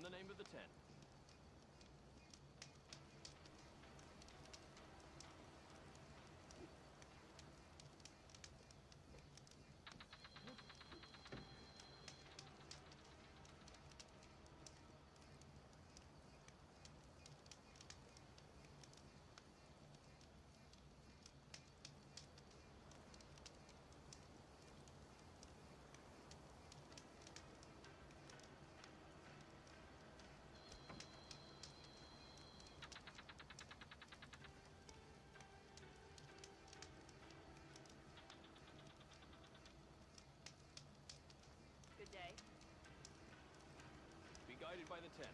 In the name of the 10. Good day. Be guided by the 10.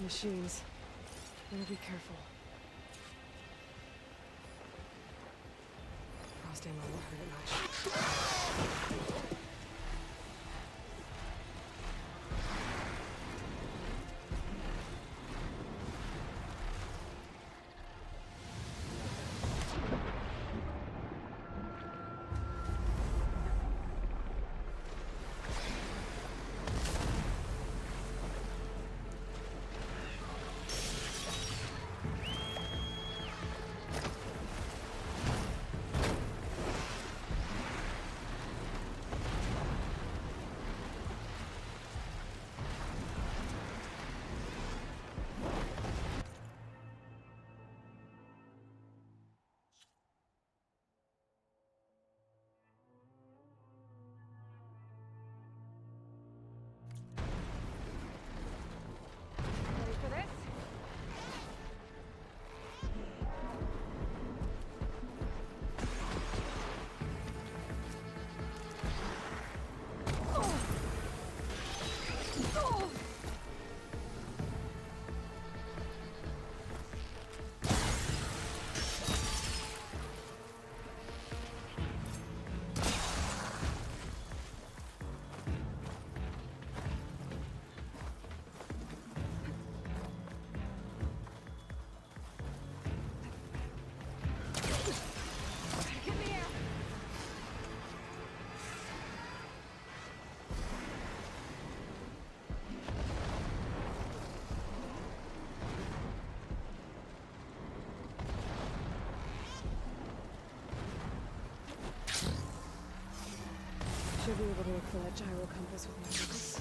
Machines. Better be careful. Frost ammo won't hurt it much. Ready for this? Get in the air! Should be able to look for that gyro compass with my focus.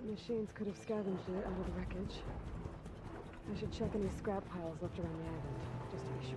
Machines could have scavenged it out of the wreckage. I should check any scrap piles left around the island, just to be sure.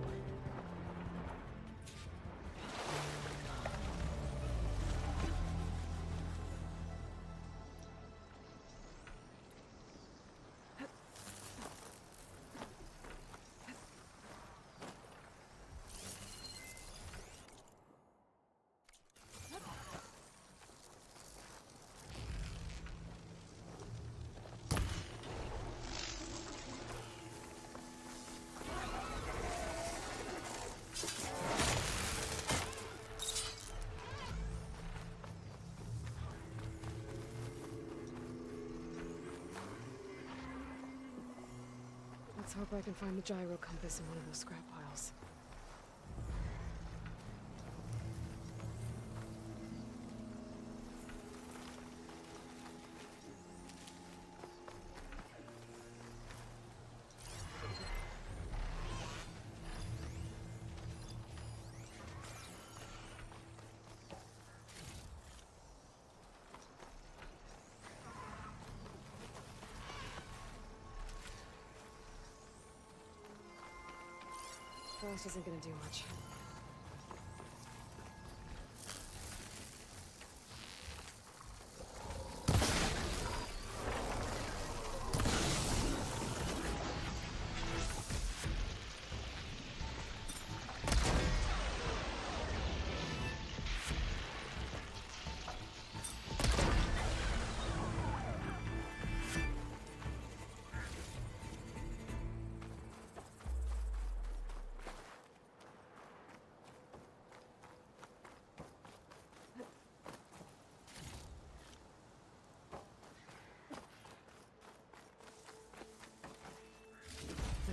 Let's hope I can find the gyro compass in one of those scrap piles. Frost isn't gonna do much.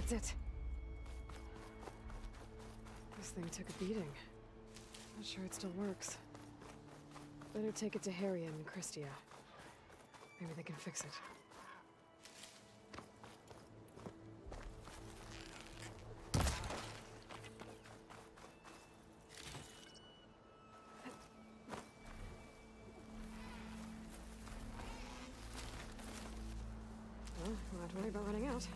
That's it. This thing took a beating. Not sure it still works. Better take it to Harriet and Christia. Maybe they can fix it. Well, not have to worry about running out.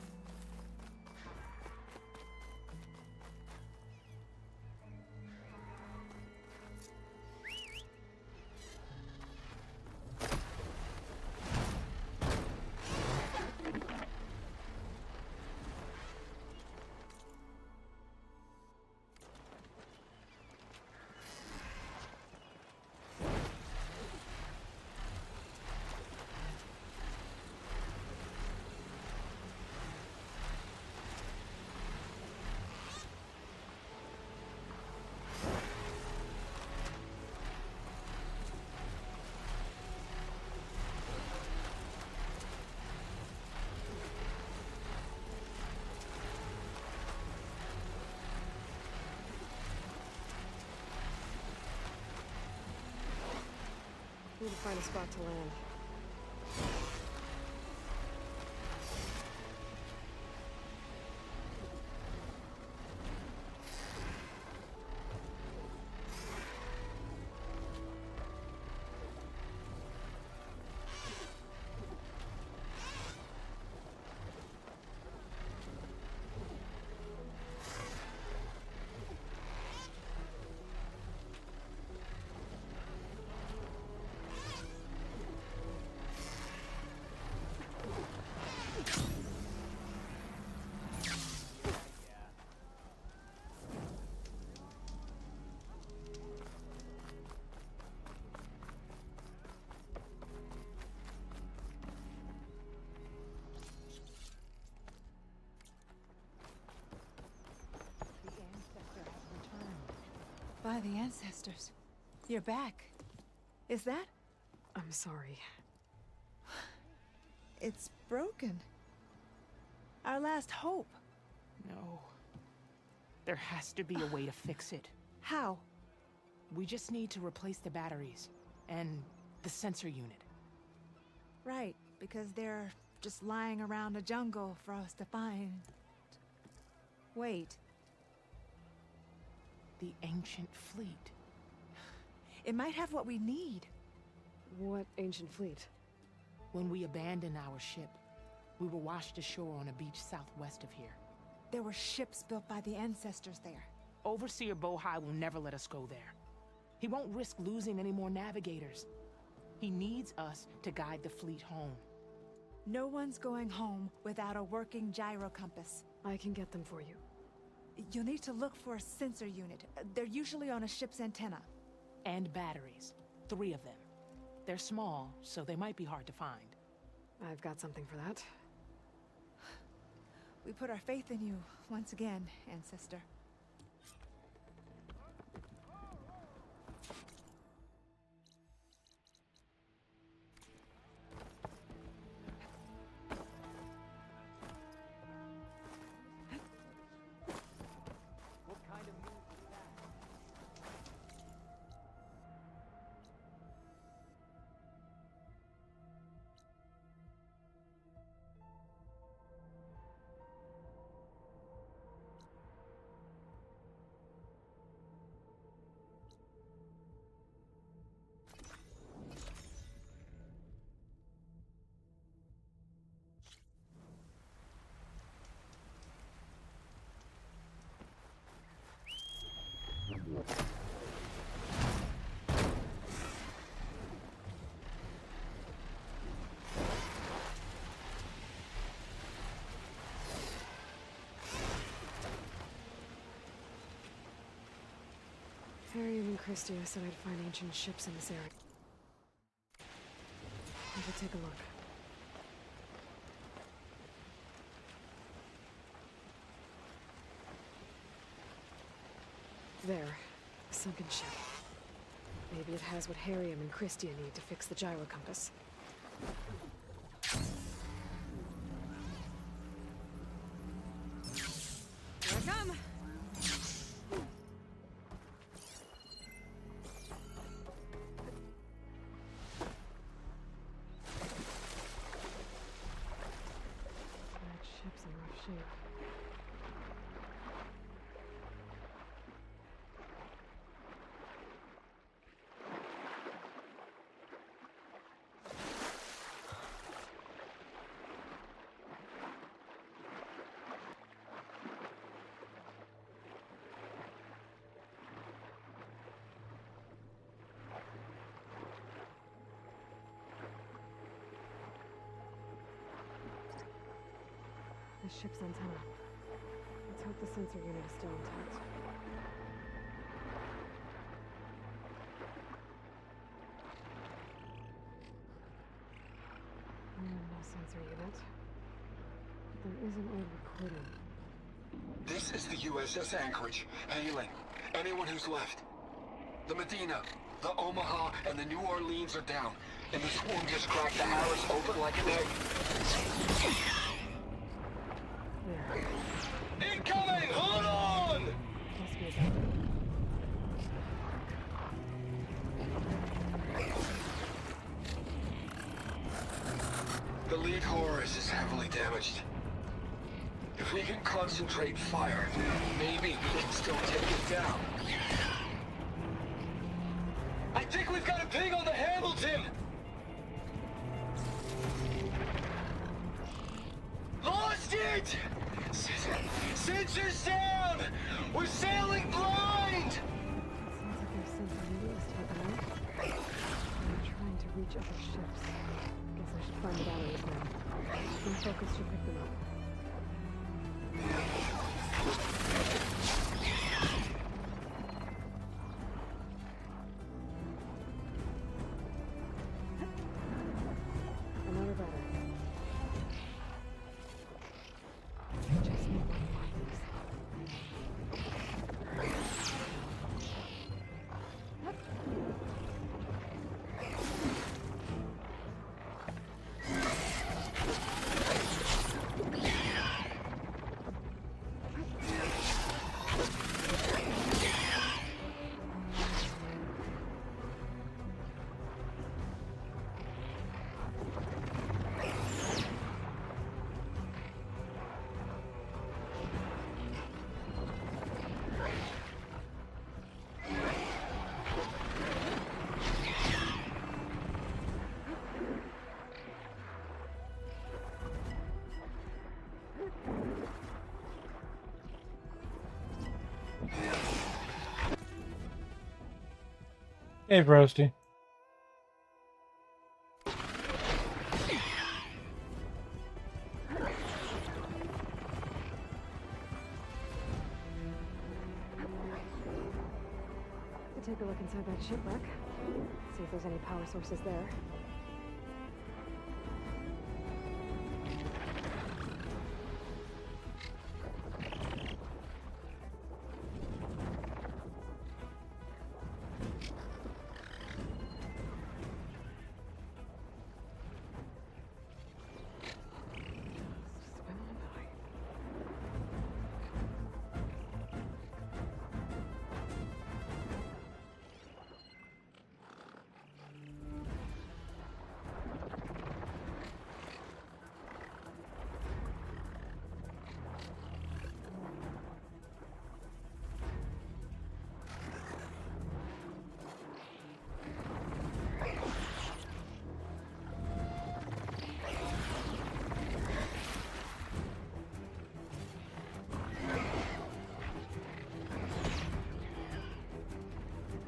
Need to find a spot to land. By the ancestors. You're back. Is that? I'm sorry. It's broken. Our last hope. No. There has to be a way to fix it. How? We just need to replace the batteries and the sensor unit. Right, because they're just lying around a jungle for us to find. Wait. The ancient fleet. It might have what we need. What ancient fleet? When we abandoned our ship, we were washed ashore on a beach southwest of here. There were ships built by the ancestors there. Overseer Bohai will never let us go there. He won't risk losing any more navigators. He needs us to guide the fleet home. No one's going home without a working gyro compass. I can get them for you. You'll need to look for a sensor unit. They're usually on a ship's antenna. And batteries. 3 of them. They're small, so they might be hard to find. I've got something for that. We put our faith in you once again, Ancestor. Harriet and Christia said I'd find ancient ships in this area. I should take a look. There. A sunken ship. Maybe it has what Harriet and Christia need to fix the gyro compass. Here I come. That ship's in rough shape. The ship's antenna. Let's hope the sensor unit is still intact. No sensor unit. But there is an old recording. This is the USS Anchorage. Hailing anyone who's left. The Medina, the Omaha, and the New Orleans are down, and the swarm just cracked the Harris open like an egg. There. Incoming! Hold on! Must be a battery. The lead Horus is heavily damaged. If we can concentrate fire, maybe we can still take it down. I think we've got a ping on the Hamilton! Lost it! Sensors down! We're sailing blind! It sounds like their sensor unit is taken out. They're trying to reach other ships. Guess I should find the batteries now. My focus should pick them up. Another battery. I just need one more of these. Hey, Frosty. Take a look inside that shipwreck. See if there's any power sources there. Swim on by.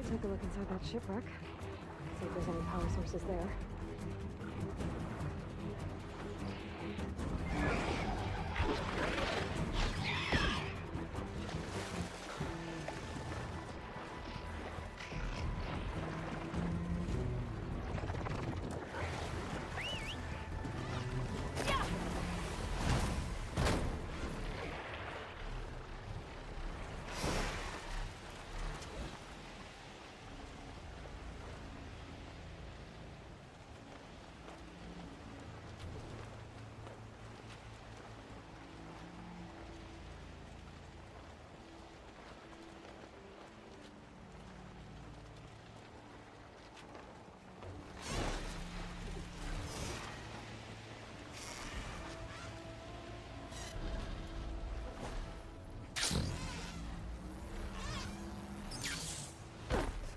Take a look inside that shipwreck. See if there's any power sources there.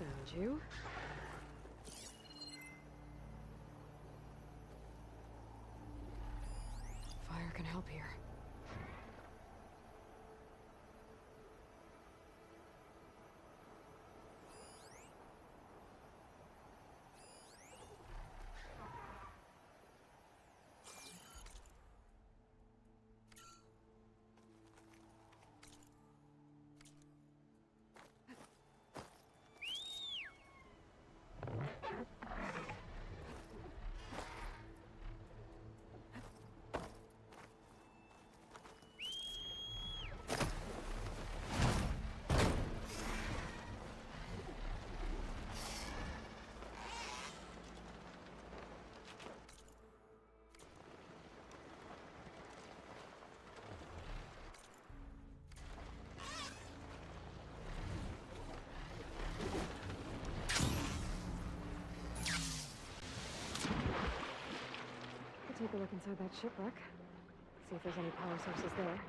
Found you. Fire can help here. Take a look inside that shipwreck. See if there's any power sources there.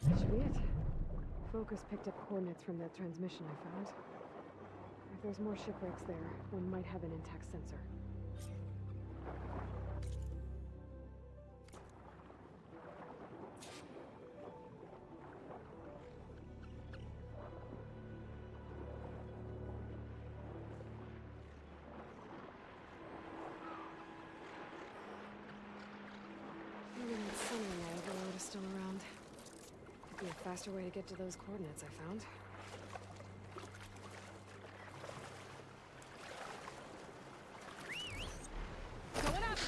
That should be it. Focus picked up coordinates from that transmission I found. If there's more shipwrecks there, one might have an intact sensor. Maybe that sunlight overload is still around. Could be a faster way to get to those coordinates I found. Going up!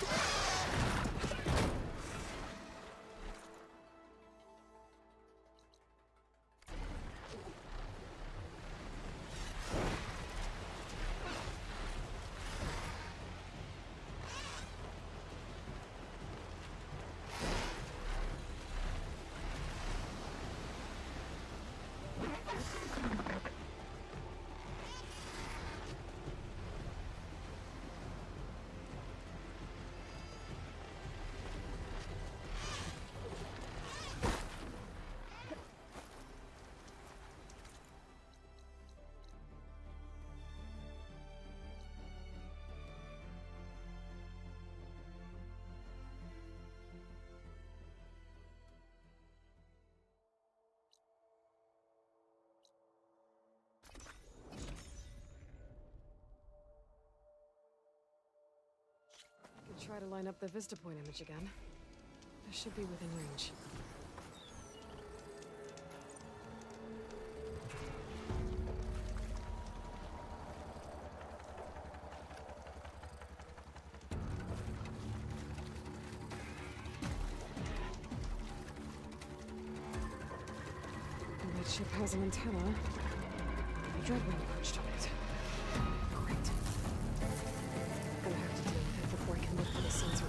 try to line up the Vista Point image again. I should be within range. That ship has an antenna. A dreadwing perched on it. Great. Gonna have to deal with it before I can look for the sensor.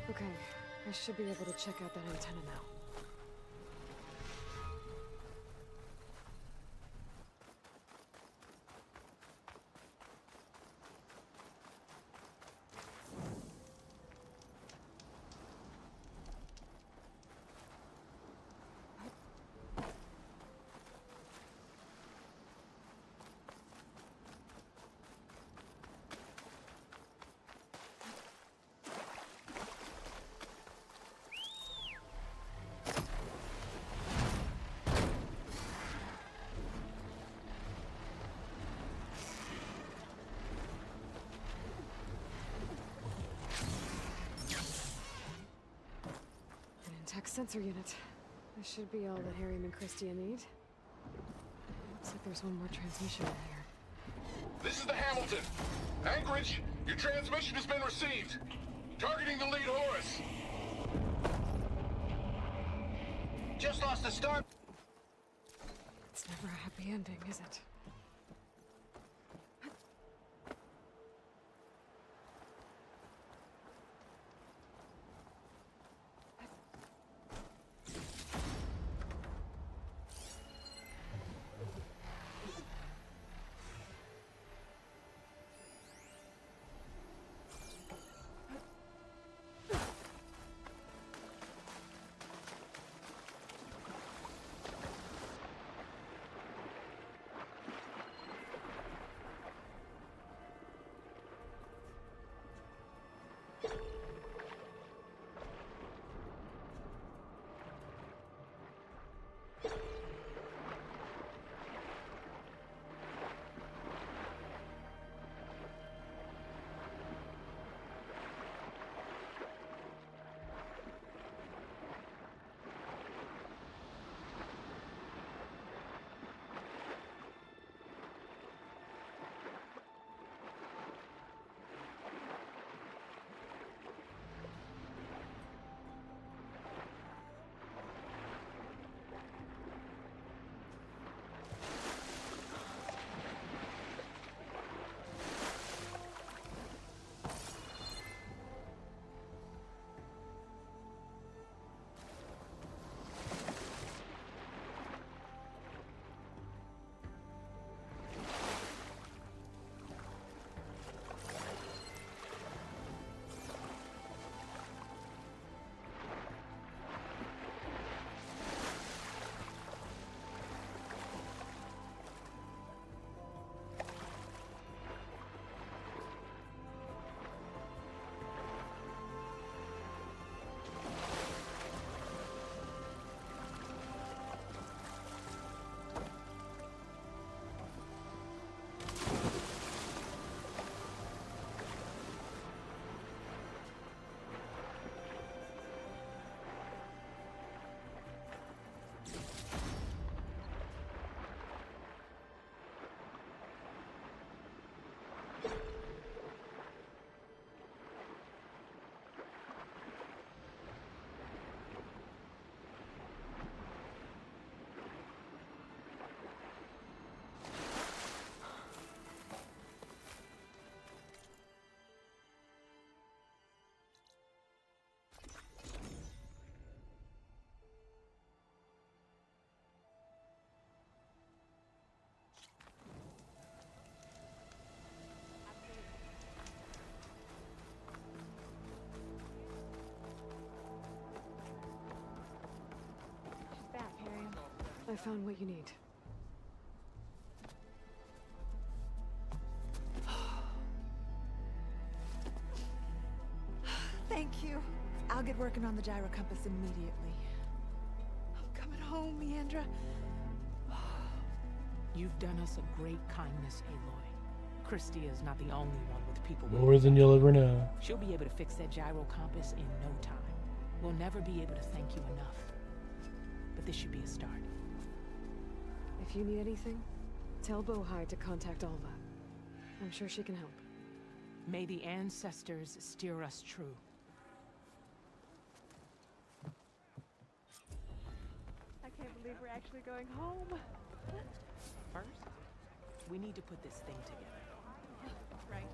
Okay, I should be able to check out that antenna now. Tech sensor unit. This should be all that Harry and Christia need. Looks like there's one more transmission in here. This is the Hamilton. Anchorage, your transmission has been received. Targeting the lead Horus. Just lost the start. It's never happened happy ending, is it? I found what you need. Thank you. I'll get working on the gyro compass immediately. I'm coming home, Leandra. You've done us a great kindness, Aloy. Christy is not the only one with people. More than you'll ever know. She'll be able to fix that gyro compass in no time. We'll never be able to thank you enough. But this should be a start. If you need anything, tell Bohai to contact Alva. I'm sure she can help. May the ancestors steer us true. I can't believe we're actually going home. First, we need to put this thing together. Right.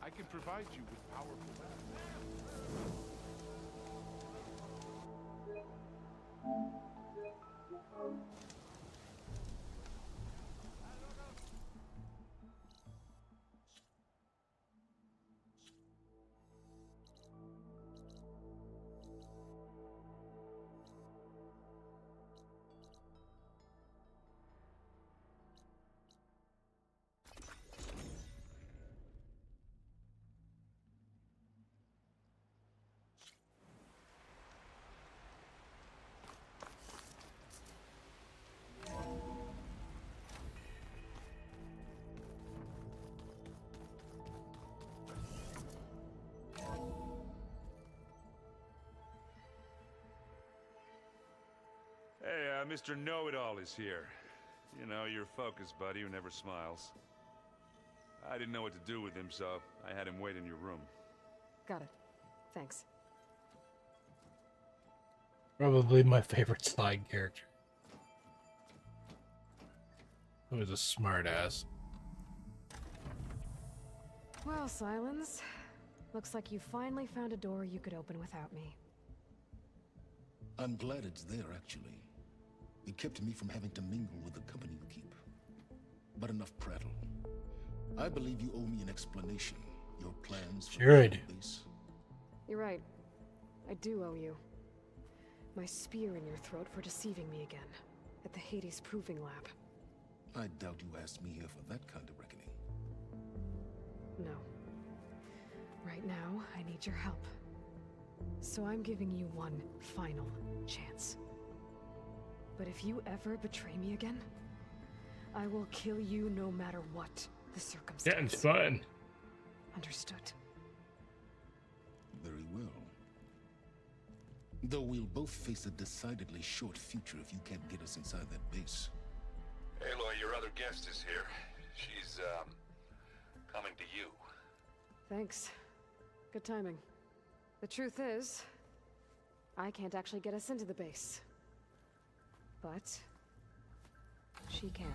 I can provide you with powerful weapons. Mr. Know-It-All is here. You know, your focus buddy who never smiles. I didn't know what to do with him, so I had him wait in your room. Got it. Thanks. Probably my favorite side character. He was a smart ass. Well, Silence. Looks like you finally found a door you could open without me. I'm glad it's there, actually. It kept me from having to mingle with the company you keep. But enough prattle. I believe you owe me an explanation. Your plans for Sure I do. the base. You're right. I do owe you. My spear in your throat for deceiving me again. At the Hades Proving Lab. I doubt you asked me here for that kind of reckoning. No. Right now, I need your help. So I'm giving you one final chance. But if you ever betray me again, I will kill you no matter what the circumstance. Getting fun. Understood. Very well. Though we'll both face a decidedly short future if you can't get us inside that base. Aloy, your other guest is here. She's, coming to you. Thanks. Good timing. The truth is, I can't actually get us into the base. But she can.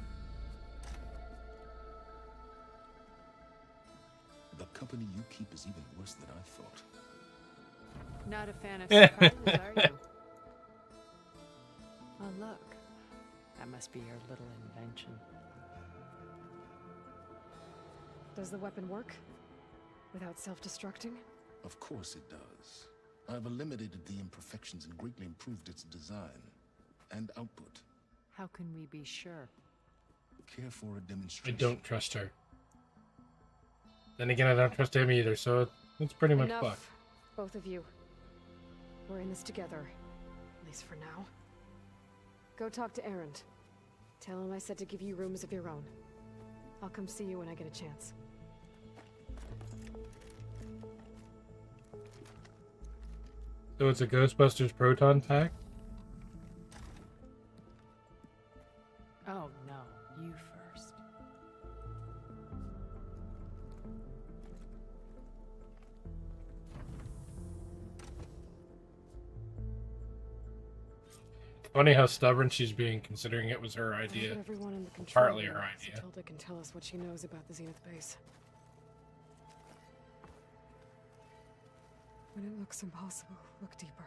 The company you keep is even worse than I thought. Not a fan of surprises, are you? Oh, look. That must be your little invention. Does the weapon work? Without self-destructing? Of course it does. I've eliminated the imperfections and greatly improved its design and output. How can we be sure? Care for a I demonstration? don't trust her. Then again, I don't trust him either, so it's pretty much Enough, fucked. both of you. We're in this together. At least for now. Go talk to Erend. Tell him I said to give you rooms of your own. I'll come see you when I get a chance. So it's a Ghostbusters proton pack? Oh, no. You first. Funny how stubborn she's being, considering it was her I'll idea. get everyone in the control Partly her room idea. so Tilda can tell us what she knows about the Zenith base. When it looks impossible, look deeper.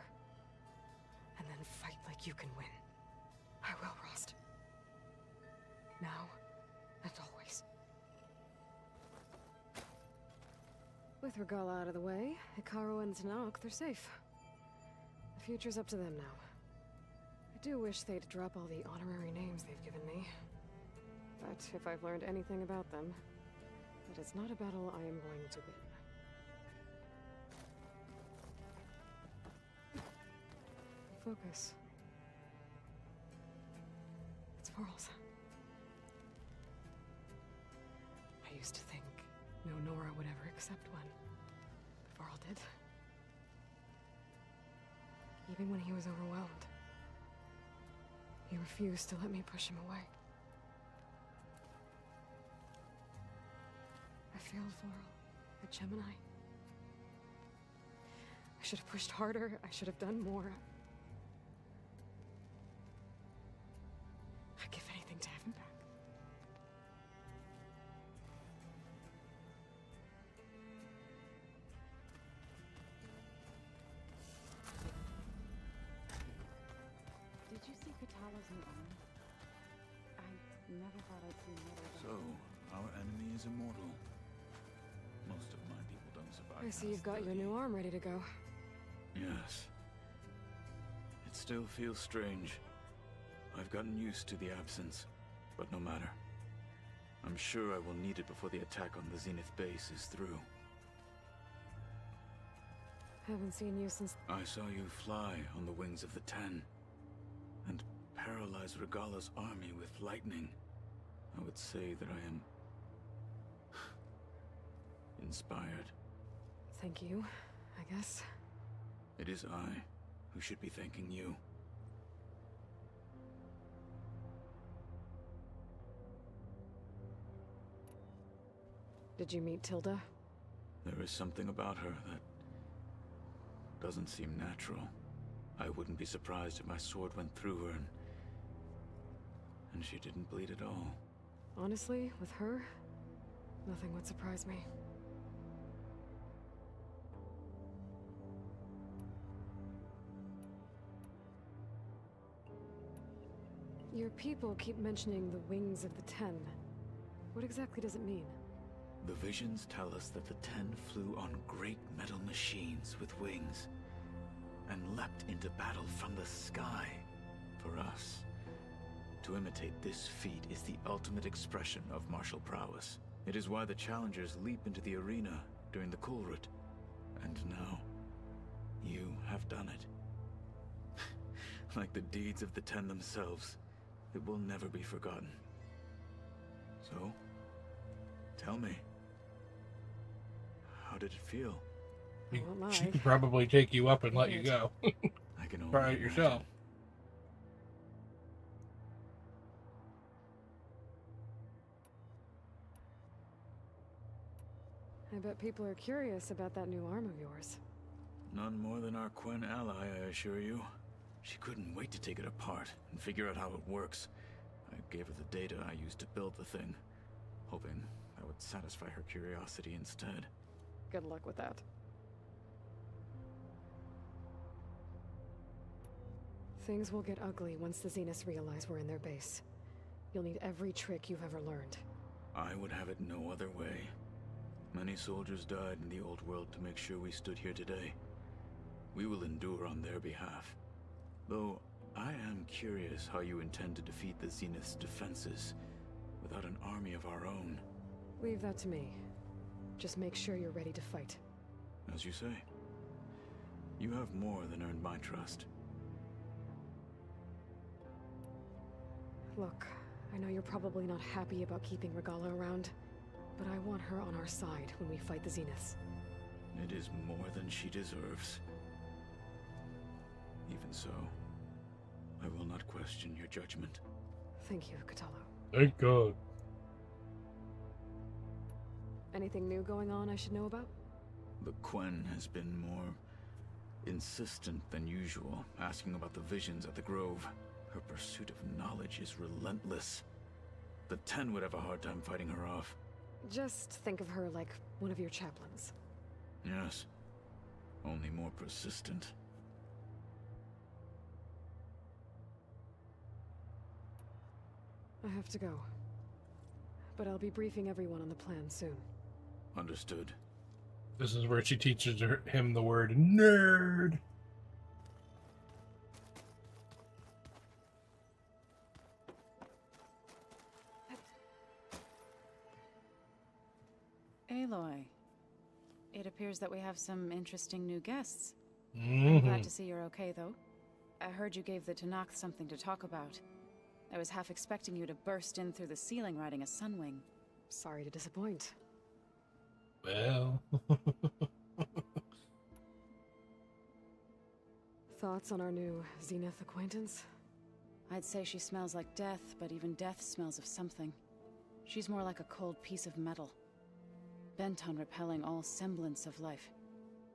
And then fight like you can win. I will, Rost. Now and always. With Regala out of the way, Hikaru and Tanakh, they're safe. The future's up to them now. I do wish they'd drop all the honorary names they've given me. But if I've learned anything about them, it is not a battle I am going to win. Focus. It's Varl's. I used to think no Nora would ever accept one. But Varl did. Even when he was overwhelmed. He refused to let me push him away. I failed Varl at Gemini. I should have pushed harder. I should have done more. I'd give anything to have him back. Did you see Katala's new arm? I never thought I'd see another. So, our enemy is immortal. Most of my people don't survive. I see you've got your new arm ready to go. Yes. It still feels strange. I've gotten used to the absence, but no matter. I'm sure I will need it before the attack on the Zenith base is through. Haven't seen you since... I saw you fly on the wings of the Ten, and paralyze Regala's army with lightning. I would say that I am... inspired. Thank you, I guess. It is I who should be thanking you. Did you meet Tilda? There is something about her that doesn't seem natural. I wouldn't be surprised if my sword went through her and she didn't bleed at all. Honestly, with her, nothing would surprise me. Your people keep mentioning the wings of the Ten. What exactly does it mean? The visions tell us that the Ten flew on great metal machines with wings and leapt into battle from the sky. For us, to imitate this feat is the ultimate expression of martial prowess. It is why the challengers leap into the arena during the Kulrut. And now, you have done it. Like the deeds of the Ten themselves, it will never be forgotten. So, tell me, how did it feel? She could probably take you up and let you go. I can only try it yourself. I bet people are curious about that new arm of yours. None more than our Quen ally, I assure you. She couldn't wait to take it apart and figure out how it works. I gave her the data I used to build the thing, hoping that would satisfy her curiosity instead. Good luck with that. Things will get ugly once the Zeniths realize we're in their base. You'll need every trick you've ever learned. I would have it no other way. Many soldiers died in the old world to make sure we stood here today. We will endure on their behalf. Though, I am curious how you intend to defeat the Zenith's defenses without an army of our own. Leave that to me. Just make sure you're ready to fight. As you say. You have more than earned my trust. Look, I know you're probably not happy about keeping Regala around, but I want her on our side when we fight the Zeniths. It is more than she deserves. Even so, I will not question your judgment. Thank you, Kotallo. Thank God. Anything new going on I should know about? The Quen has been more insistent than usual, asking about the visions at the Grove. Her pursuit of knowledge is relentless. The Ten would have a hard time fighting her off. Just think of her like one of your chaplains. Yes. Only more persistent. I have to go. But I'll be briefing everyone on the plan soon. Understood. This is where she teaches him the word nerd. Aloy, it appears that we have some interesting new guests. Mm-hmm. I'm glad to see you're okay, though. I heard you gave the Tanakh something to talk about. I was half expecting you to burst in through the ceiling riding a sunwing. Sorry to disappoint. Well... Thoughts on our new Zenith acquaintance? I'd say she smells like death, but even death smells of something. She's more like a cold piece of metal, bent on repelling all semblance of life.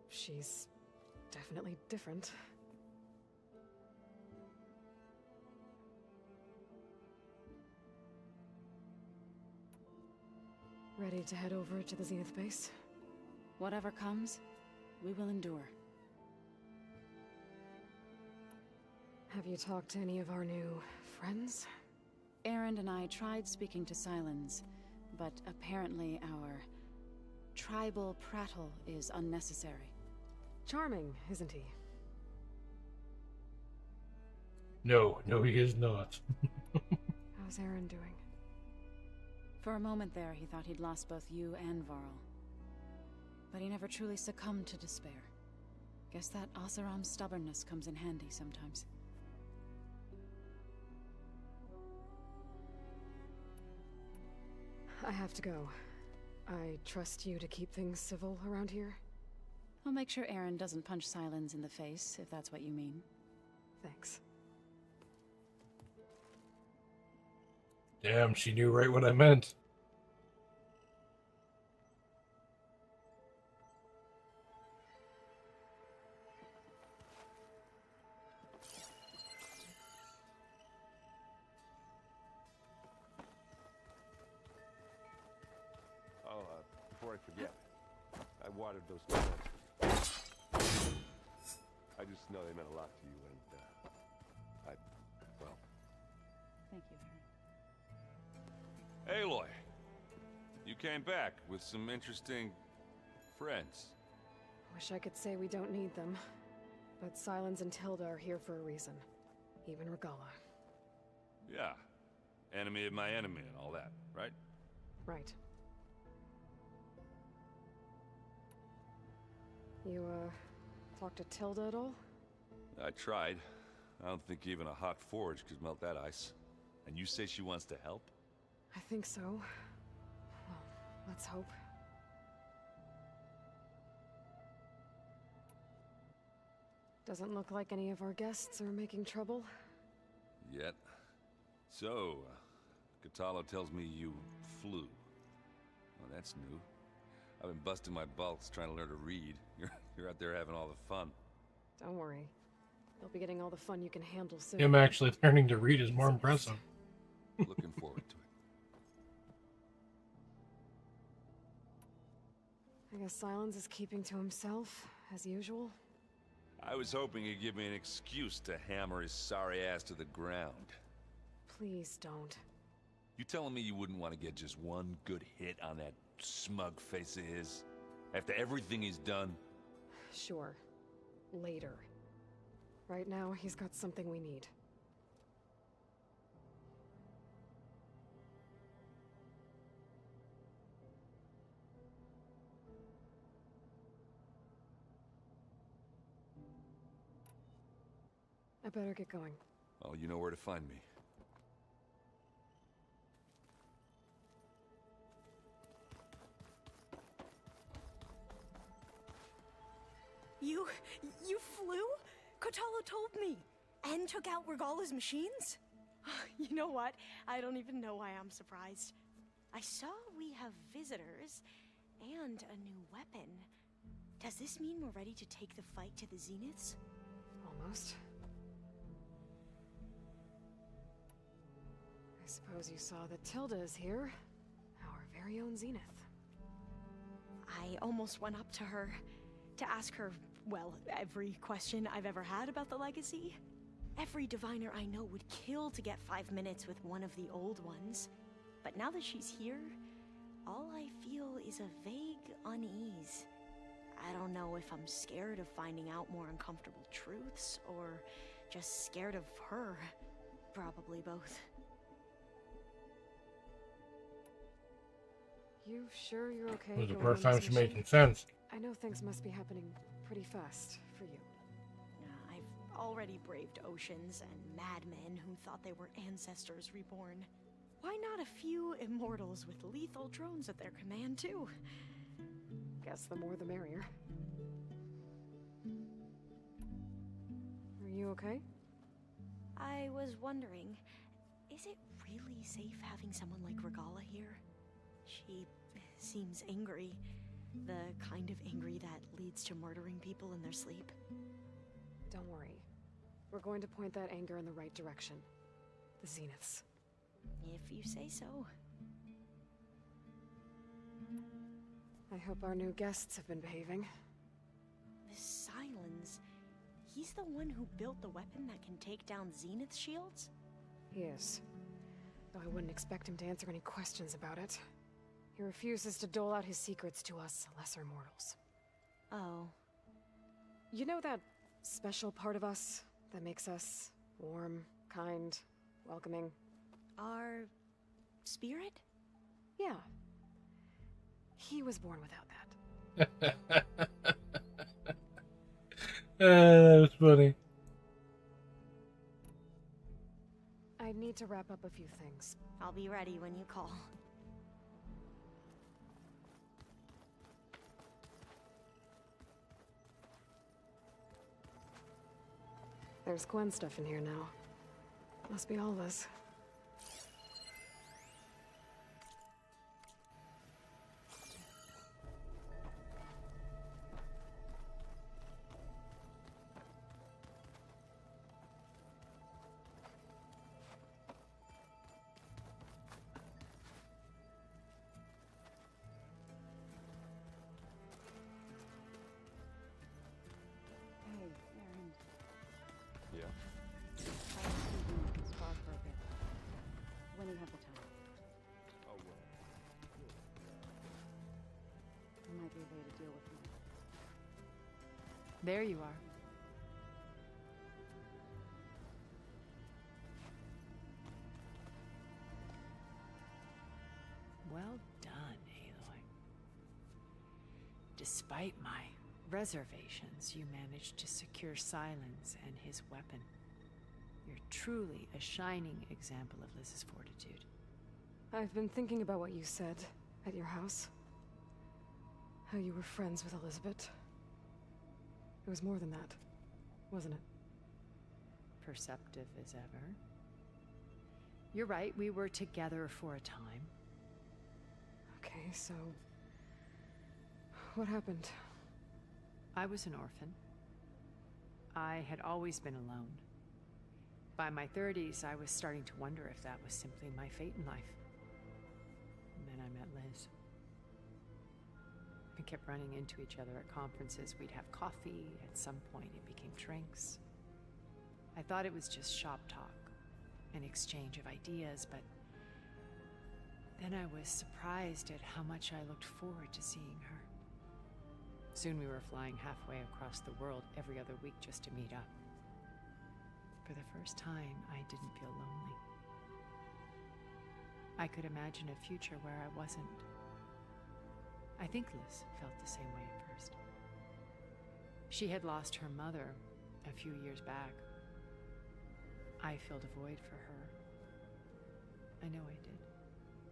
She's definitely different. Ready to head over to the Zenith base? Whatever comes, we will endure. Have you talked to any of our new friends? Erend and I tried speaking to Sylens, but apparently our tribal prattle is unnecessary. Charming, isn't he? No, he is not. How's Erend doing? For a moment there, he thought he'd lost both you and Varl. But he never truly succumbed to despair. Guess that Oseram's stubbornness comes in handy sometimes. I have to go. I trust you to keep things civil around here? I'll make sure Erend doesn't punch Sylens in the face, if that's what you mean. Thanks. Damn, she knew right what I meant. before I forget, I watered those plants. I just know they meant a lot to you, and, well... Thank you, Harry. Aloy! You came back with some interesting... friends. Wish I could say we don't need them. But Sylens and Tilda are here for a reason. Even Regala. Yeah. Enemy of my enemy and all that, right? Right. You, talked to Tilda at all? I tried. I don't think even a hot forge could melt that ice. And you say she wants to help? I think so. Well, let's hope. Doesn't look like any of our guests are making trouble. Yet. So, Katalo tells me you flew. Well, that's new. I've been busting my balls trying to learn to read. You're out there having all the fun. Don't worry. You'll be getting all the fun you can handle soon. Him actually learning to read is more impressive. Looking forward to it. I guess Sylens is keeping to himself, as usual. I was hoping he'd give me an excuse to hammer his sorry ass to the ground. Please don't. You telling me you wouldn't want to get just one good hit on that smug face of his? After everything he's done? Sure. Later. Right now, he's got something we need. I better get going. Oh, you know where to find me. You flew? Kotalo told me. And took out Regala's machines? You know what? I don't even know why I'm surprised. I saw we have visitors and a new weapon. Does this mean we're ready to take the fight to the Zeniths? Almost. I suppose you saw that Tilda is here. Our very own Zenith. I almost went up to her to ask her, well, every question I've ever had about the legacy. Every diviner I know would kill to get 5 minutes with one of the old ones. But now that she's here, all I feel is a vague unease. I don't know if I'm scared of finding out more uncomfortable truths, or just scared of her. Probably both. You sure you're okay? It was the going first on time this she mission? making sense. I know things must be happening pretty fast for you. I've already braved oceans and madmen who thought they were ancestors reborn. Why not a few immortals with lethal drones at their command, too? Guess the more the merrier. Are you okay? I was wondering, is it really safe having someone like Regala here? She seems angry. The kind of angry that leads to murdering people in their sleep. Don't worry. We're going to point that anger in the right direction. The Zeniths. If you say so. I hope our new guests have been behaving. This Sylens, he's the one who built the weapon that can take down Zenith shields? He is. Though I wouldn't expect him to answer any questions about it. He refuses to dole out his secrets to us lesser mortals. Oh. You know that special part of us that makes us warm, kind, welcoming? Our spirit? Yeah. He was born without that. That was funny. I need to wrap up a few things. I'll be ready when you call. There's Gwen stuff in here now. Must be all of us. There you are. Well done, Aloy. Despite my reservations, you managed to secure Silence and his weapon. You're truly a shining example of Liz's fortitude. I've been thinking about what you said at your house. How you were friends with Elizabeth. It was more than that, wasn't it? Perceptive as ever. You're right, we were together for a time. Okay, so... what happened? I was an orphan. I had always been alone. By my 30s, I was starting to wonder if that was simply my fate in life. And then I met Liz. We kept running into each other at conferences. We'd have coffee. At some point, it became drinks. I thought it was just shop talk, an exchange of ideas, but then I was surprised at how much I looked forward to seeing her. Soon we were flying halfway across the world every other week just to meet up. For the first time, I didn't feel lonely. I could imagine a future where I wasn't. I think Liz felt the same way at first. She had lost her mother a few years back. I filled a void for her. I know I did.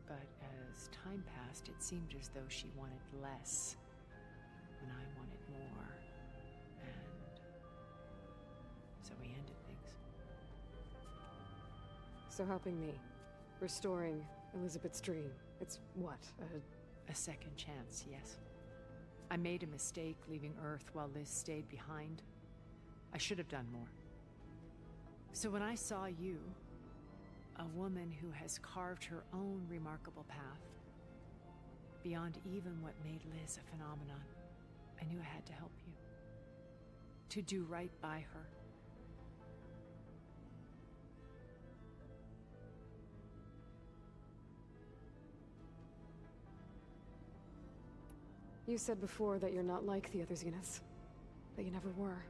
But as time passed, it seemed as though she wanted less when I wanted more. And so we ended things. So helping me. Restoring Elizabeth's dream. It's what? A second chance, yes. I made a mistake leaving Earth while Liz stayed behind. I should have done more. So when I saw you, a woman who has carved her own remarkable path, beyond even what made Liz a phenomenon, I knew I had to help you. To do right by her. You said before that you're not like the other Zeniths. That you never were.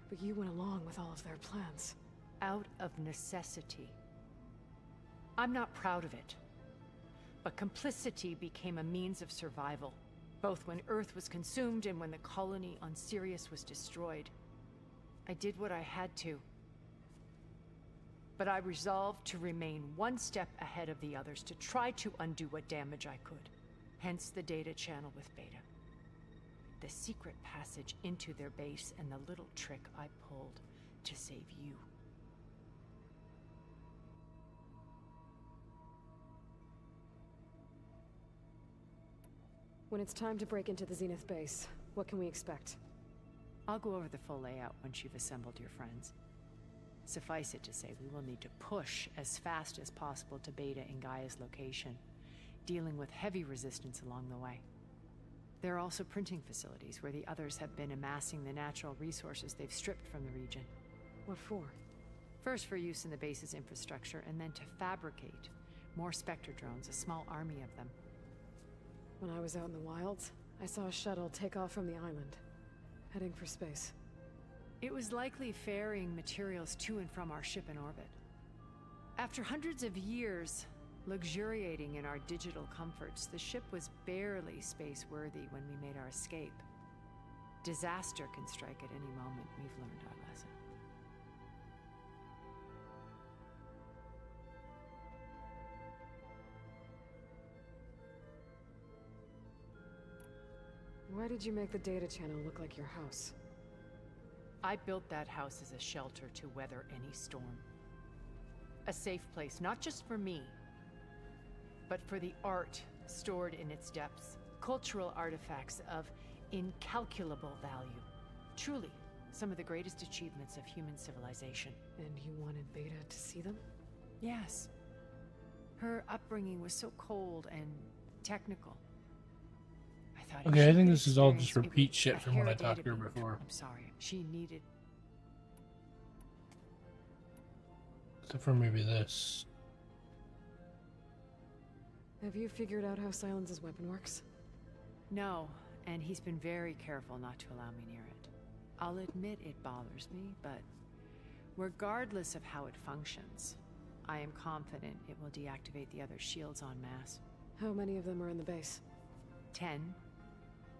But you went along with all of their plans. Out of necessity. I'm not proud of it. But complicity became a means of survival, both when Earth was consumed and when the colony on Sirius was destroyed. I did what I had to. But I resolved to remain one step ahead of the others, to try to undo what damage I could. Hence the data channel with Beta. The secret passage into their base and the little trick I pulled to save you. When it's time to break into the Zenith base, what can we expect? I'll go over the full layout once you've assembled your friends. Suffice it to say, we will need to push as fast as possible to Beta and Gaia's location, dealing with heavy resistance along the way. There are also printing facilities where the others have been amassing the natural resources they've stripped from the region. What for? First for use in the base's infrastructure, and then to fabricate more Spectre drones, a small army of them. When I was out in the wilds, I saw a shuttle take off from the island, heading for space. It was likely ferrying materials to and from our ship in orbit. After hundreds of years luxuriating in our digital comforts, the ship was barely space-worthy when we made our escape. Disaster can strike at any moment. We've learned our lesson. Why did you make the data channel look like your house? I built that house as a shelter to weather any storm. A safe place, not just for me, but for the art stored in its depths. Cultural artifacts of incalculable value. Truly, some of the greatest achievements of human civilization. And you wanted Beta to see them? Yes. Her upbringing was so cold and technical. I thought Okay, I think this is all just repeat shit from what I talked to her before. I'm sorry. She needed... Except for maybe this. Have you figured out how Silence's weapon works? No, and he's been very careful not to allow me near it. I'll admit it bothers me, but regardless of how it functions, I am confident it will deactivate the other shields en masse. How many of them are in the base? 10,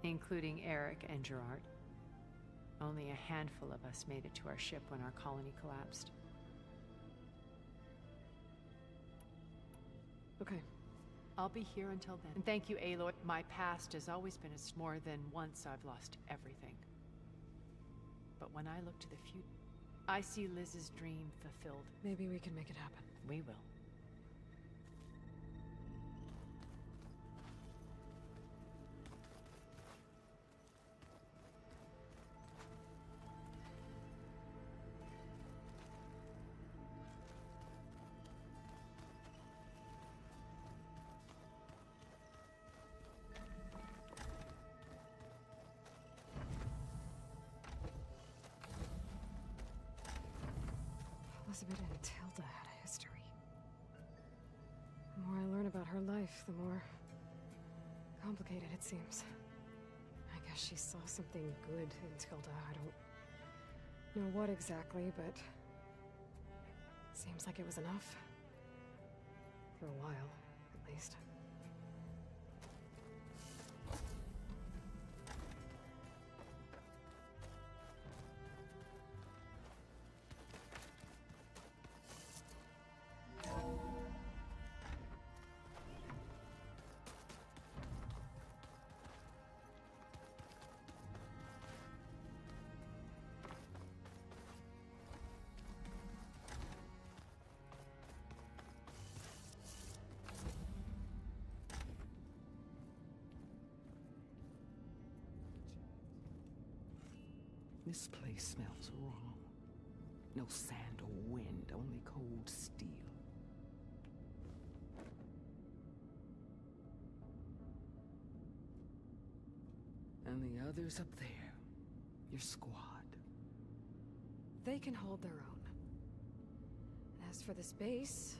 including Eric and Gerard. Only a handful of us made it to our ship when our colony collapsed. Okay. I'll be here until then. And thank you, Aloy. My past has always been more than once I've lost everything. But when I look to the future, I see Liz's dream fulfilled. Maybe we can make it happen. We will. Elizabeth and Tilda had a history. The more I learn about her life, the more complicated it seems. I guess she saw something good in Tilda. I don't know what exactly, but seems like it was enough. For a while, at least. This place smells wrong. No sand or wind, only cold steel. And the others up there, your squad. They can hold their own. As for this base,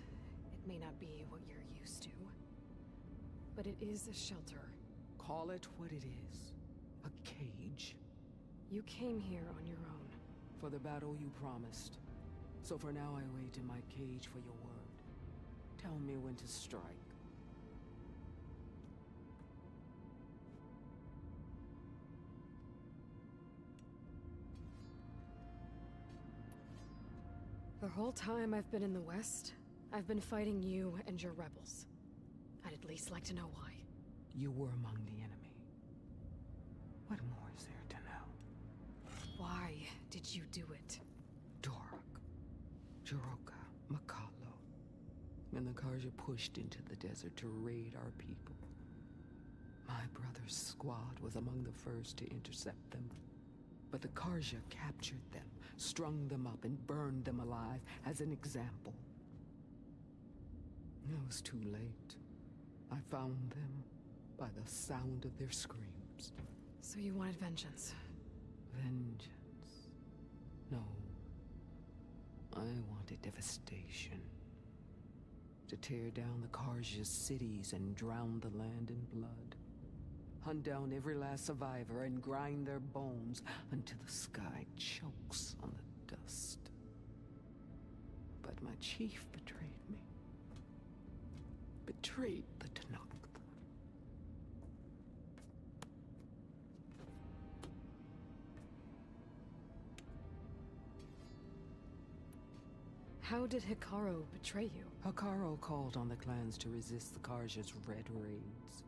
it may not be what you're used to, but it is a shelter. Call it what it is. A cage. You came here on your own. For the battle you promised. So for now I wait in my cage for your word. Tell me when to strike. The whole time I've been in the West, I've been fighting you and your rebels. I'd at least like to know why. You were among the enemy. What more is there to know? Why did you do it? Dork, Jiroka, Makalo, and the Karja pushed into the desert to raid our people. My brother's squad was among the first to intercept them. But the Karja captured them, strung them up, and burned them alive as an example. It was too late. I found them by the sound of their screams. So you wanted vengeance? Vengeance? No. I wanted devastation. To tear down the Karja's cities and drown the land in blood. Hunt down every last survivor and grind their bones until the sky chokes on the dust. But my chief betrayed me. Betrayed the Tanakh. How did Hikaru betray you? Hikaru called on the clans to resist the Karja's red raids.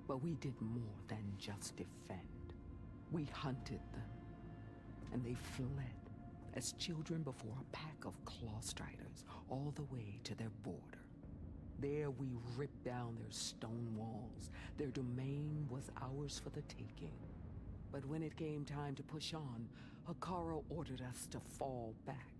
But we did more than just defend. We hunted them, and they fled as children before a pack of claw striders all the way to their border. There we ripped down their stone walls. Their domain was ours for the taking. But when it came time to push on, Hikaru ordered us to fall back.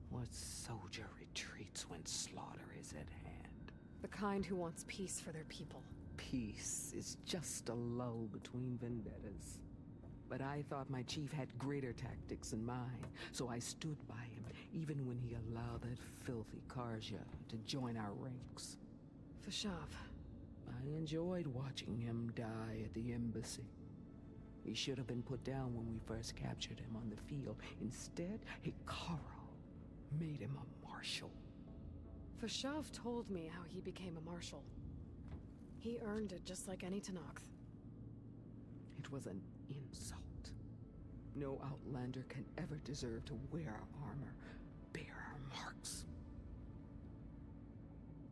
What soldier retreats when slaughter is at hand? The kind who wants peace for their people. Peace is just a lull between vendettas. But I thought my chief had greater tactics in mind, so I stood by him, even when he allowed that filthy Karja to join our ranks. Fashav, I enjoyed watching him die at the embassy. He should have been put down when we first captured him on the field. Instead, Hikaru made him a marshal. Fashav told me how he became a marshal. He earned it just like any Tenakth. It was an insult. No Outlander can ever deserve to wear armor, bear our marks.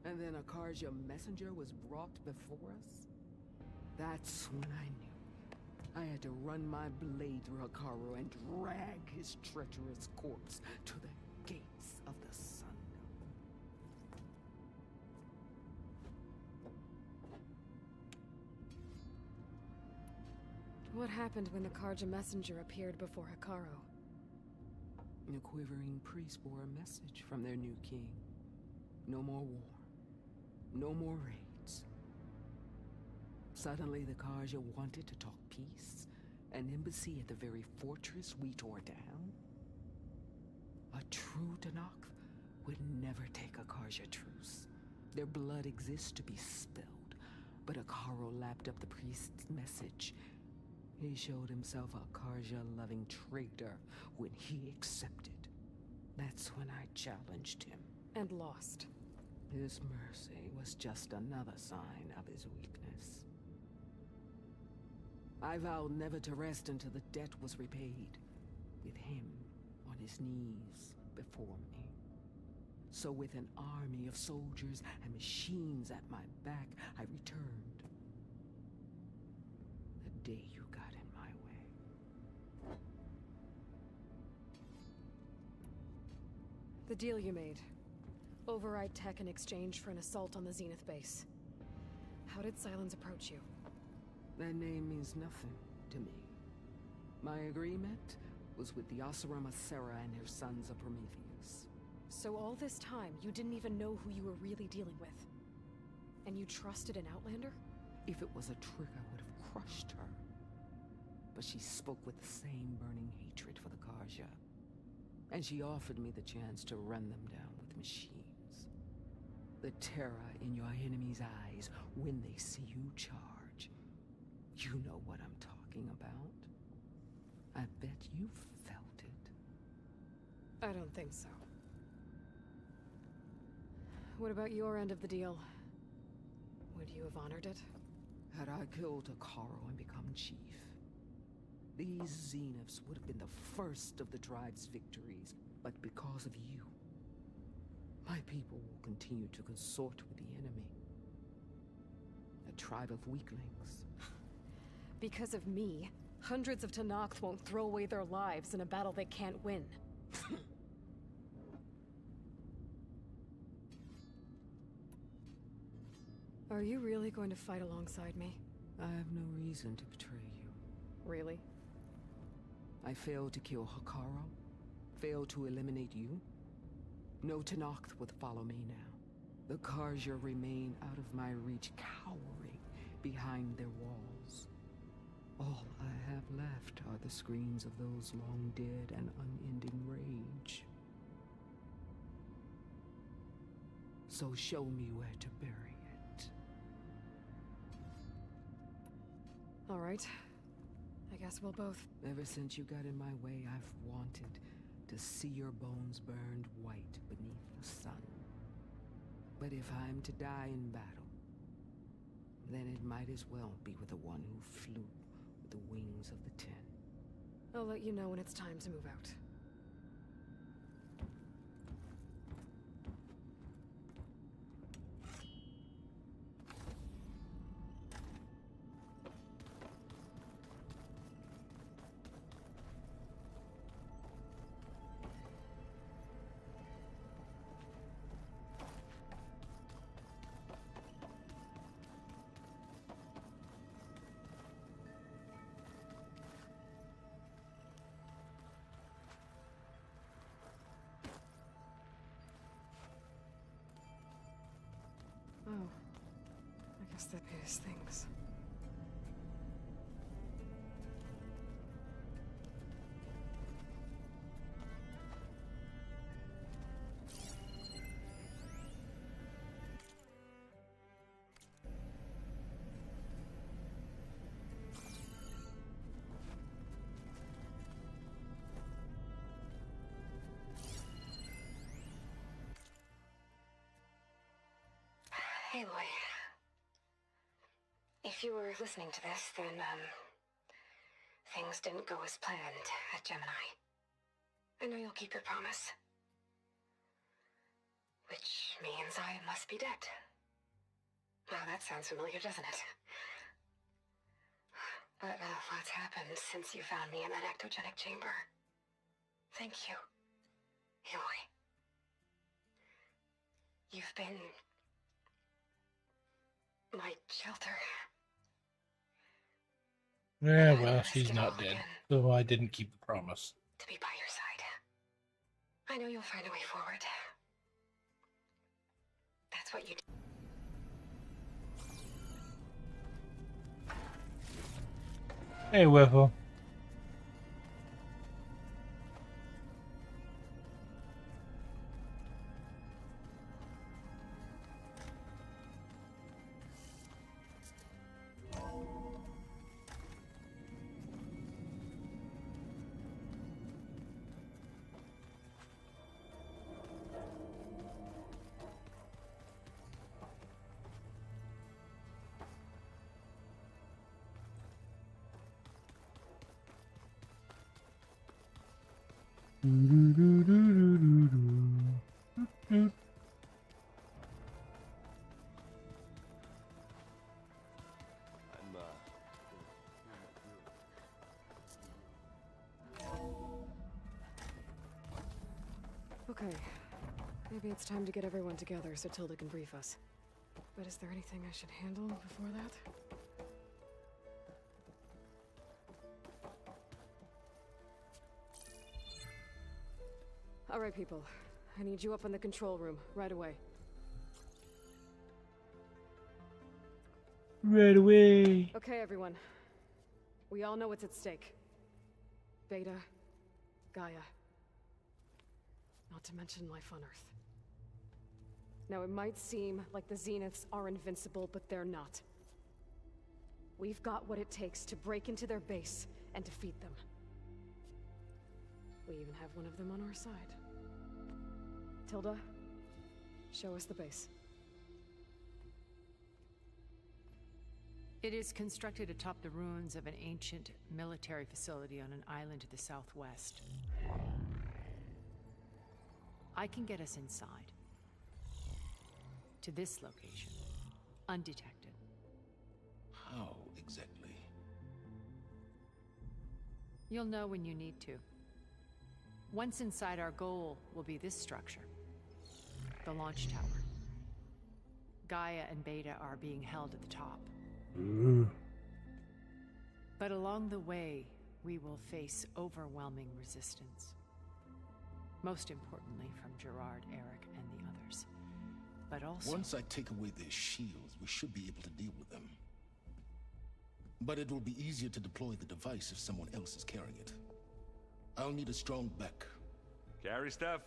And then a Karja messenger was brought before us? That's when I knew. I had to run my blade through Hikaru and drag his treacherous corpse to the gates of the sun. What happened when the Karja messenger appeared before Hikaru? The quivering priest bore a message from their new king. No more war. No more raids. Suddenly the Karja wanted to talk peace. An embassy at the very fortress we tore down? A true Tenakth would never take a Karja truce. Their blood exists to be spilled. But Hikaru lapped up the priest's message. He showed himself a Karja-loving traitor when he accepted. That's when I challenged him. And lost. His mercy was just another sign of his weakness. I vowed never to rest until the debt was repaid, with him on his knees before me. So with an army of soldiers and machines at my back, I returned. The day you got in my way. The deal you made. Override tech in exchange for an assault on the Zenith base. How did Silence approach you? That name means nothing to me. My agreement was with the Oseram Asera and their sons of Prometheus. So all this time, you didn't even know who you were really dealing with? And you trusted an Outlander? If it was a trick, I would have crushed her. But she spoke with the same burning hatred for the Karja. And she offered me the chance to run them down with machines. The terror in your enemy's eyes when they see you charge. You know what I'm talking about. I bet you felt it. I don't think so. What about your end of the deal? Would you have honored it? Had I killed Hikaru and become chief, these Zeniths would have been the first of the tribe's victories. But because of you, my people will continue to consort with the enemy. A tribe of weaklings. Because of me, hundreds of Tenakth won't throw away their lives in a battle they can't win. Are you really going to fight alongside me? I have no reason to betray you. Really? I failed to kill Hikaru, failed to eliminate you. No Tenakth would follow me now. The Karja remain out of my reach, cowering behind their walls. All I have left are the screams of those long dead and unending rage. So show me where to bury it. All right. I guess we'll both. Ever since you got in my way, I've wanted to see your bones burned white beneath the sun. But if I'm to die in battle, then it might as well be with the one who flew with the wings of the Ten. I'll let you know when it's time to move out. Oh. I guess that is things. Hey, Loy. If you were listening to this, then, things didn't go as planned at Gemini. I know you'll keep your promise. Which means I must be dead. Well, that sounds familiar, doesn't it? But lots happened since you found me in that ectogenic chamber. Thank you, Aloy. You've been my shelter. Yeah, well, she's not dead, so I didn't keep the promise. To be by your side. I know you'll find a way forward. That's what you do. Hey, Whiffle. Okay. Maybe it's time to get everyone together so Tilda can brief us. But is there anything I should handle before that? All right, people. I need you up in the control room right away. Right away. Okay, everyone. We all know what's at stake. Beta, Gaia. Not to mention life on Earth. Now, it might seem like the Zeniths are invincible, but they're not. We've got what it takes to break into their base and defeat them. We even have one of them on our side. Tilda, show us the base. It is constructed atop the ruins of an ancient military facility on an island to the southwest. I can get us inside. To this location. Undetected. How exactly? You'll know when you need to. Once inside, our goal will be this structure. The launch tower. Gaia and Beta are being held at the top. Ooh. But along the way, we will face overwhelming resistance. Most importantly from Gerard, Eric, and the others. But also... Once I take away their shields, we should be able to deal with them. But it will be easier to deploy the device if someone else is carrying it. I'll need a strong back. Carry stuff?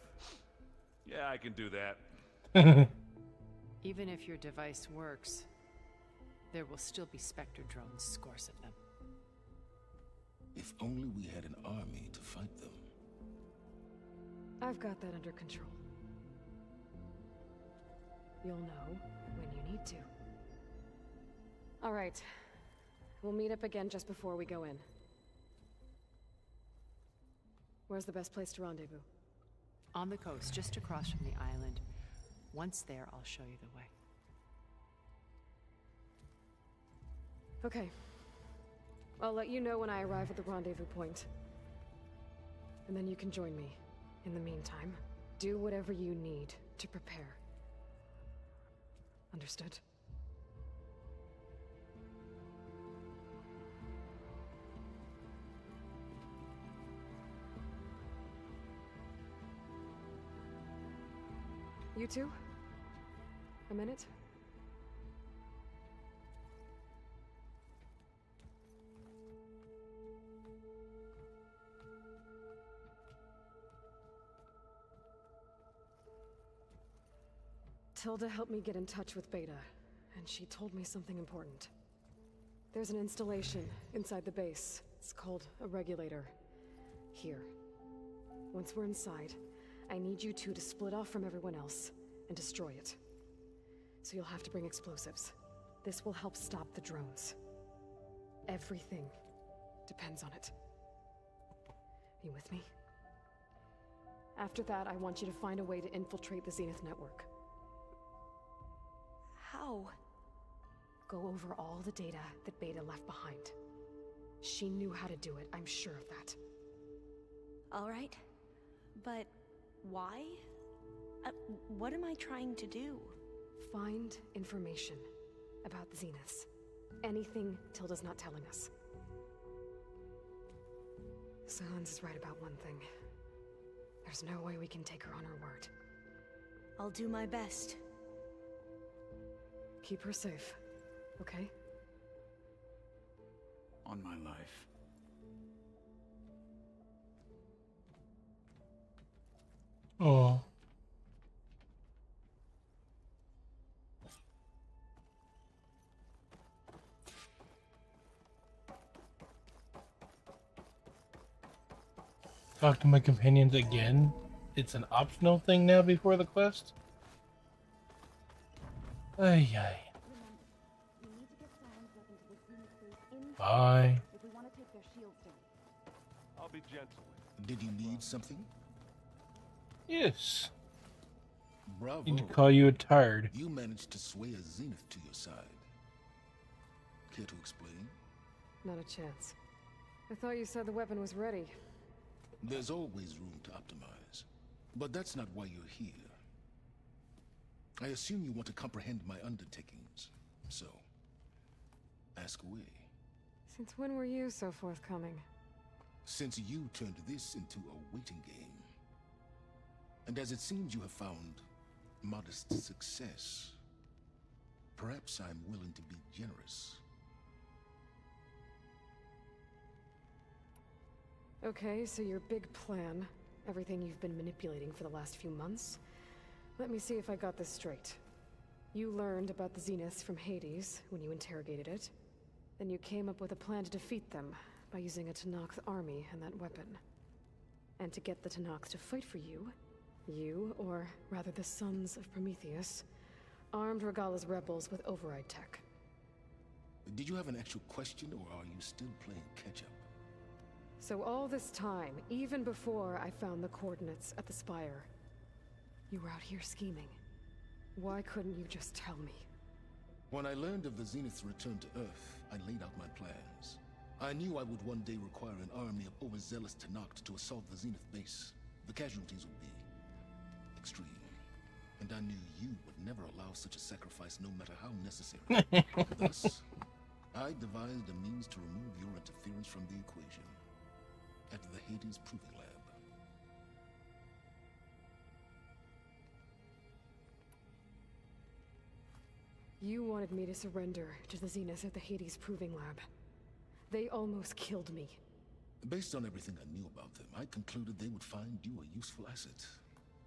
Yeah, I can do that. Even if your device works, there will still be Spectre drones, scores of them. If only we had an army to fight them. I've got that under control. You'll know when you need to. All right. We'll meet up again just before we go in. Where's the best place to rendezvous? On the coast, just across from the island. Once there, I'll show you the way. Okay. I'll let you know when I arrive at the rendezvous point. And then you can join me. In the meantime, do whatever you need to prepare. Understood? You two? A minute? Tilda helped me get in touch with Beta, and she told me something important. There's an installation inside the base. It's called a regulator. Here. Once we're inside, I need you two to split off from everyone else and destroy it. So you'll have to bring explosives. This will help stop the drones. Everything depends on it. Are you with me? After that, I want you to find a way to infiltrate the Zenith network. How? Go over all the data that Beta left behind. She knew how to do it, I'm sure of that. All right. But why? What am I trying to do? Find information about the Zeniths. Anything Tilda's not telling us. Sans is right about one thing. There's no way we can take her on her word. I'll do my best. Keep her safe, okay? On my life. Oh. Talk to my companions again? It's an optional thing now before the quest? Ay ay. Bye. I'll be gentle. Did you need something? Yes. Bravo. Need to call you a tired. You managed to sway a Zenith to your side. Care to explain? Not a chance. I thought you said the weapon was ready. There's always room to optimize. But that's not why you're here. I assume you want to comprehend my undertakings. So, ask away. Since when were you so forthcoming? Since you turned this into a waiting game. And as it seems you have found modest success, perhaps I'm willing to be generous. Okay, so your big plan, everything you've been manipulating for the last few months. Let me see if I got this straight. You learned about the Zeniths from Hades when you interrogated it. Then you came up with a plan to defeat them by using a Tenakth army and that weapon. And to get the Tenakth to fight for you, or rather the Sons of Prometheus, armed Regalla's rebels with override tech. Did you have an actual question, or are you still playing catch-up? So all this time, even before I found the coordinates at the Spire, you were out here scheming. Why couldn't you just tell me? When I learned of the Zenith's return to Earth, I laid out my plans. I knew I would one day require an army of overzealous Tenakth to assault the Zenith base. The casualties would be extreme. And I knew you would never allow such a sacrifice, no matter how necessary. Thus, I devised a means to remove your interference from the equation. At the Hades Proving Lab. You wanted me to surrender to the Zeniths at the Hades Proving Lab. They almost killed me. Based on everything I knew about them, I concluded they would find you a useful asset,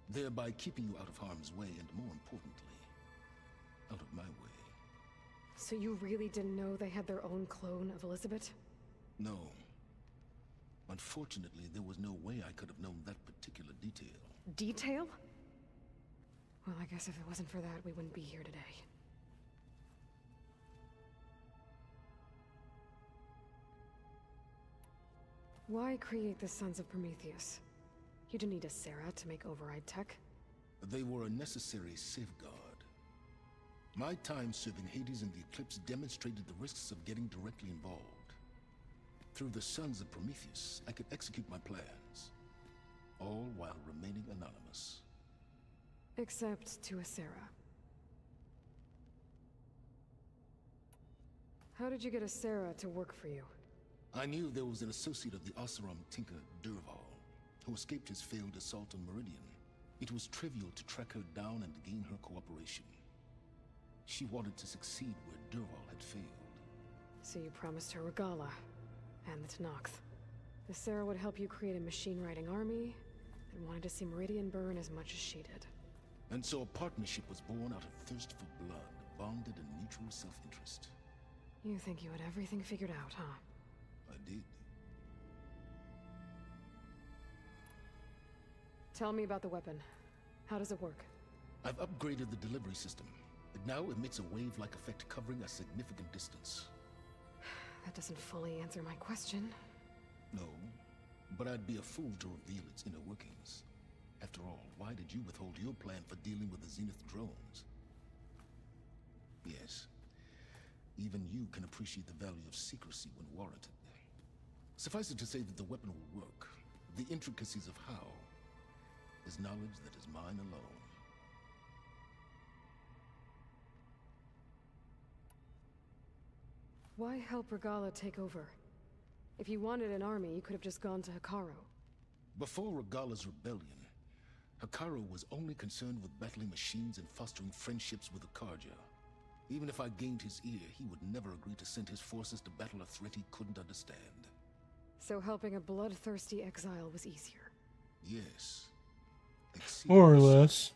thereby keeping you out of harm's way and, more importantly, out of my way. So you really didn't know they had their own clone of Elizabeth? No. Unfortunately, there was no way I could have known that particular detail. Detail? Well, I guess if it wasn't for that, we wouldn't be here today. Why create the Sons of Prometheus? You didn't need a Sarah to make override tech. They were a necessary safeguard. My time serving Hades in the Eclipse demonstrated the risks of getting directly involved. Through the Sons of Prometheus, I could execute my plans, all while remaining anonymous. Except to a Sarah. How did you get a Sarah to work for you? I knew there was an associate of the Oseram tinker, Durval, who escaped his failed assault on Meridian. It was trivial to track her down and gain her cooperation. She wanted to succeed where Durval had failed. So you promised her Regalla, and the Tenakth. The Sarah would help you create a machine-riding army, and wanted to see Meridian burn as much as she did. And so a partnership was born out of thirst for blood, bonded in mutual self-interest. You think you had everything figured out, huh? I did. Tell me about the weapon. How does it work? I've upgraded the delivery system. It now emits a wave-like effect covering a significant distance. That doesn't fully answer my question. No, but I'd be a fool to reveal its inner workings. After all, why did you withhold your plan for dealing with the Zenith drones? Yes, even you can appreciate the value of secrecy when warranted. Suffice it to say that the weapon will work. The intricacies of how is knowledge that is mine alone. Why help Regala take over? If you wanted an army, you could have just gone to Hekarro. Before Regala's rebellion, Hekarro was only concerned with battling machines and fostering friendships with the Karja. Even if I gained his ear, he would never agree to send his forces to battle a threat he couldn't understand. So helping a bloodthirsty exile was easier? Yes. More or less.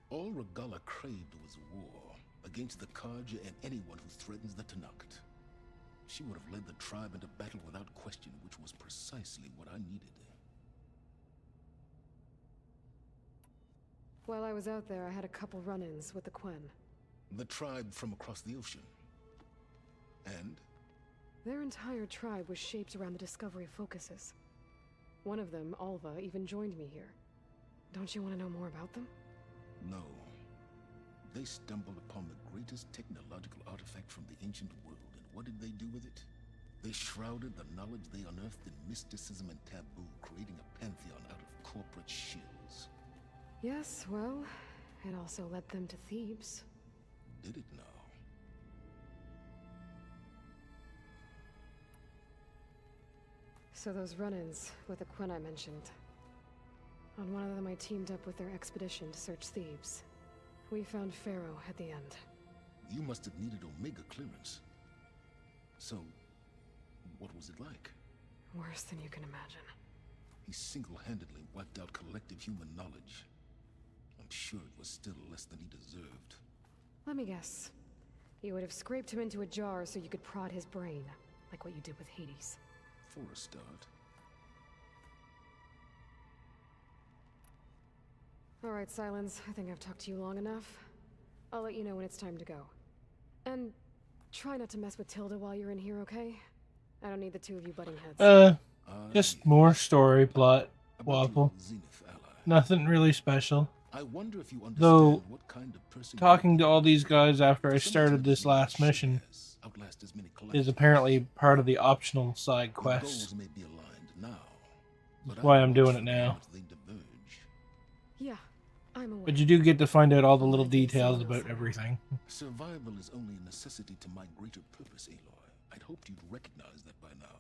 All Regala craved was war, against the Karja and anyone who threatens the Tenakth. She would have led the tribe into battle without question, which was precisely what I needed. While I was out there, I had a couple run-ins with the Quen. The tribe from across the ocean. And? Their entire tribe was shaped around the discovery of focuses. One of them, Alva, even joined me here. Don't you want to know more about them? No. They stumbled upon the greatest technological artifact from the ancient world, and what did they do with it? They shrouded the knowledge they unearthed in mysticism and taboo, creating a pantheon out of corporate shills. Yes, well, it also led them to Thebes. Did it now? So those run-ins with the Quen I mentioned. On one of them I teamed up with their expedition to search Thebes. We found Pharaoh at the end. You must have needed Omega clearance. So, what was it like? Worse than you can imagine. He single-handedly wiped out collective human knowledge. I'm sure it was still less than he deserved. Let me guess. You would have scraped him into a jar so you could prod his brain, like what you did with Hades. For a start. Alright, Silence. I think I've talked to you long enough. I'll let you know when it's time to go. And try not to mess with Tilda while you're in here, okay? I don't need the two of you butting heads. Just more story plot waffle. Nothing really special. I wonder if you understand Though, what kind of person talking to all these guys after I started this last mission is apparently part of the optional side quest. That's why I'm doing it now. Yeah, I'm aware. But you do get to find out all the little details about everything. Survival is only a necessity to my greater purpose, Aloy. I'd hoped you'd recognize that by now.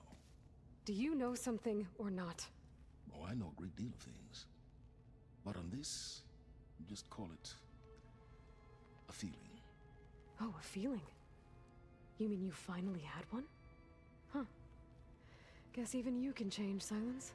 Do you know something or not? Oh, I know a great deal of things. But on this, just call it a feeling. Oh, a feeling? You mean you finally had one? Huh. Guess even you can change, Silence.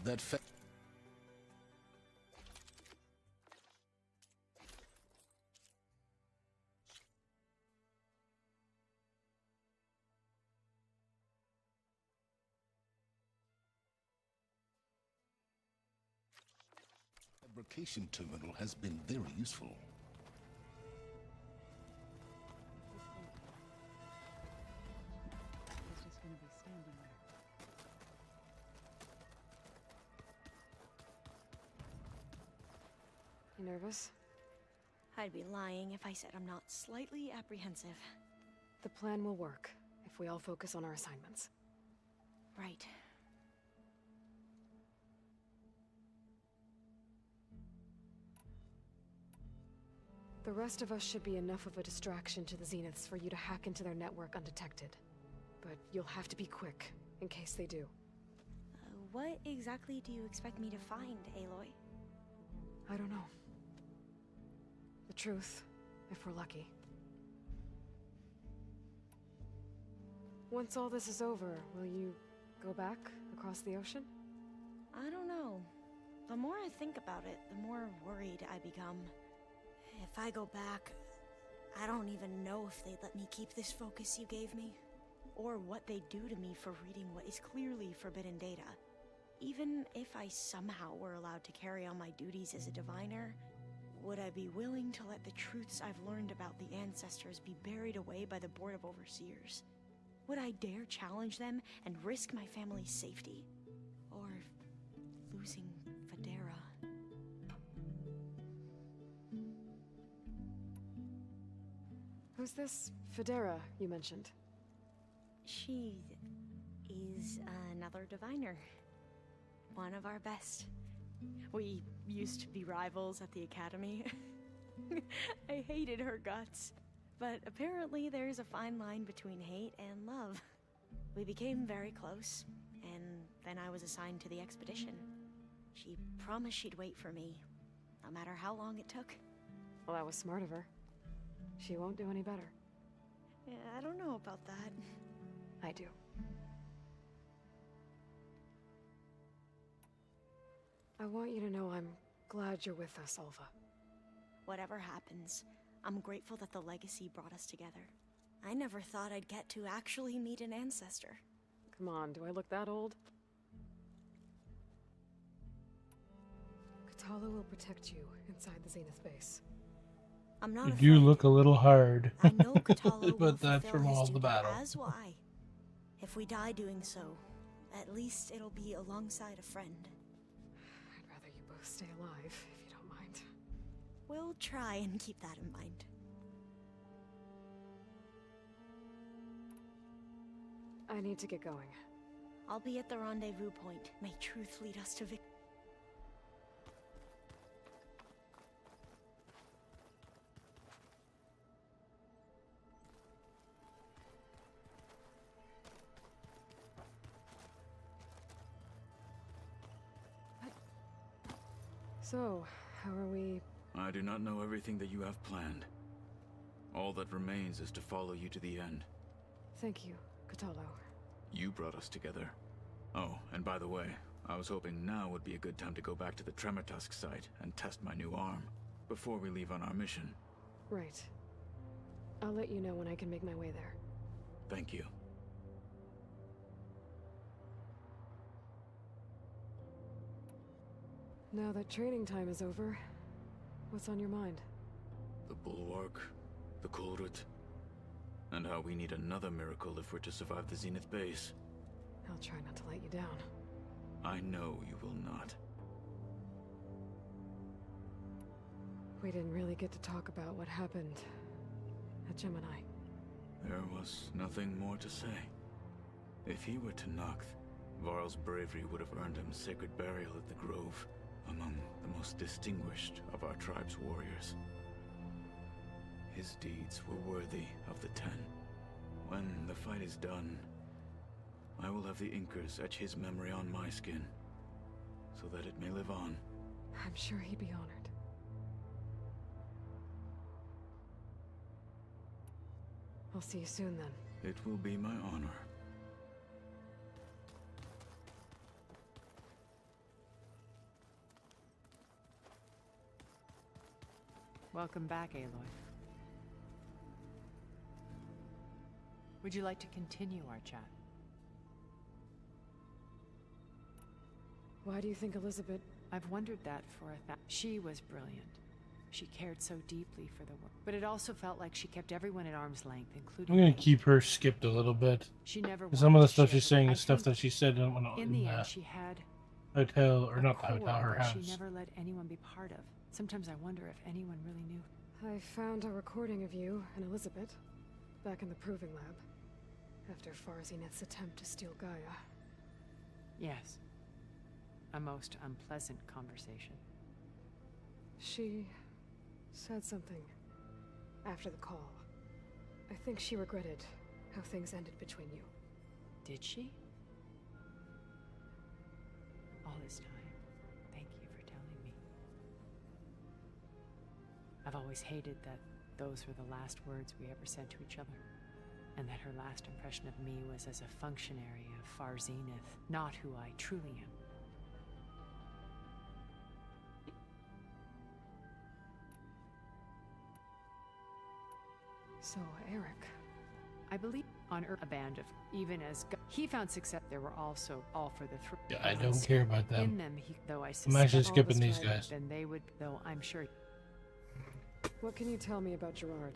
That fabrication terminal has been very useful. He's just gonna be standing there. You nervous? I'd be lying if I said I'm not slightly apprehensive. The plan will work if we all focus on our assignments. Right. The rest of us should be enough of a distraction to the Zeniths for you to hack into their network undetected. But you'll have to be quick, in case they do. What exactly do you expect me to find, Aloy? I don't know. The truth, if we're lucky. Once all this is over, will you go back across the ocean? I don't know. The more I think about it, the more worried I become. If I go back, I don't even know if they'd let me keep this focus you gave me, or what they'd do to me for reading what is clearly forbidden data. Even if I somehow were allowed to carry on my duties as a diviner, would I be willing to let the truths I've learned about the ancestors be buried away by the Board of Overseers? Would I dare challenge them and risk my family's safety? Or losing Federa? Who's this Federa you mentioned? She is another diviner. One of our best. We used to be rivals at the academy. I hated her guts. But apparently there's a fine line between hate and love. We became very close, and then I was assigned to the expedition. She promised she'd wait for me, no matter how long it took. Well, that was smart of her. She won't do any better. Yeah, I don't know about that. I do. I want you to know I'm glad you're with us, Alva. Whatever happens, I'm grateful that the legacy brought us together. I never thought I'd get to actually meet an ancestor. Come on, do I look that old? Katala will protect you inside the Zenith base. I'm not You afraid. do look a little hard. I know Katala will But that's fulfill from his all the duty, battle. as will I. If we die doing so, at least it'll be alongside a friend. I'd rather you both stay alive, if you don't mind. We'll try and keep that in mind. I need to get going. I'll be at the rendezvous point. May truth lead us to victory. So, how are we? I do not know everything that you have planned. All that remains is to follow you to the end. Thank you, Katalo. You brought us together. Oh, and by the way, I was hoping now would be a good time to go back to the Tremortusk site and test my new arm, before we leave on our mission. Right. I'll let you know when I can make my way there. Thank you. Now that training time is over, what's on your mind? The Bulwark, the Kulrut, and how we need another miracle if we're to survive the Zenith base. I'll try not to let you down. I know you will not. We didn't really get to talk about what happened at Gemini. There was nothing more to say. If he were to Noct, Varl's bravery would have earned him sacred burial at the Grove, among the most distinguished of our tribe's warriors. His deeds were worthy of the Ten. When the fight is done, I will have the Inkers etch his memory on my skin, so that it may live on. I'm sure he'd be honored. I'll see you soon then. It will be my honor. Welcome back, Aloy. Would you like to continue our chat? Why do you think Elizabeth... I've wondered that for She was brilliant. She cared so deeply for the world. But it also felt like she kept everyone at arm's length, including... I'm gonna keep her skipped a little bit. She never Some of the wanted to stuff share she's saying her- is stuff that she said in the end, she had hotel, or a not the core hotel, her that house. she never let anyone be part of. Sometimes I wonder if anyone really knew. I found a recording of you and Elizabeth back in the proving lab after Farzineth's attempt to steal Gaia. Yes. A most unpleasant conversation. She said something after the call. I think she regretted how things ended between you. Did she? All this time, thank you for telling me. I've always hated that those were the last words we ever said to each other, and that her last impression of me was as a functionary of Far Zenith, not who I truly am. So, Eric... I believe on Earth, a band of, even as he found success, there were also all for the three. Yeah, I don't care about them. In them, though I I'm actually suspect skipping these all this guys. Then they would, though I'm sure. What can you tell me about Gerard?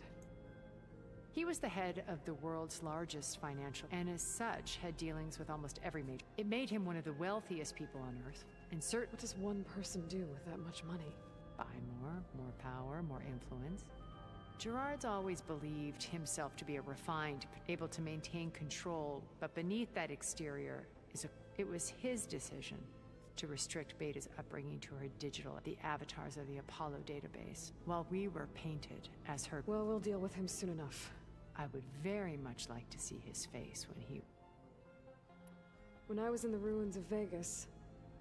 He was the head of the world's largest financial, and as such, had dealings with almost every major. It made him one of the wealthiest people on Earth, and certain. What does one person do with that much money? Buy more power, more influence. Gerard's always believed himself to be a refined, able to maintain control, but beneath that exterior it was his decision to restrict Beta's upbringing to her the avatars of the Apollo database, while we were painted as her. Well, we'll deal with him soon enough. I would very much like to see his face When I was in the ruins of Vegas,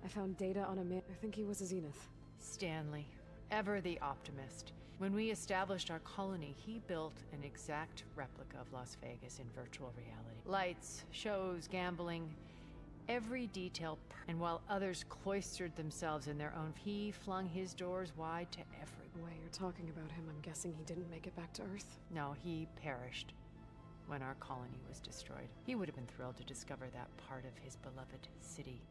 I found data on a man. I think he was a Zenith. Stanley, ever the optimist. When we established our colony, he built an exact replica of Las Vegas in virtual reality. Lights, shows, gambling, every detail. And while others cloistered themselves in their own, he flung his doors wide to everyone. The way you're talking about him, I'm guessing he didn't make it back to Earth? No, he perished when our colony was destroyed. He would have been thrilled to discover that part of his beloved city.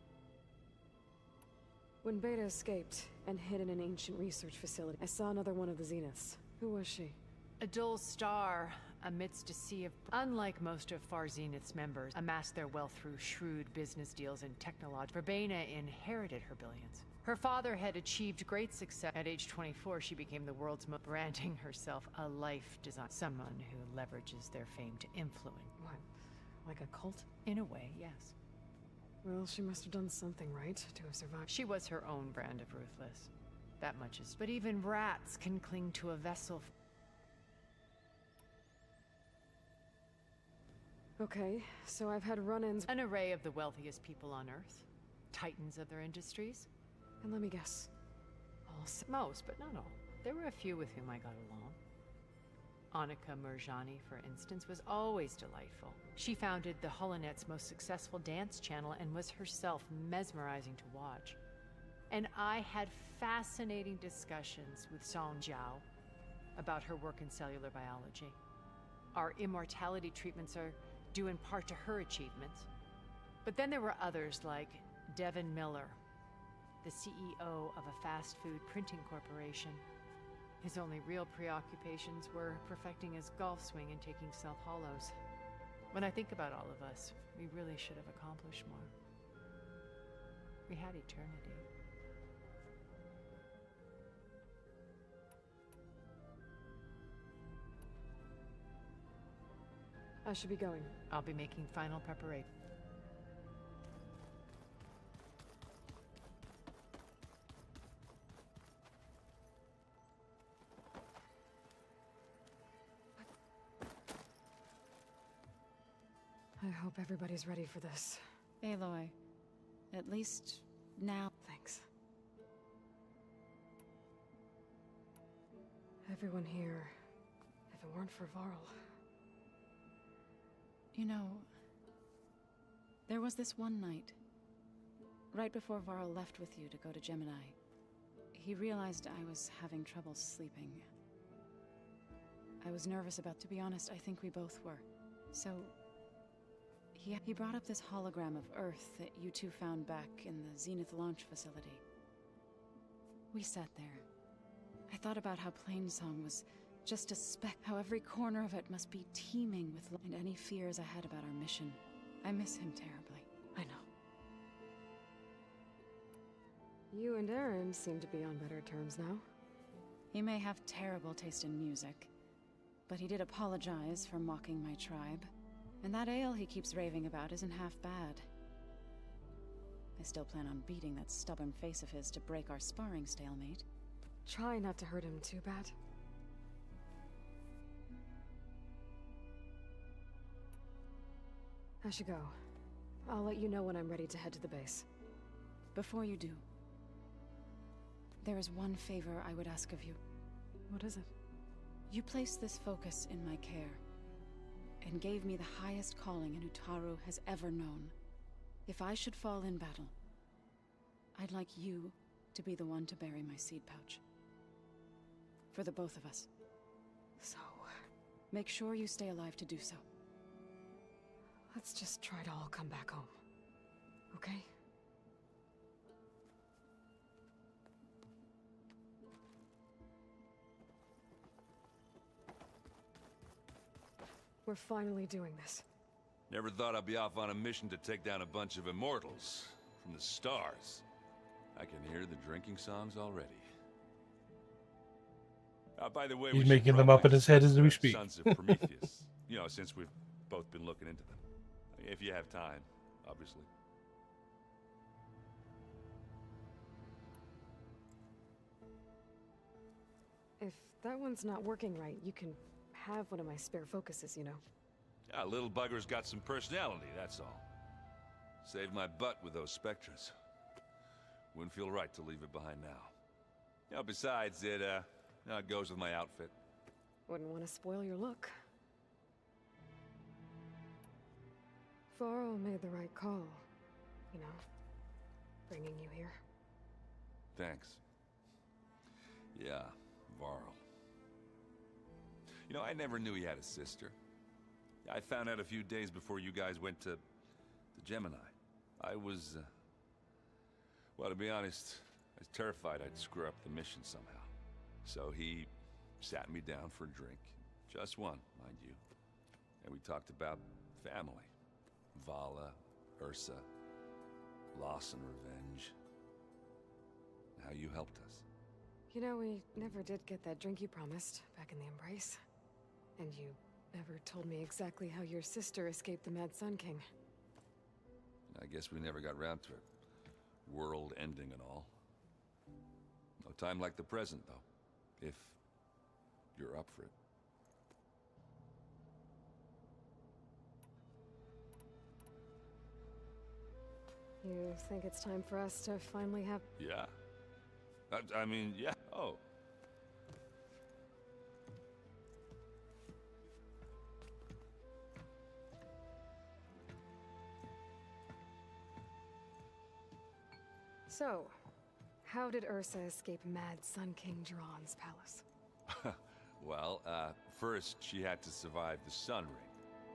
When Beta escaped and hid in an ancient research facility, I saw another one of the Zeniths. Who was she? A dull star amidst a sea of... Unlike most of Far Zenith's members, amassed their wealth through shrewd business deals and technology. Verbena inherited her billions. Her father had achieved great success. At age 24, she became the world's most... branding herself a life designer. Someone who leverages their fame to influence. What? Like a cult? In a way, yes. Well, she must have done something right to have survived. She was her own brand of ruthless. That much is... But even rats can cling to a vessel. Okay, so I've had run-ins... An array of the wealthiest people on Earth. Titans of their industries. And let me guess. Most, but not all. There were a few with whom I got along. Annika Murjani, for instance, was always delightful. She founded the Holonet's most successful dance channel and was herself mesmerizing to watch. And I had fascinating discussions with Song Jiao about her work in cellular biology. Our immortality treatments are due in part to her achievements. But then there were others like Devin Miller, the CEO of a fast food printing corporation. His only real preoccupations were perfecting his golf swing and taking self-hollows. When I think about all of us, we really should have accomplished more. We had eternity. I should be going. I'll be making final preparation. I hope everybody's ready for this. Aloy, at least now. Thanks. Everyone here, if it weren't for Varl. You know, there was this one night, right before Varl left with you to go to Gemini. He realized I was having trouble sleeping. I was nervous about, to be honest, I think we both were. So, he brought up this hologram of Earth that you two found back in the Zenith launch facility. We sat there. I thought about how Plainsong was just a speck, how every corner of it must be teeming with and any fears I had about our mission. I miss him terribly. I know. You and Aaron seem to be on better terms now. He may have terrible taste in music, but he did apologize for mocking my tribe. And that ale he keeps raving about isn't half bad. I still plan on beating that stubborn face of his to break our sparring stalemate. Try not to hurt him too bad. I should go. I'll let you know when I'm ready to head to the base. Before you do, there is one favor I would ask of you. What is it? You placed this focus in my care, and gave me the highest calling an Utaru has ever known. If I should fall in battle, I'd like you to be the one to bury my seed pouch. For the both of us. So... make sure you stay alive to do so. let's just try to all come back home. Okay? We're finally doing this. Never thought I'd be off on a mission to take down a bunch of immortals from the stars. I can hear the drinking songs already. By the way, he's making them up in his head as we speak. Sons of Prometheus. You know, since we've both been looking into them. If you have time, obviously. If that one's not working right, you can have one of my spare focuses, you know. Yeah, little bugger's got some personality, that's all. Saved my butt with those spectras. Wouldn't feel right to leave it behind now. You know, besides, it goes with my outfit. Wouldn't want to spoil your look. Varl made the right call, you know, bringing you here. Thanks. Yeah, Varl. You know, I never knew he had a sister. I found out a few days before you guys went to Gemini. I was, well, to be honest, I was terrified I'd screw up the mission somehow. So he sat me down for a drink. Just one, mind you. And we talked about family. Vala, Ursa, loss and revenge. How you helped us. You know, we never did get that drink you promised back in the Embrace. And you never told me exactly how your sister escaped the Mad Sun King. I guess we never got around to it. World ending and all. No time like the present, though. If you're up for it. You think it's time for us to finally have... Yeah. I mean, yeah. Oh. So, how did Ursa escape Mad Sun King Jiran's palace? Well, first she had to survive the Sun Ring.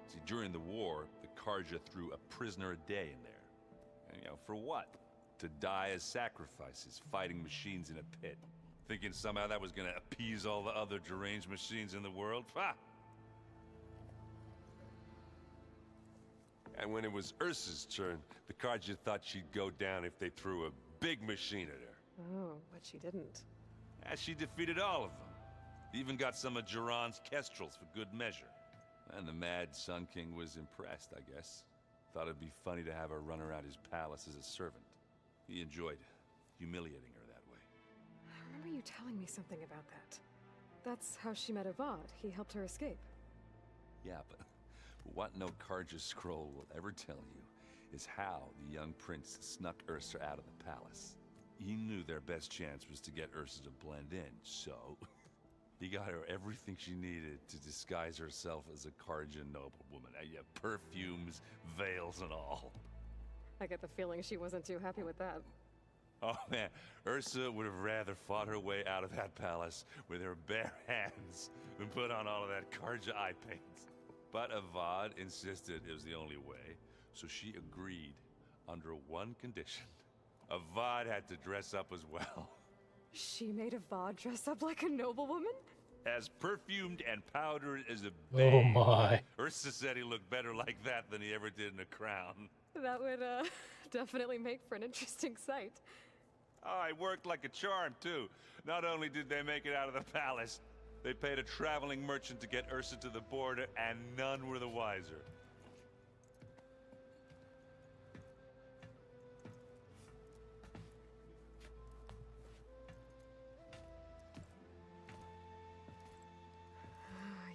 See, during the war, the Karja threw a prisoner a day in there. And, you know, for what? To die as sacrifices, fighting machines in a pit. Thinking somehow that was gonna appease all the other deranged machines in the world? Ha! And when it was Ursa's turn, the Karja thought she'd go down if they threw a big machine at her. Oh, but she didn't. And she defeated all of them. Even got some of Jiran's kestrels for good measure. And the Mad Sun King was impressed, I guess. Thought it'd be funny to have her run around his palace as a servant. He enjoyed humiliating her that way. I remember you telling me something about that. That's how she met Avad. He helped her escape. Yeah, but what no Karja scroll will ever tell you is how the young prince snuck Ursa out of the palace. He knew their best chance was to get Ursa to blend in, so he got her everything she needed to disguise herself as a Karja noblewoman. Yeah, perfumes, veils, and all. I get the feeling she wasn't too happy with that. Oh man, Ursa would have rather fought her way out of that palace with her bare hands than put on all of that Karja eye paint. But Avad insisted it was the only way, so she agreed under one condition. Avad had to dress up as well. She made Avad dress up like a noblewoman? As perfumed and powdered as a Oh babe. my. Ursa said he looked better like that than he ever did in a crown. That would, definitely make for an interesting sight. Oh, it worked like a charm, too. Not only did they make it out of the palace, they paid a traveling merchant to get Ursa to the border, and none were the wiser.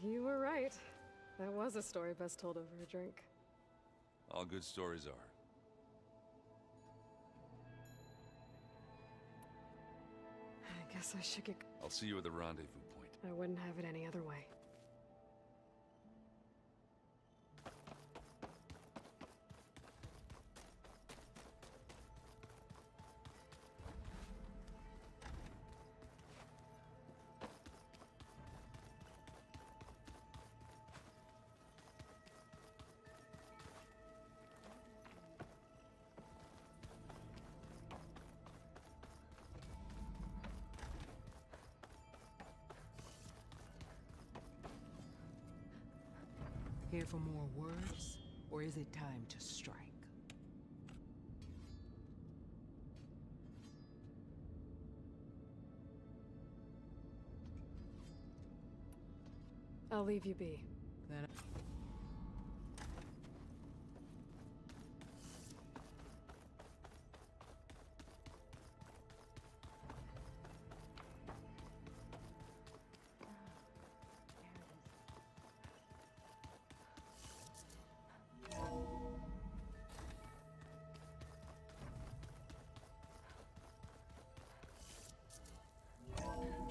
You were right. That was a story best told over a drink. All good stories are. I guess I should get... I'll see you at the rendezvous point. I wouldn't have it any other way. Here for more words, or is it time to strike? I'll leave you be. Then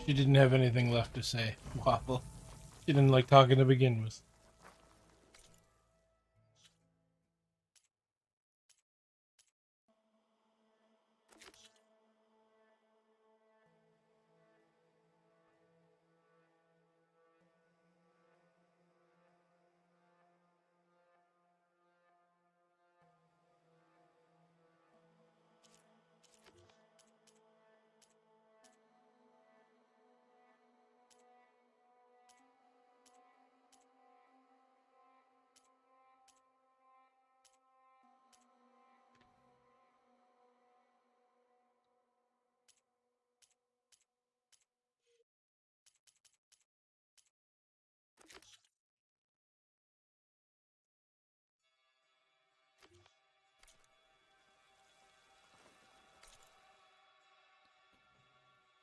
She didn't have anything left to say. Waffle. She didn't like talking to begin with.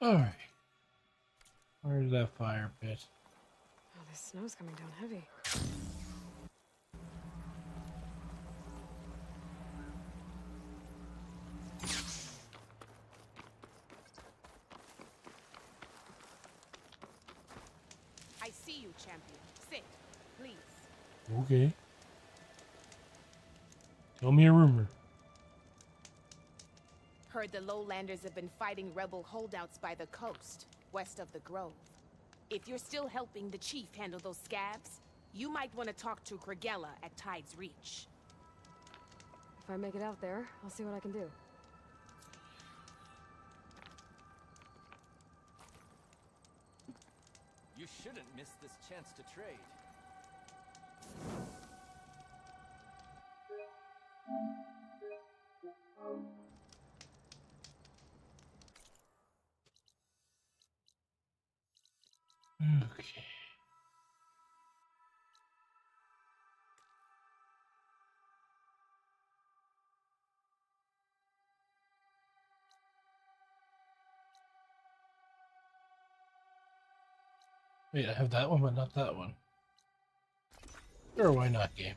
Alright. Where's that fire pit? Oh, this snow's coming down heavy. I see you, champion. Sit, please. Okay. Tell me a rumor. Heard the lowlanders have been fighting rebel holdouts by the coast, west of the Grove. If you're still helping the chief handle those scabs, you might want to talk to Kragella at Tide's Reach. If I make it out there, I'll see what I can do. You shouldn't miss this chance to trade. Okay. Wait, I have that one, but not that one. Sure, why not, game?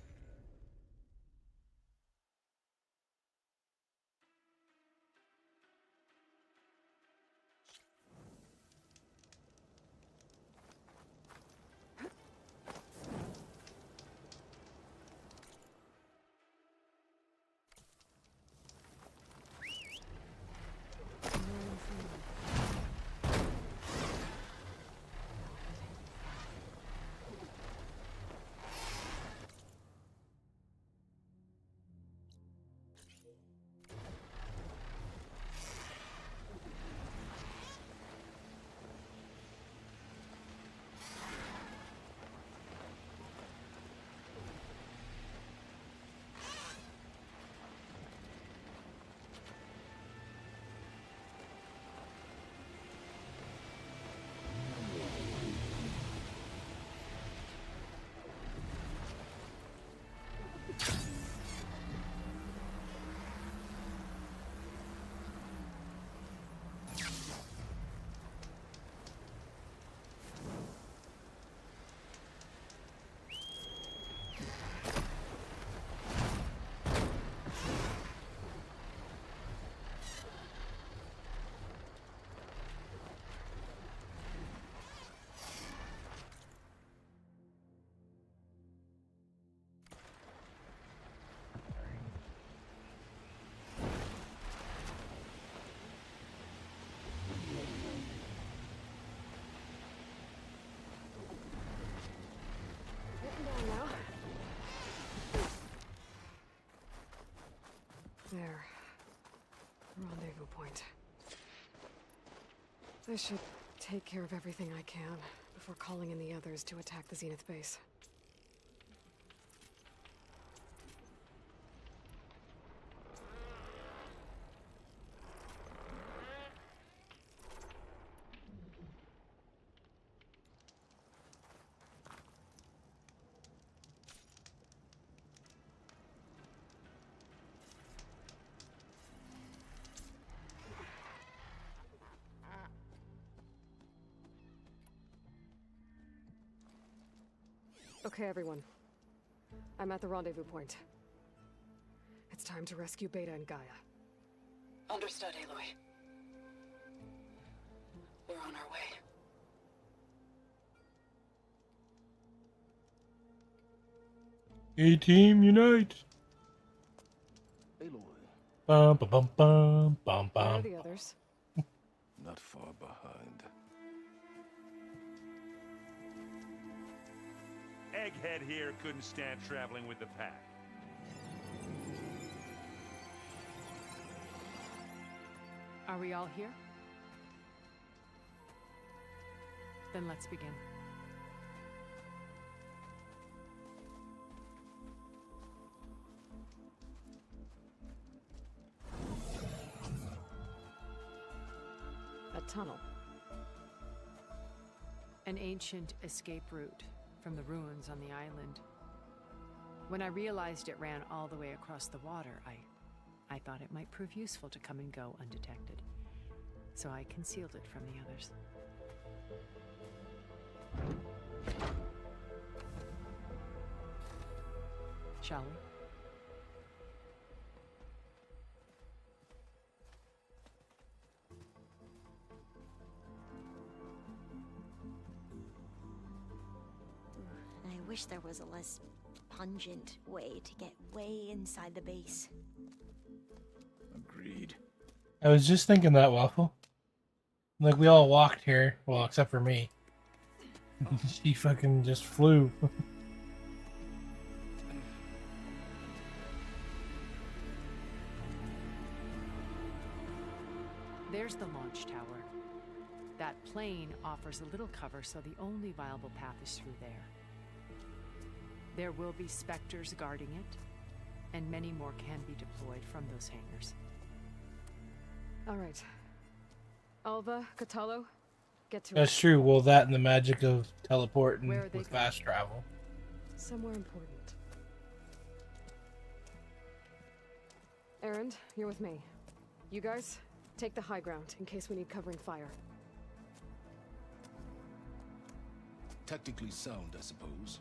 There. Rendezvous point. I should take care of everything I can before calling in the others to attack the Zenith base. Okay, everyone. I'm at the rendezvous point. It's time to rescue Beta and Gaia. Understood, Aloy. We're on our way. A-Team unite! Aloy. Bum bum bum bum bum Where are bum. the others? Not far behind. Egghead here couldn't stand traveling with the pack. Are we all here? Then let's begin. A tunnel. An ancient escape route from the ruins on the island. When I realized it ran all the way across the water, I thought it might prove useful to come and go undetected. So I concealed it from the others. Shall we? I wish there was a less pungent way to get way inside the base. Agreed. I was just thinking that, Waffle. Like, we all walked here. Well, except for me. She fucking just flew. There's the launch tower. That plane offers a little cover, so the only viable path is through there. There will be specters guarding it, and many more can be deployed from those hangars. All right. Alva, Catalo, get to That's it. true. Well, that and the magic of teleporting Where are they with going? fast travel. Somewhere important. Erend, you're with me. You guys, take the high ground in case we need covering fire. Tactically sound, I suppose.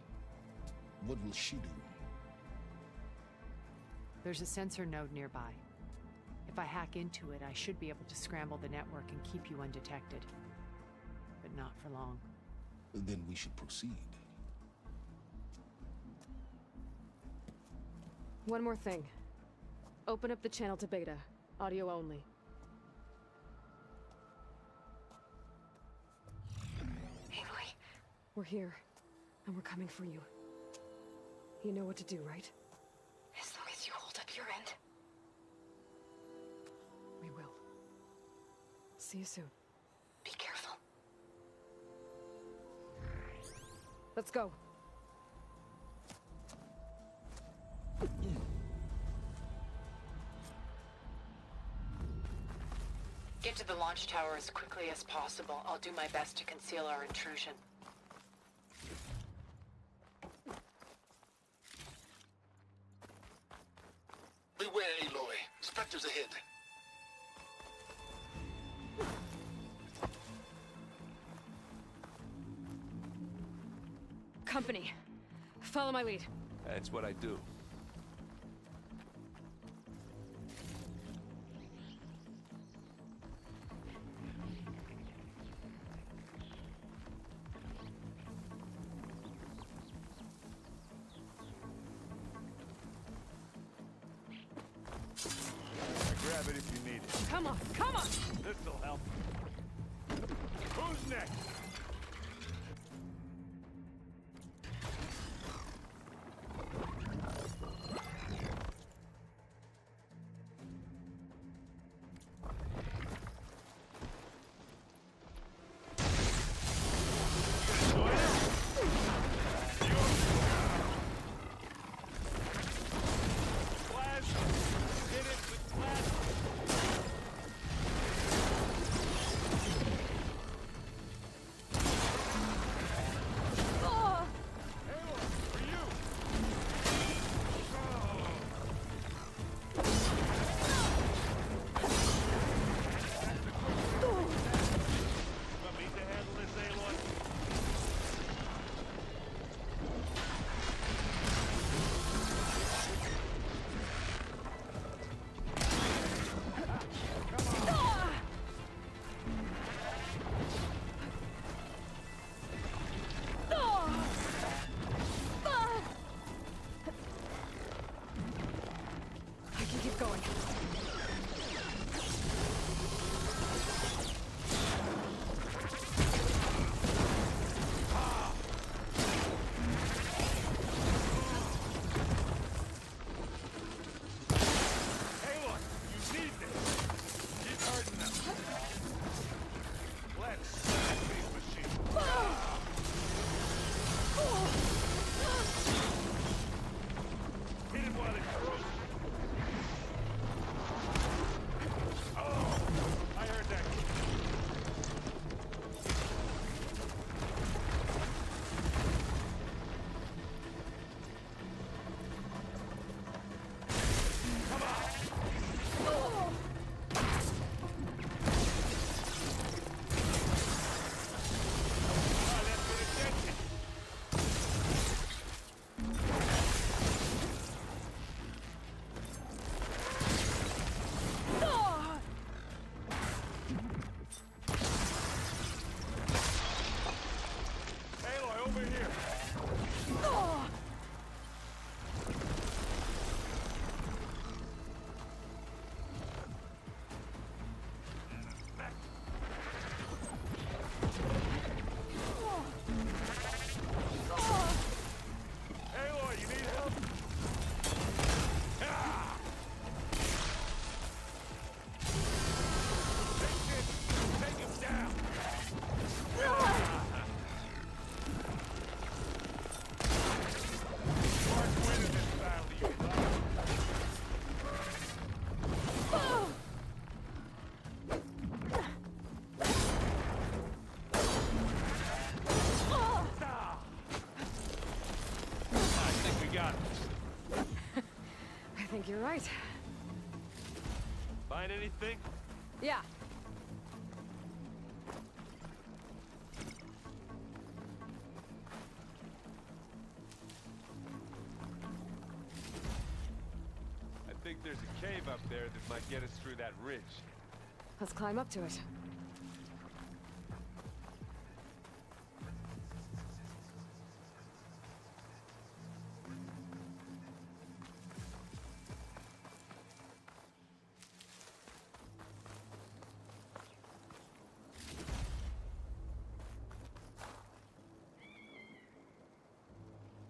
What will she do? There's a sensor node nearby. If I hack into it, I should be able to scramble the network and keep you undetected. But not for long. Then we should proceed. One more thing. Open up the channel to Beta. Audio only. Aloy, we're here, and we're coming for you. You know what to do, right? As long as you hold up your end. We will. See you soon. Be careful. Let's go. Get to the launch tower as quickly as possible. I'll do my best to conceal our intrusion. Aloy. Spectres ahead. Company. Follow my lead. That's what I do. Grab it if you need it. Come on, come on! This'll help. Who's next? Keep going. I think you're right. Find anything? Yeah. I think there's a cave up there that might get us through that ridge. Let's climb up to it.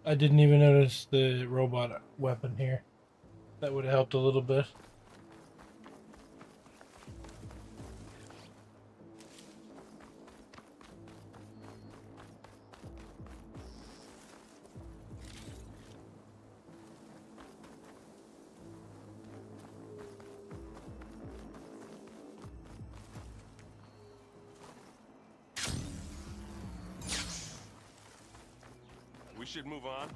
I didn't even notice the robot weapon here. That would have helped a little bit. We should move on.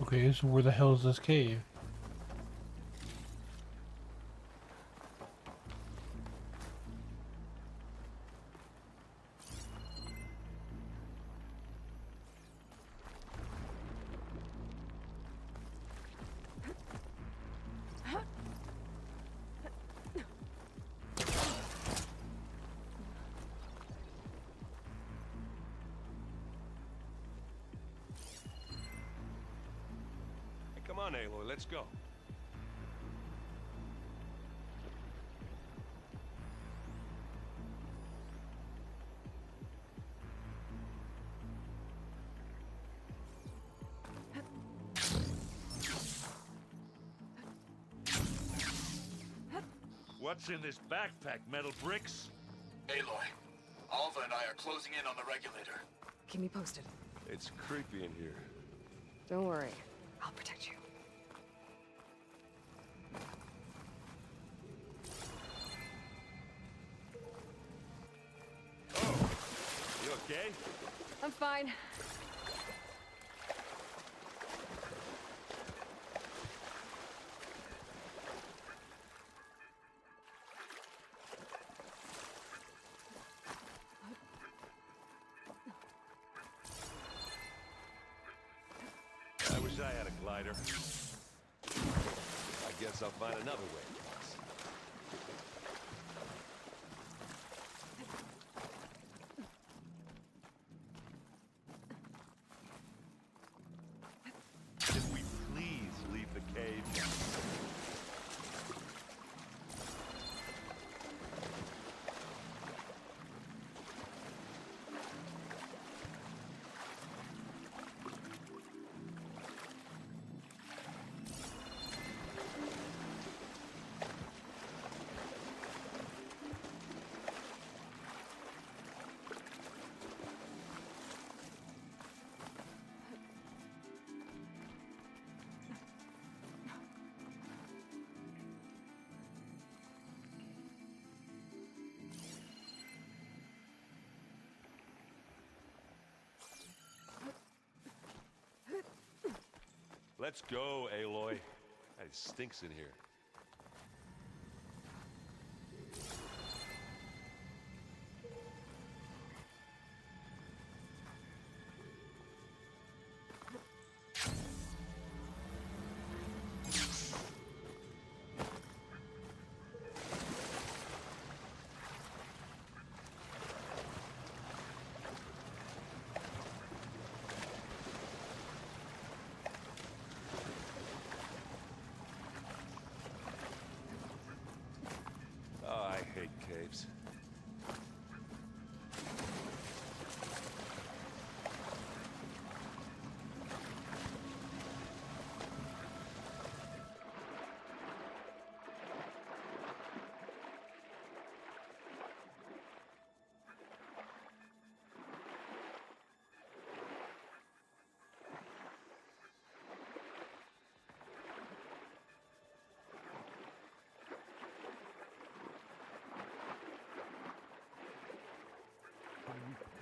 Okay, so where the hell is this cave? Come on, Aloy, let's go. What's in this backpack, metal bricks? Aloy, Alva and I are closing in on the regulator. Keep me posted. It's creepy in here. Don't worry. I'll protect you. Oh, you okay? I'm fine. I wish I had a glider. I guess I'll find another way across. Can we please leave the cave? Let's go, Aloy. It stinks in here. Oh, I hate caves.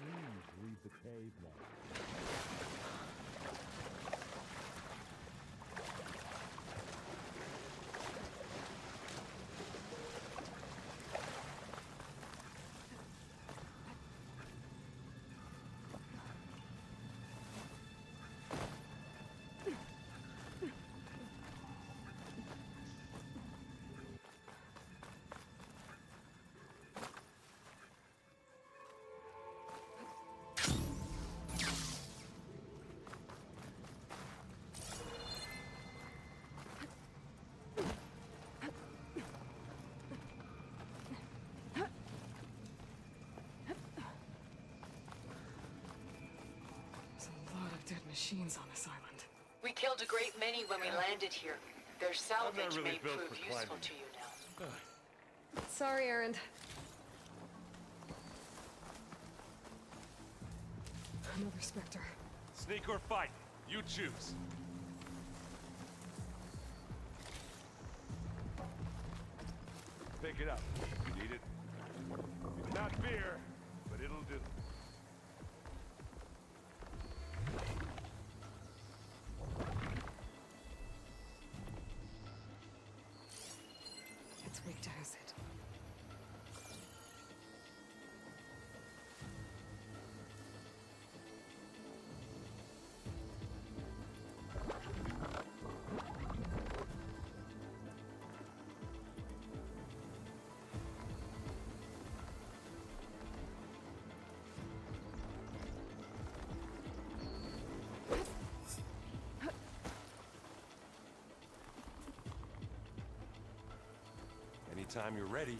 Please leave the cave now. There's a lot of dead machines on this island. We killed a great many when we landed here. Their salvage really may built prove for useful climbing. to you now. Sorry, Erend. another Spectre. Sneak or fight, you choose. Pick it up. Need it? It's not beer, but it'll do. It's weak to acid. Anytime you're ready.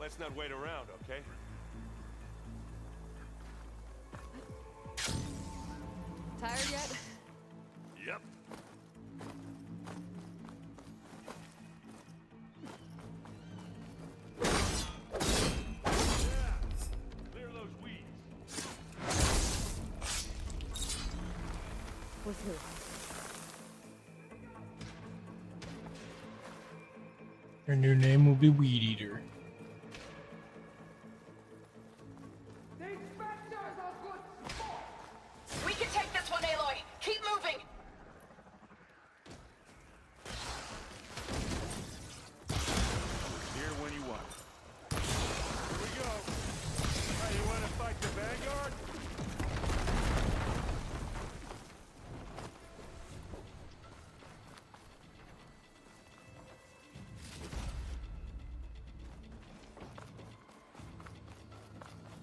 Let's not wait around, okay? Tired yet? Yep. Clear those weeds. With who? Her new name will be Weed Eater. We can take this one, Aloy. Keep moving. Here when you want. Here we go. Hey, you want to fight the Vanguard?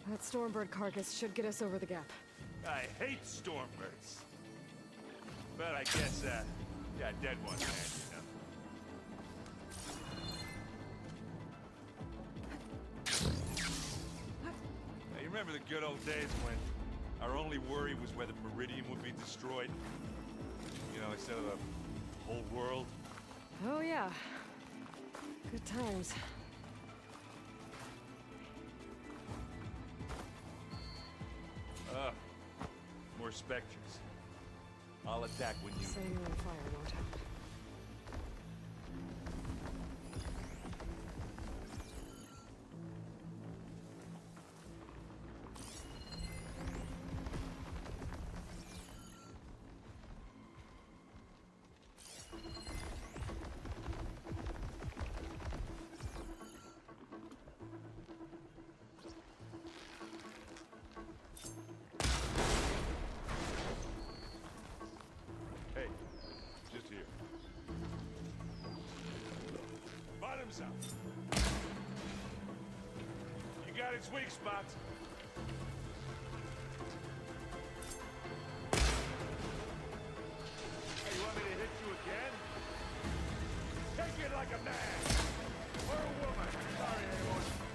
That Stormbird carcass should get us over the gap. I hate Stormbirds. But I guess, yeah, dead ones, man, you know. Now, you remember the good old days when our only worry was whether Meridian would be destroyed? You know, instead of the whole world? Oh yeah. Good times. More Spectres. I'll attack when you... Setting you on fire won't help. Hey, just here. Time's up. You got its weak spots. Hey, you want me to hit you again? Take it like a man! Or a woman! Sorry, Aloy.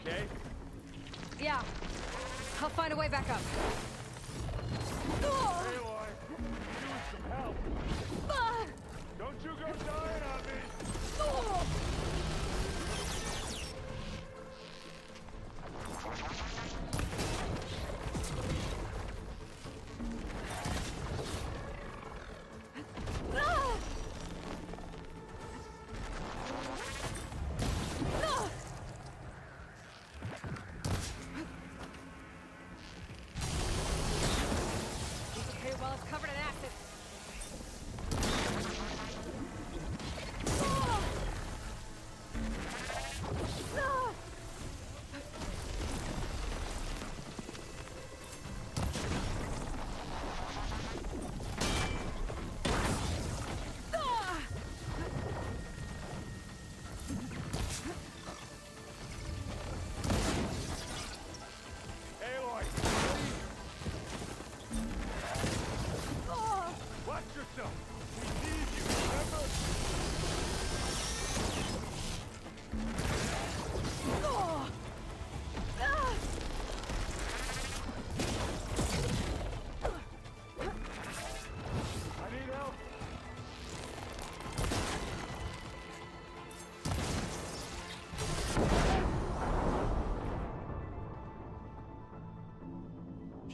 okay? Yeah. I'll find a way back up. Aloy, you need some help. Don't you go dying on me!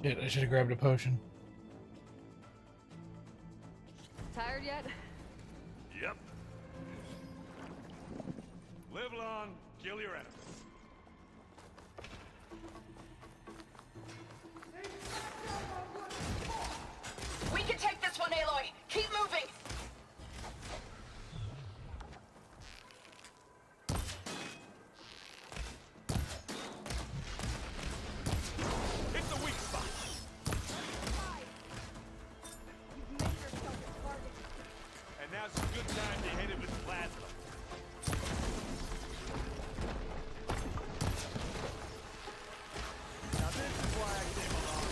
Shit, I should have grabbed a potion. Tired yet? Yep. Live long, kill your enemies. We can take this one, Aloy. Keep moving. It's a weak spot. And now's a good time to hit it with plasma. Now this is why I came along.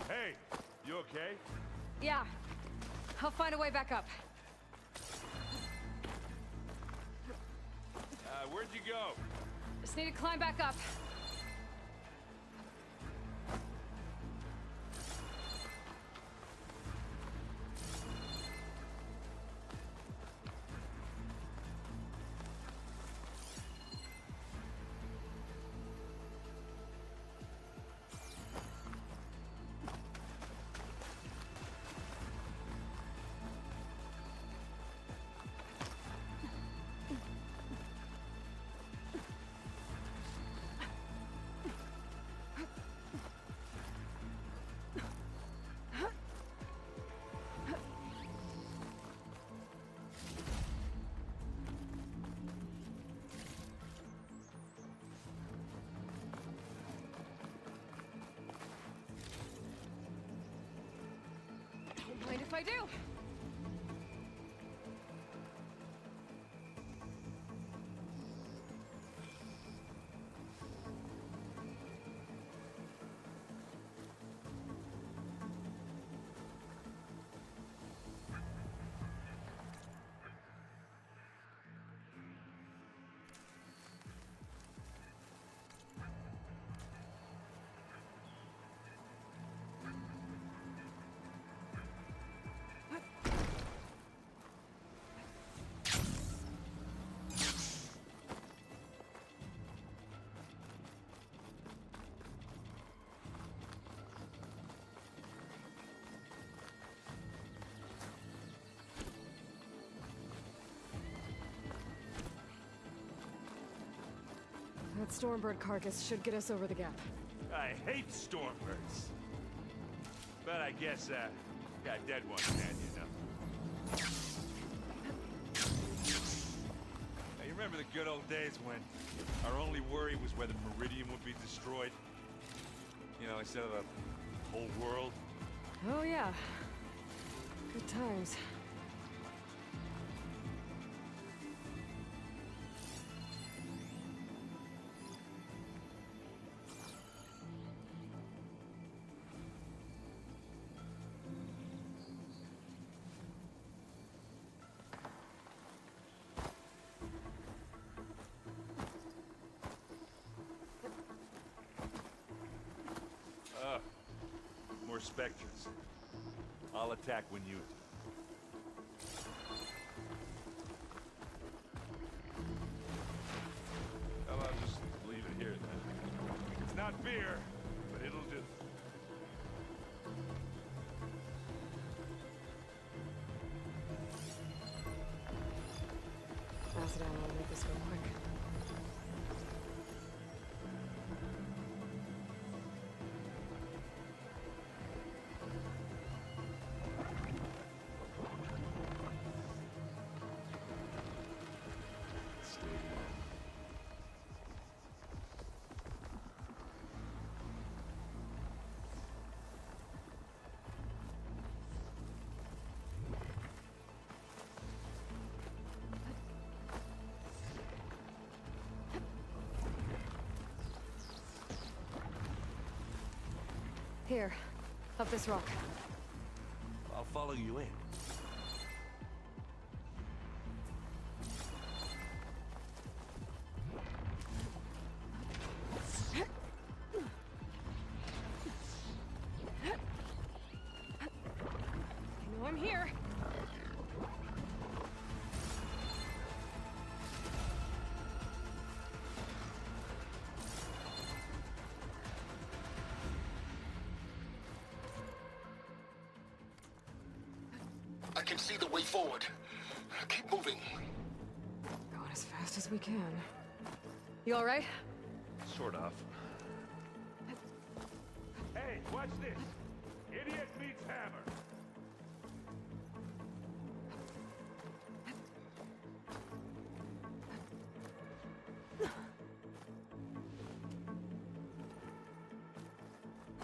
Hey, you okay? Yeah. I'll find a way back up. Where'd you go? Just need to climb back up. Don't mind if I do. That Stormbird carcass should get us over the gap. I hate Stormbirds. But I guess, got dead ones handy enough. Now, you remember the good old days when our only worry was whether Meridian would be destroyed? You know, instead of the whole world? Oh yeah. Good times. More specters. I'll attack when you... Well, I'll just leave it here then. It's not beer, but it'll do. Acid ammo will make this go quick. Here, up this rock. I'll follow you in. can see the way forward. Keep moving. Going as fast as we can. You all right? Sort of. Hey, watch this. Idiot meets hammer.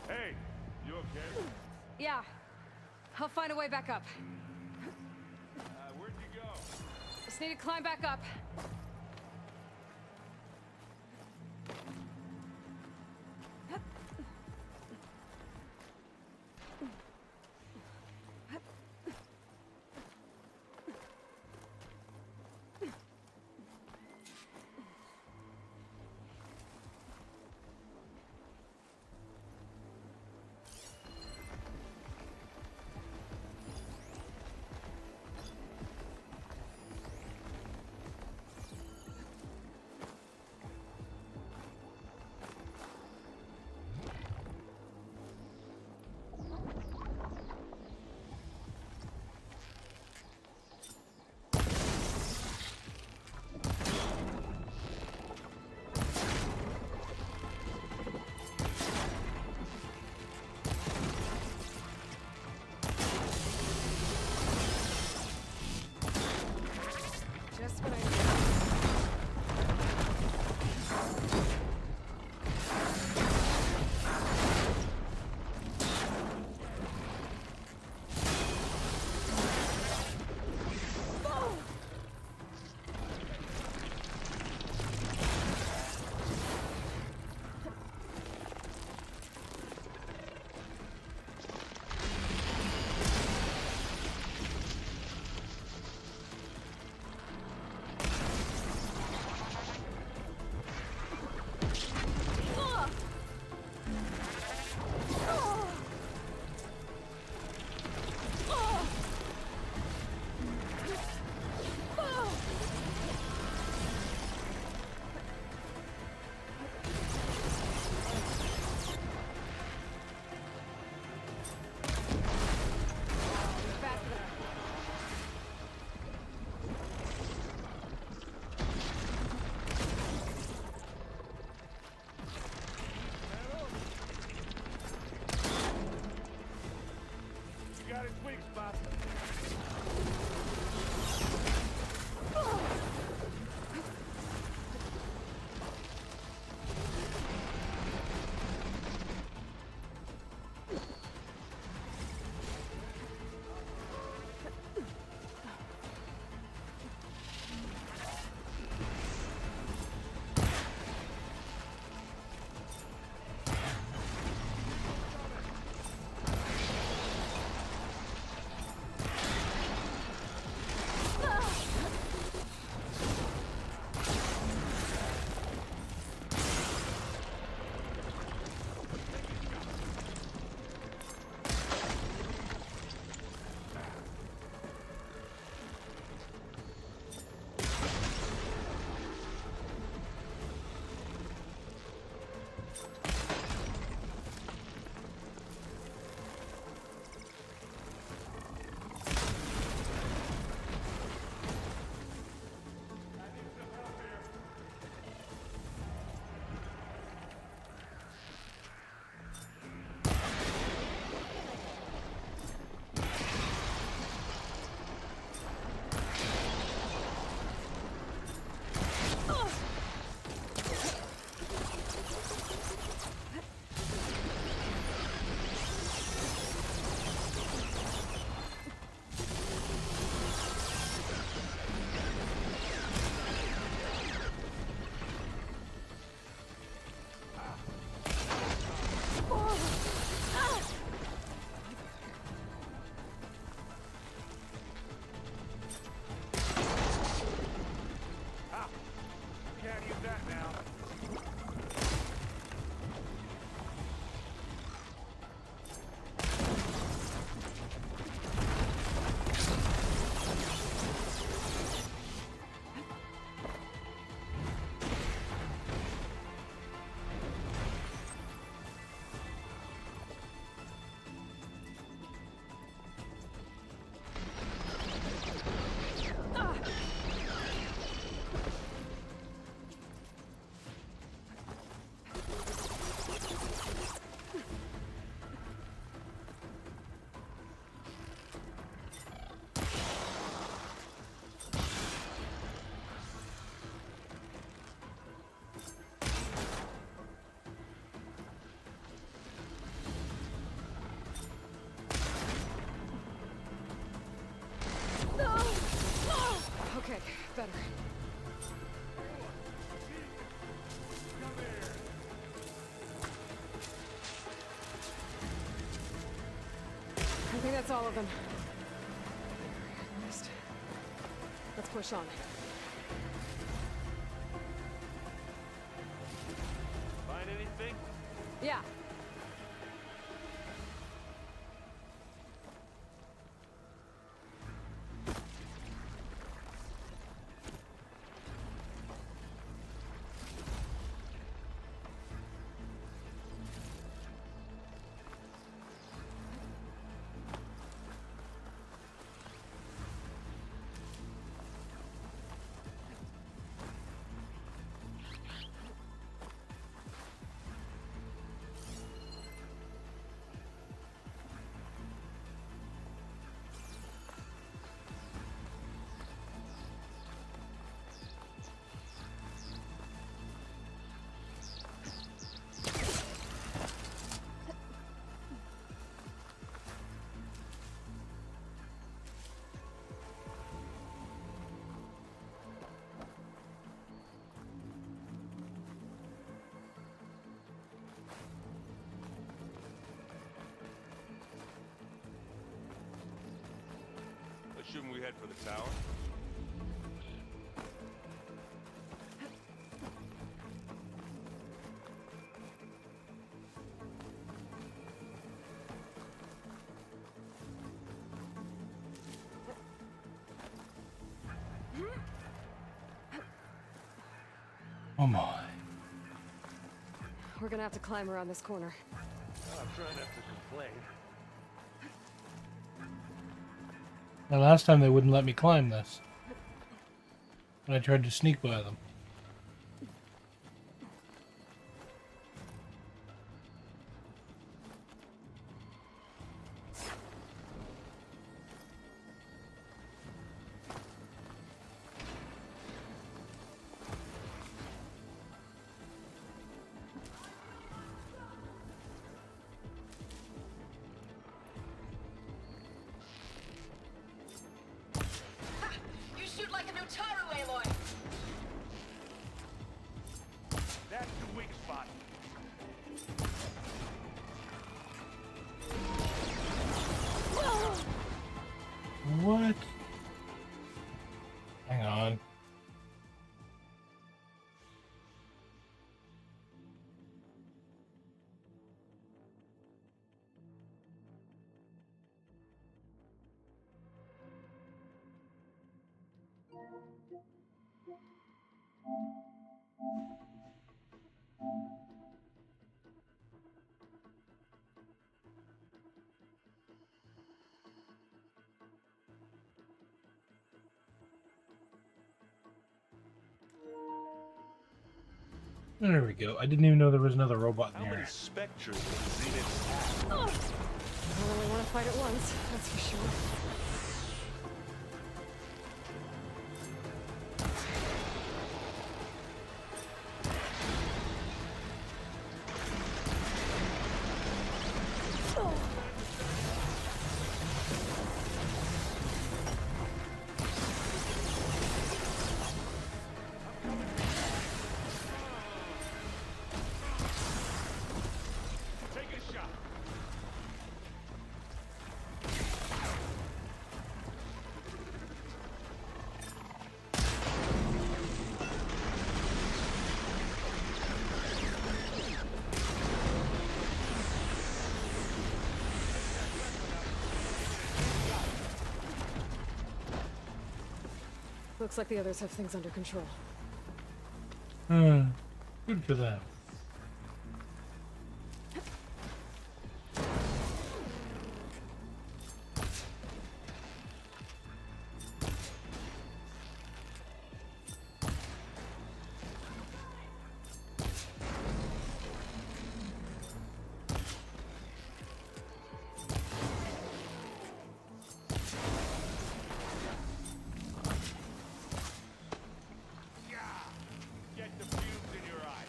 Hey, you okay? Yeah. I'll find a way back up. Where'd you go? Just need to climb back up. think that's all of them. At least. Let's push on. Find anything? Yeah. Shouldn't we head for the tower? Oh my. We're gonna have to climb around this corner. Well, I'm trying not to complain. Now, last time they wouldn't let me climb this. When I tried to sneak by them. You shoot like a Notaru, Aloy! That's the weak spot. What? Hang on. There we go. I didn't even know there was another robot in How here. many specters does the Zenith have? I don't really want to fight at once, that's for sure. Take a shot. Looks like the others have things under control. Good for them. Get the fumes in your eye.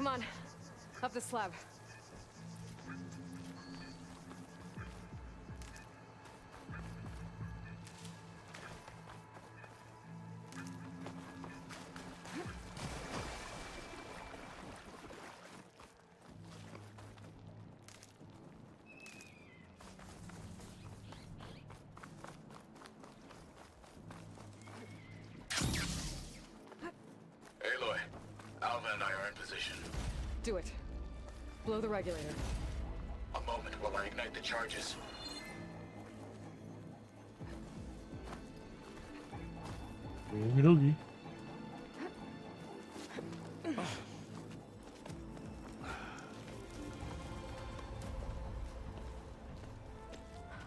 Come on. Up the slab. Aloy, Alva and I are in position. Do it. Blow the regulator. A moment while I ignite the charges. Okie dokie.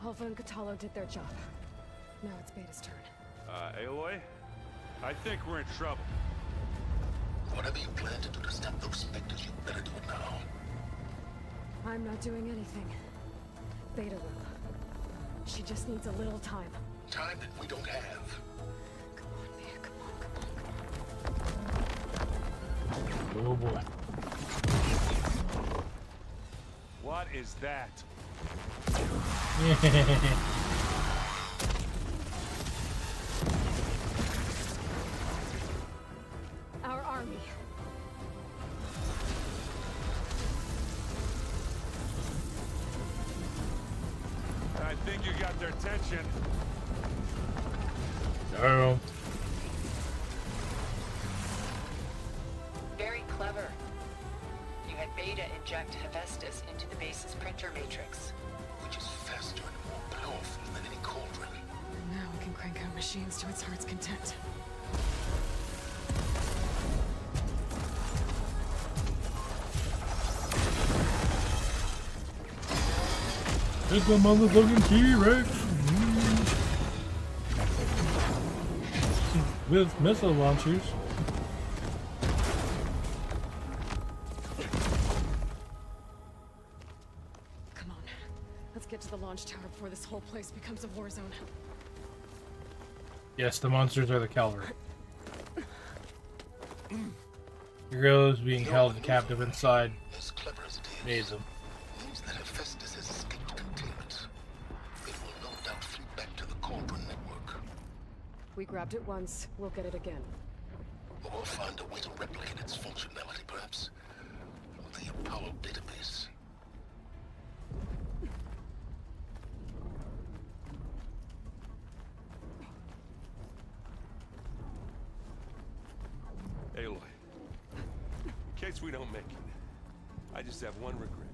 Alpha and Catalo did their job. Now it's Beta's turn. Aloy? I think we're in trouble. Whatever you plan to do to stop those specters, you better do it now. I'm not doing anything. Beta will. She just needs a little time. Time that we don't have. Come on, Beta, come on, come on. Oh boy. What is that? Our army. I think you got their attention. No. Very clever. You had Beta inject Hephaestus into the base's printer matrix. Which is faster and more powerful than any cauldron. Now we can crank out machines to its heart's content. It's a motherfucking T-Rex. With missile launchers. Come on. Let's get to the launch tower before this whole place becomes a war zone. Yes, the monsters are the cavalry. Gorilla is being held captive inside. As clever as it Maze him. means that Hephaestus has escaped containment. It will no doubt flee back to the cauldron network. We grabbed it once, we'll get it again. Or we'll find a way to replicate its functionality, perhaps. With the Apollo database. Aloy, in case we don't make it, I just have one regret.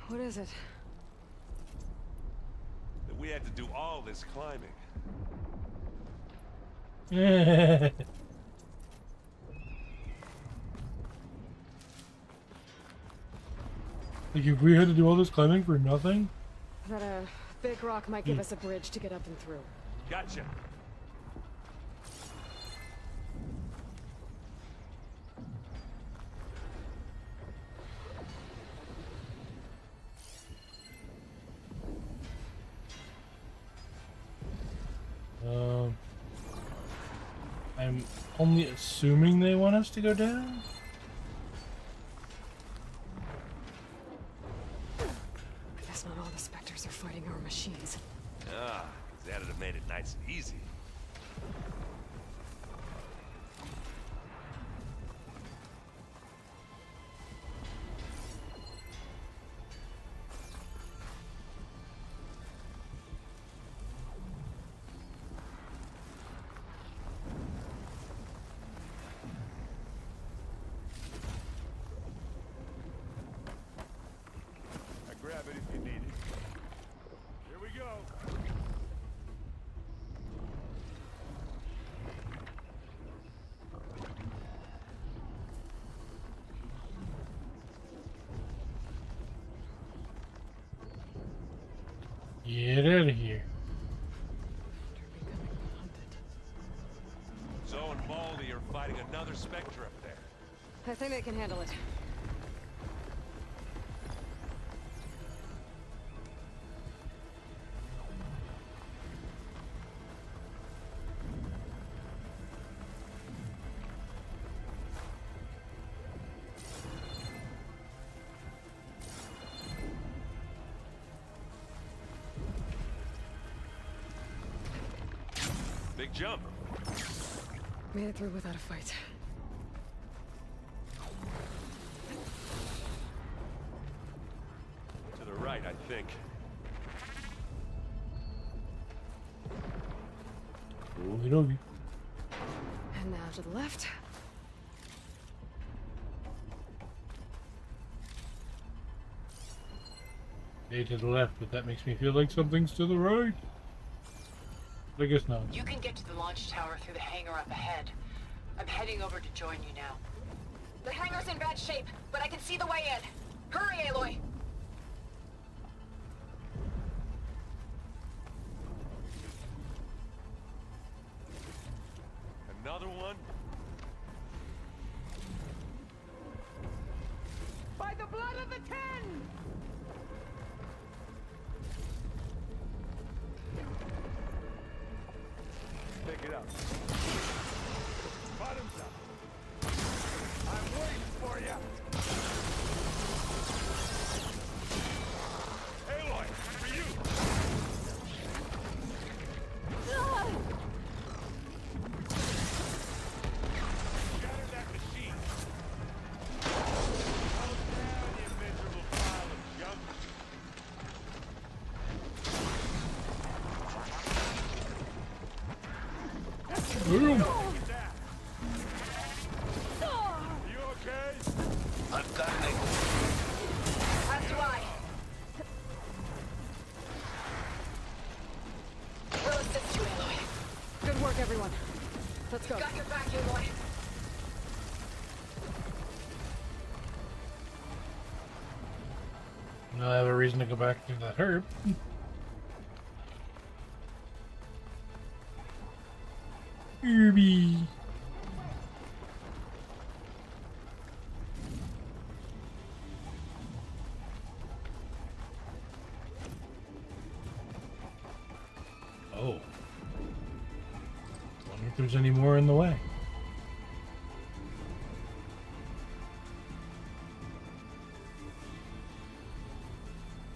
What is it? That we had to do all this climbing. Like if we had to do all this climbing for nothing? That a big rock might give us a bridge to get up and through. Gotcha. I'm only assuming they want us to go down? I guess not all the specters are fighting our machines. Ah, that'd have made it nice and easy. Grab it if you need it. Here we go. Get out of here. Zoe and Baldy are fighting another Spectre up there. I think they can handle it. big jump. Made it through without a fight. To the right, I think. Okie And now to the left. Okay, to the left, but that makes me feel like something's to the right. I guess not. You can get to the launch tower through the hangar up ahead. I'm heading over to join you now. The hangar's in bad shape, but I can see the way in. Hurry, Aloy! Another one? By the blood of the Ten! Pick it up. Bottoms up. I'm waiting for you. Aloy, for you. Shatter that machine. Hold down, you miserable pile of junk. Boom. You okay? I've got it. As do I. We'll assist you, Aloy. Good work, everyone. Let's go. Got your back, Aloy. Now I have a reason to go back to that herb. Herby. Oh. Wonder if there's any more in the way.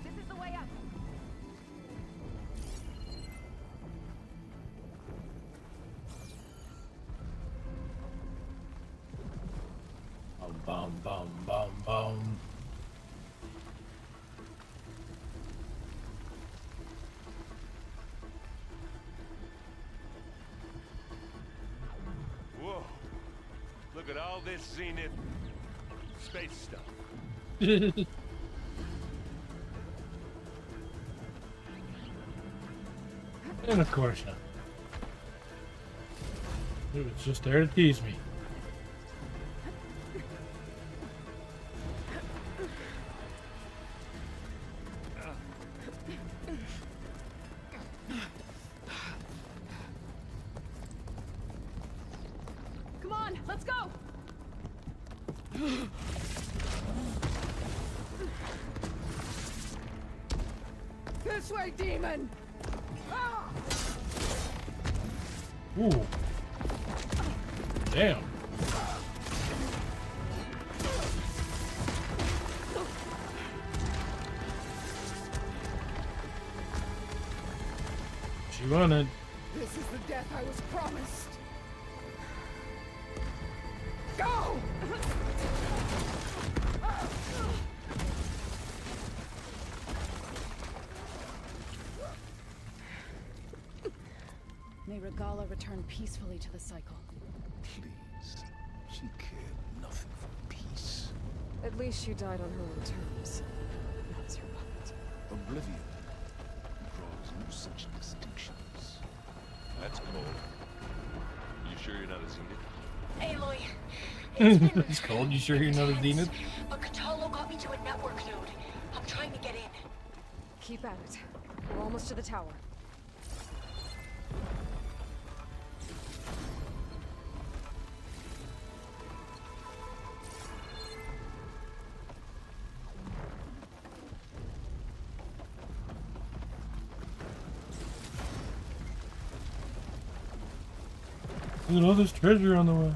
This is the way up. Bum bum bum bum. Whoa. Look at all this Zenith space stuff. And of course not. It was just there to tease me. Come on, let's go! This way, demon! Ooh. Damn. She wanted. This is the death I was promised. Go! May Regala return peacefully to the cycle. Please. She cared nothing for peace. At least you died on her own terms. Not as your puppet. Oblivion draws no such distinctions. That's cold. You sure you're not a Zenith? Aloy, It's cold. You sure you're not a Zenith? but Katalo got me to a network node. I'm trying to get in. Keep at it. We're almost to the tower. Look at all this treasure on the way.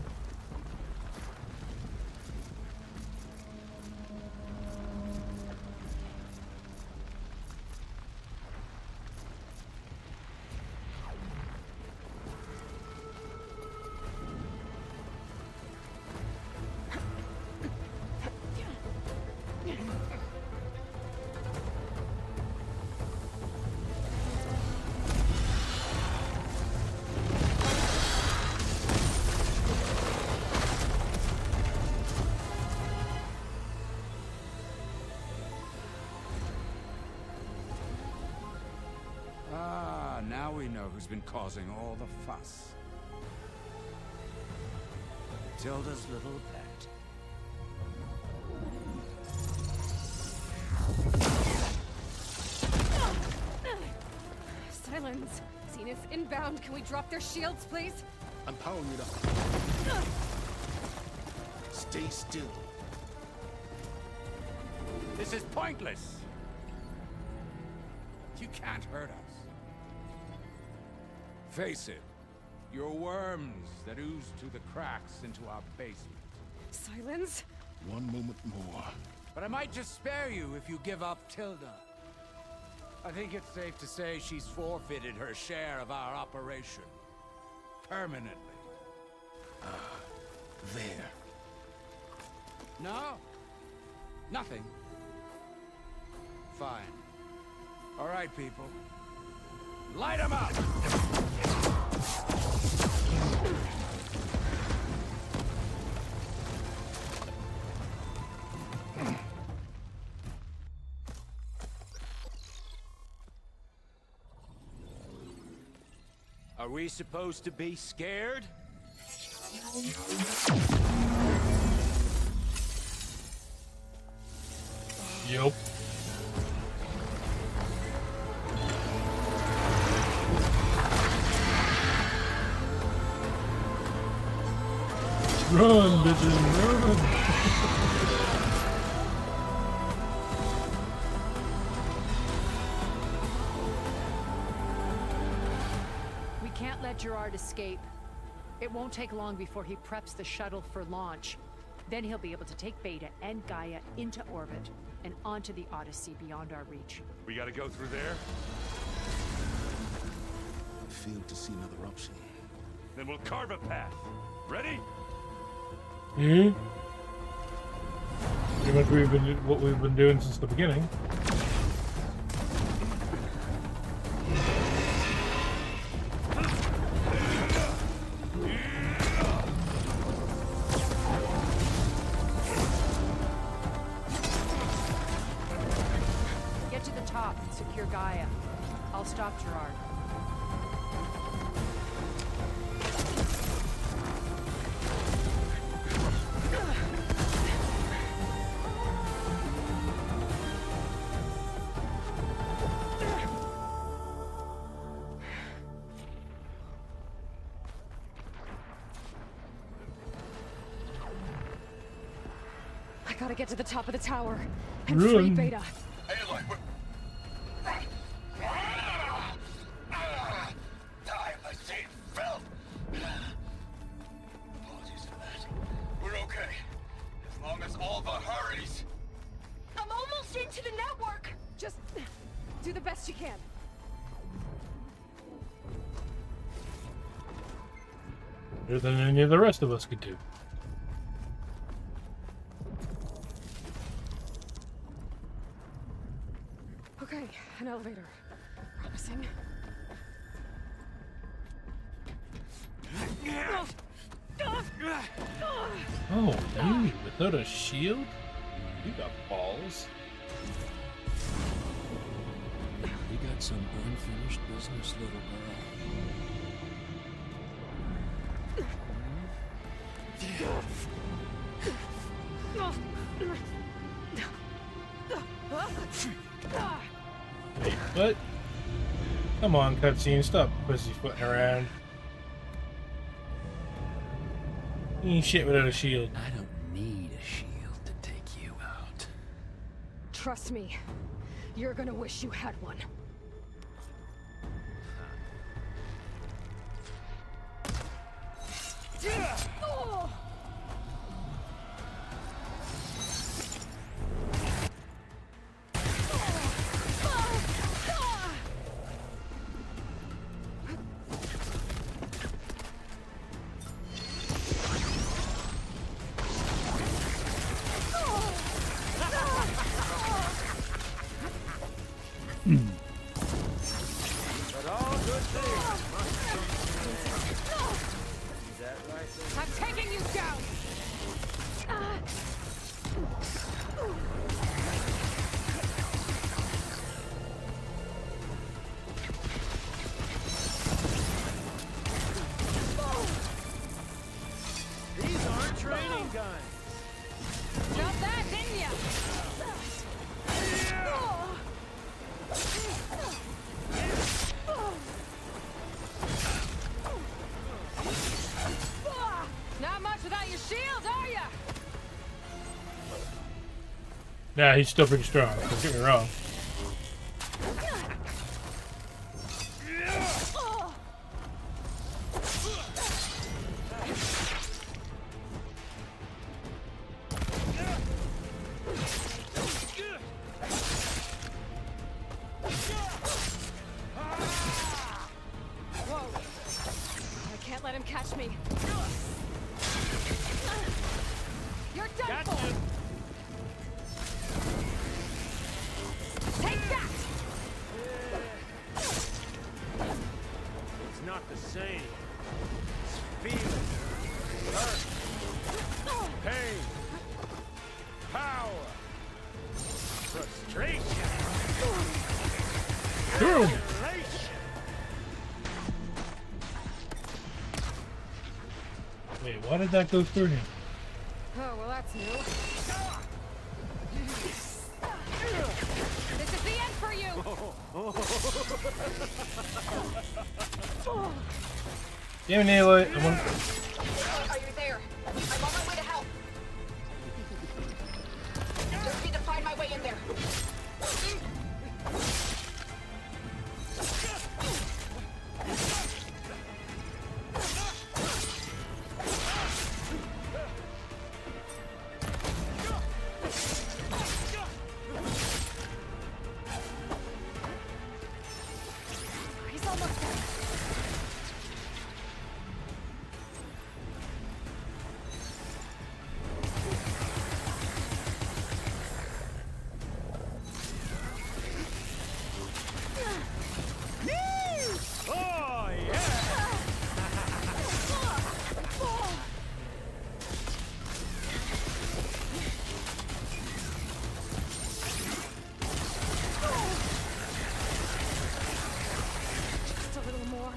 we know who's been causing all the fuss. Tilda's little pet. Silence. Zenith inbound. Can we drop their shields, please? I'm powering it up. Stay still. This is pointless. You can't hurt us. Face it. You're worms that ooze through the cracks into our basement. Silence? One moment more. But I might just spare you if you give up Tilda. I think it's safe to say she's forfeited her share of our operation. Permanently. There. No? Nothing. Fine. All right, people. Light 'em up! Are we supposed to be scared? Yup. Run, bitches, run! We can't let Gerard escape. It won't take long before he preps the shuttle for launch. Then he'll be able to take Beta and Gaia into orbit and onto the Odyssey beyond our reach. We gotta go through there? I failed to see another option. Then we'll carve a path. Ready? Hmm? Pretty much what we've been doing since the beginning. Get to the top and secure Gaia. I'll stop Gerard. I gotta get to the top of the tower and free Beta. Aloy, die by Saint filth! Apologies for that. We're okay. As long as Alva hurries. I'm almost into the network! Just do the best you can. Better than any of the rest of us could do. Okay, an elevator. Promising. Oh, you without a shield? You got balls. We got some unfinished business, little girl. Wait, what? Come on, cutscene, stop pussyfooting around. You ain't shit without a shield. I don't need a shield to take you out. Trust me, you're gonna wish you had one. Oh! guns. Felt that, didn't ya? Not much without your shield, are ya? Nah, he's still pretty strong. Don't get me wrong. Whoa. I can't let him catch me. You're done for! Take that! It's not the same. It's feeling, hurt, pain, power, frustration, Boom. Wait, why did that go through him? Oh, well, that's new. This is the end for you! Damn it, Aloy. Are you there? I'm on my way to help. Just need to find my way in there. He's almost there. Oh, yeah! Just a little more.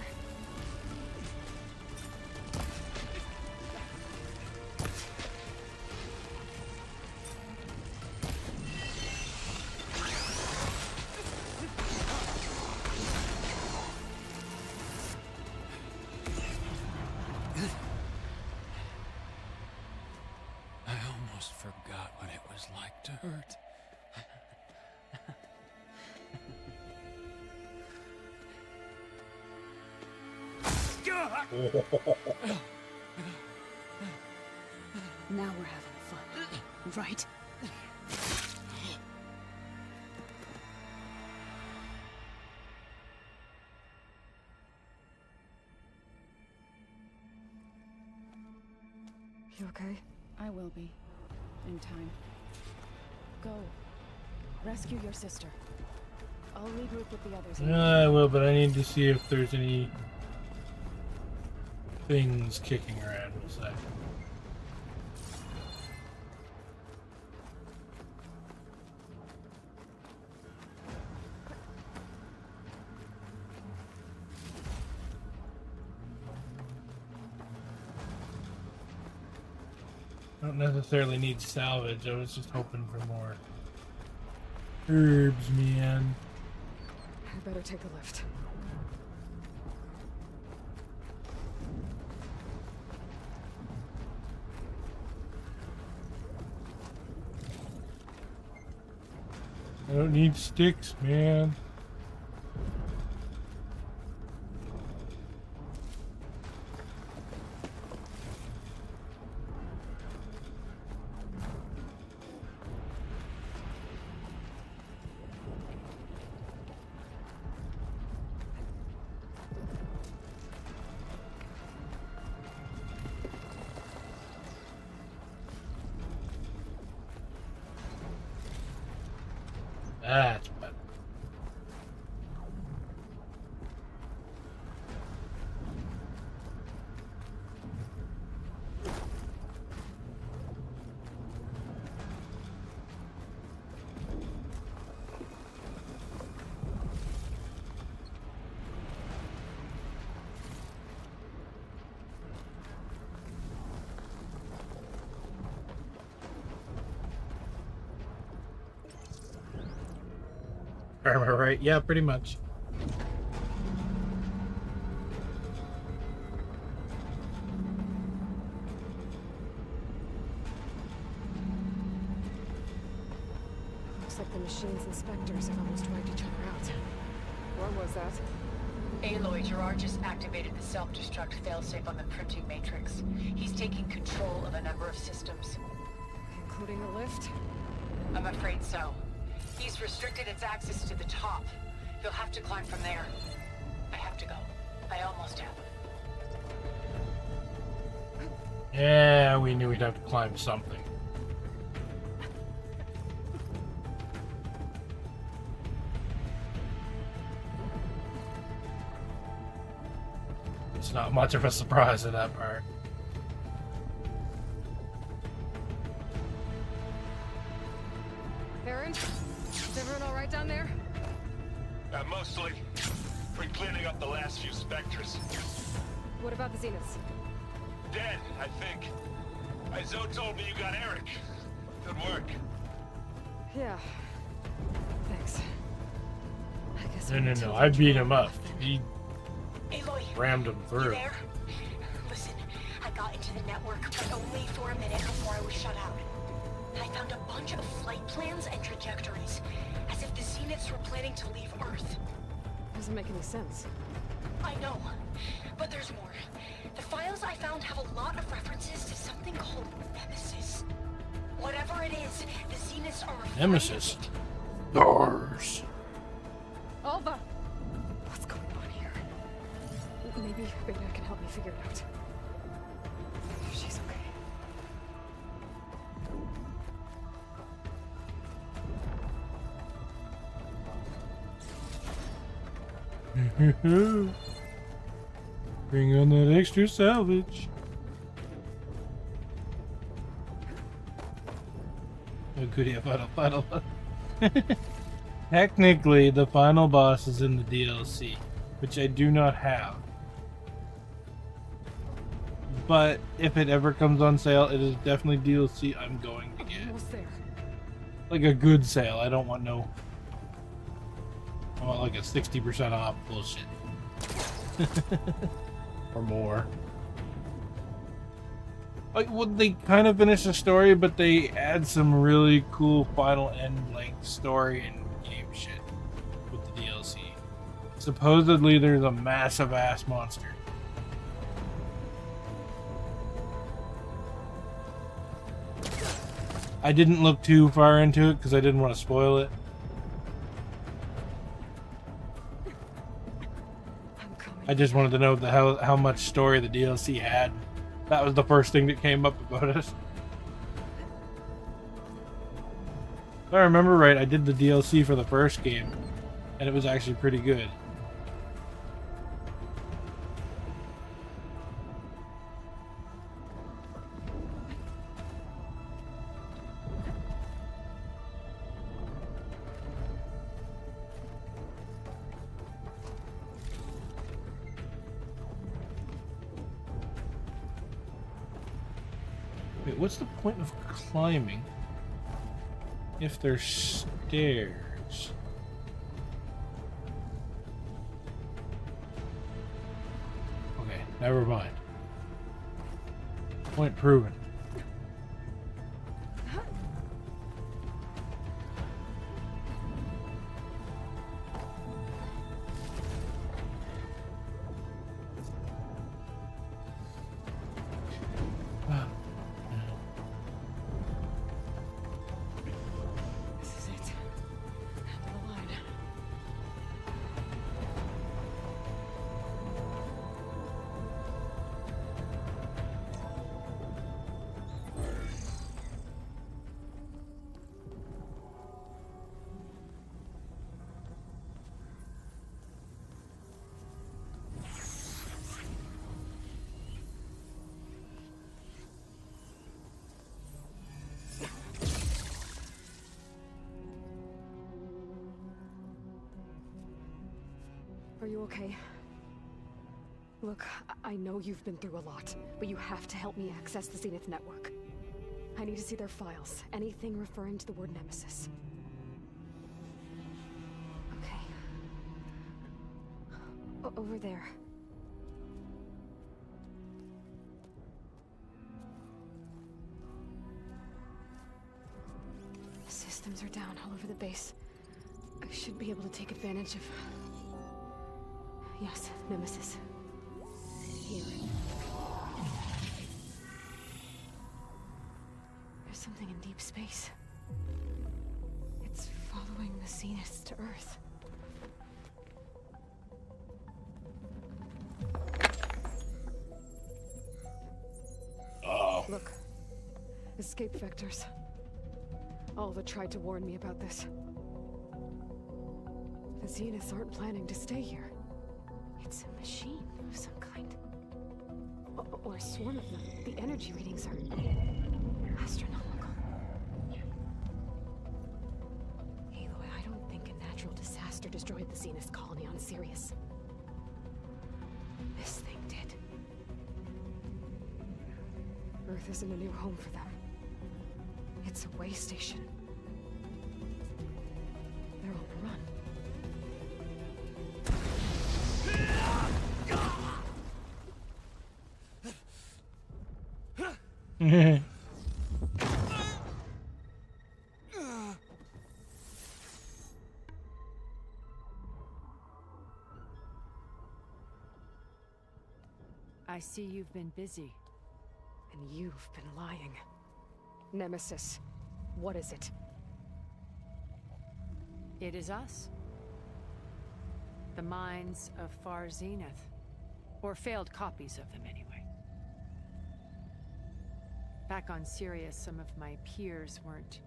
I almost forgot what it was like to hurt. Now we're having fun, right? You okay? I will be. In time. Go. Rescue your sister. I'll regroup with the others. I will, but I need to see if there's any things kicking around. We'll say. I don't necessarily need salvage. I was just hoping for more herbs, man. I better take the lift. I don't need sticks, man. That's better. Am I right? Yeah, pretty much. Looks like the machine's inspectors have almost wiped each other out. What was that? Aloy, Gerard just activated the self-destruct failsafe on the printing matrix. He's taking control of a number of systems. Including the lift? I'm afraid so. He's restricted its access to the top. You'll have to climb from there. I have to go. I almost have. Yeah, we knew we'd have to climb something. It's not much of a surprise in that part. Aaron? Is everyone alright down there? Mostly. We're cleaning up the last few specters. What about the Zeniths? Dead, I think. Zoe told me you got Eric. Good work. Yeah. Thanks. I guess No. I beat him up. He Aloy, rammed him you through. there? Listen, I got into the network, but only for a minute before I was shut out. I found a bunch of flight plans and trajectories, as if the Zeniths were planning to leave Earth. Doesn't make any sense. I know, but there's more. The files I found have a lot of references to something called Nemesis. Whatever it is, the Zeniths are afraid Nemesis. of it. Doors. Alva! What's going on here? Maybe Beta can help me figure it out. She's okay. Bring on that extra salvage. Oh goody, final. Technically, the final boss is in the DLC, which I do not have. But if it ever comes on sale, it is definitely DLC I'm going to get. almost there. Like a good sale. I don't want no... I want like a 60% off bullshit. Or more. Like, well, they kind of finish the story, but they add some really cool final end-length story and game shit with the DLC. Supposedly, there's a massive ass monster. I didn't look too far into it because I didn't want to spoil it. I just wanted to know how much story the DLC had. That was the first thing that came up about it. If I remember right, I did the DLC for the first game, and it was actually pretty good. Wait, what's the point of climbing if there's stairs? Okay, never mind. Point proven. Are you okay? Look, I know you've been through a lot, but you have to help me access the Zenith network. I need to see their files, anything referring to the word Nemesis. Okay, Over there. The systems are down all over the base. I should be able to take advantage of... Yes, Nemesis. Here. There's something in deep space. It's following the Zeniths to Earth. Oh. Look. Escape vectors. Alva tried to warn me about this. The Zeniths aren't planning to stay here. It's a machine of some kind. Or a swarm of them. The energy readings are astronomical. Aloy, I don't think a natural disaster destroyed the Zenith colony on Sirius. This thing did. Earth isn't a new home for them. It's a way station. They're on the run. I see you've been busy. And you've been lying. Nemesis, what is it? It is us. The minds of Far Zenith. Or failed copies of them, anyway. Back on Sirius, some of my peers weren't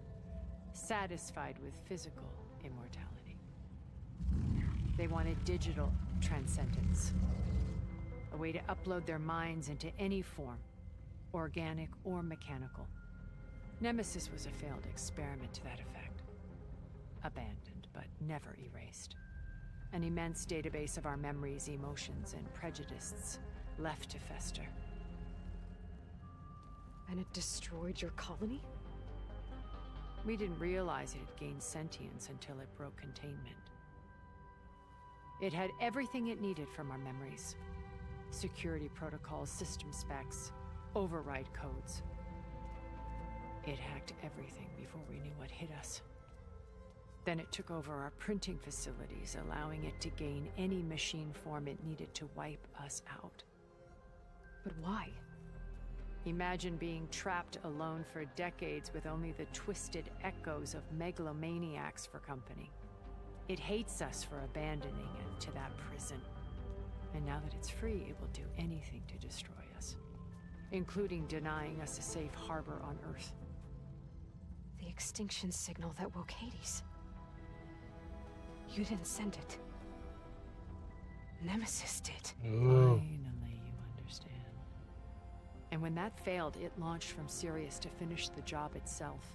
satisfied with physical immortality. They wanted digital transcendence. A way to upload their minds into any form, organic or mechanical. Nemesis was a failed experiment to that effect. Abandoned, but never erased. An immense database of our memories, emotions, and prejudices left to fester. And it destroyed your colony? We didn't realize it had gained sentience until it broke containment. It had everything it needed from our memories. Security protocols, system specs, override codes. It hacked everything before we knew what hit us. Then it took over our printing facilities, allowing it to gain any machine form it needed to wipe us out. But why? Imagine being trapped alone for decades with only the twisted echoes of megalomaniacs for company. It hates us for abandoning it to that prison. And now that it's free, it will do anything to destroy us, including denying us a safe harbor on Earth. The extinction signal that woke Hades. You didn't send it. Nemesis did. Finally, you understand. And when that failed, it launched from Sirius to finish the job itself.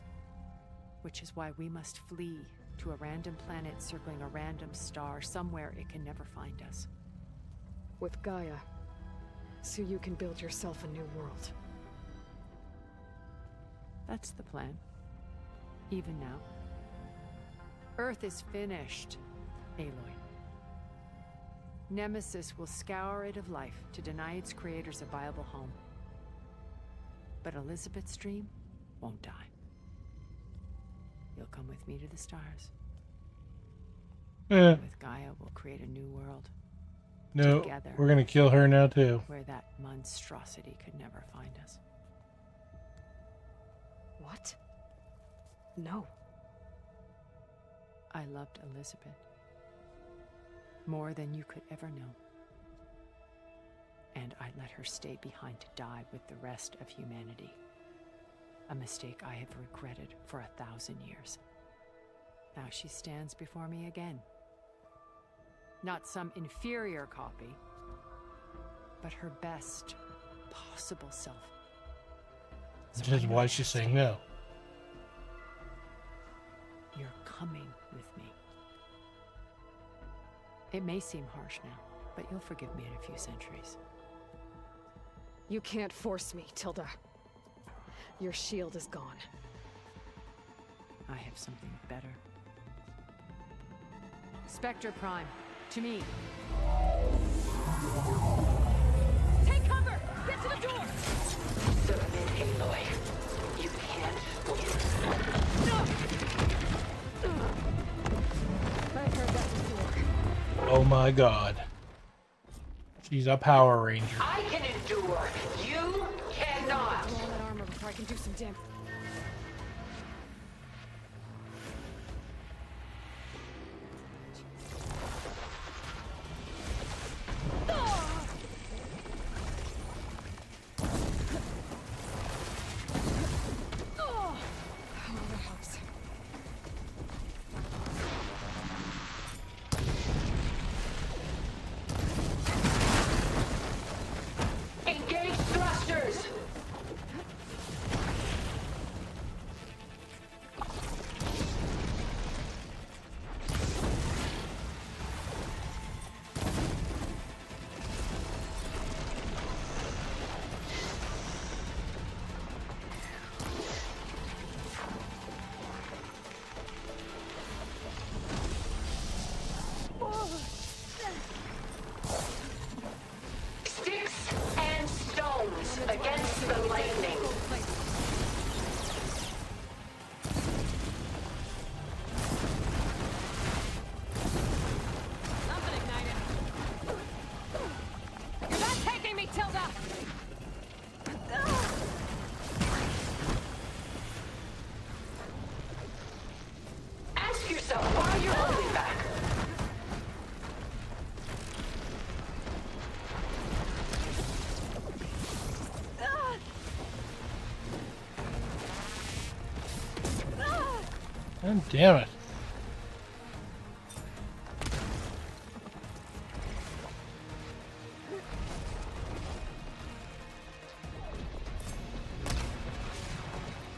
Which is why we must flee to a random planet circling a random star, somewhere it can never find us. With Gaia, so you can build yourself a new world. That's the plan. Even now. Earth is finished, Aloy. Nemesis will scour it of life to deny its creators a viable home. But Elizabeth's dream won't die. You'll come with me to the stars. Yeah. With Gaia, we'll create a new world. No, Together, we're gonna kill her now too. Where that monstrosity could never find us. What? No. I loved Elizabeth. More than you could ever know. And I let her stay behind to die with the rest of humanity. A mistake I have regretted for 1,000 years. Now she stands before me again. Not some inferior copy, but her best possible self. Which is why she's saying no. You're coming with me. It may seem harsh now, but you'll forgive me in a few centuries. You can't force me, Tilda. Your shield is gone. I have something better. Spectre Prime, to me. Take cover! Get to the door! Submit, Aloy. You can't win. I've heard that before. Oh my god. She's a Power Ranger. I can endure. You cannot. Pull on that armor before I can do some damage. Engage thrusters. Sticks and stones against the lightning. Something ignited. You're not taking me, Tilda! Ask yourself why you're holding back. God damn it.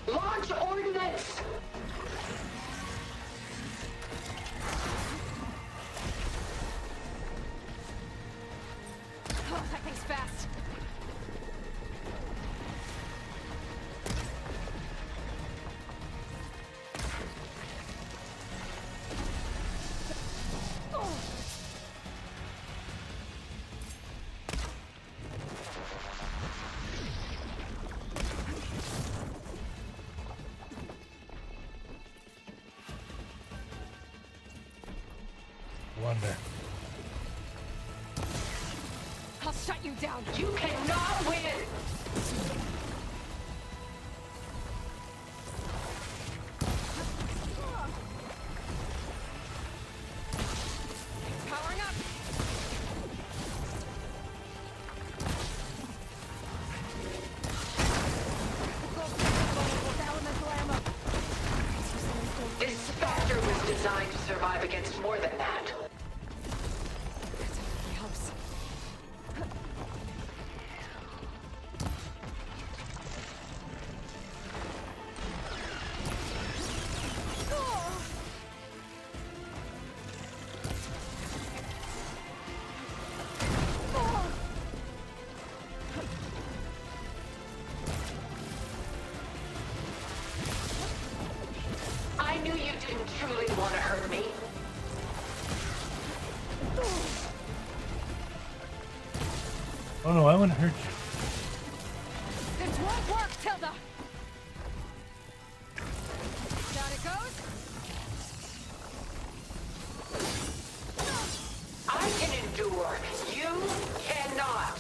Launch ordnance. Oh, that thing's fast. Wonder. I'll shut you down. You cannot win. Powering up. This Spectre was designed to survive against more than that. Helps. I knew you didn't truly want to hurt me. Oh no, I want to hurt you. This won't work, Tilda! Down it goes. I can endure. You cannot.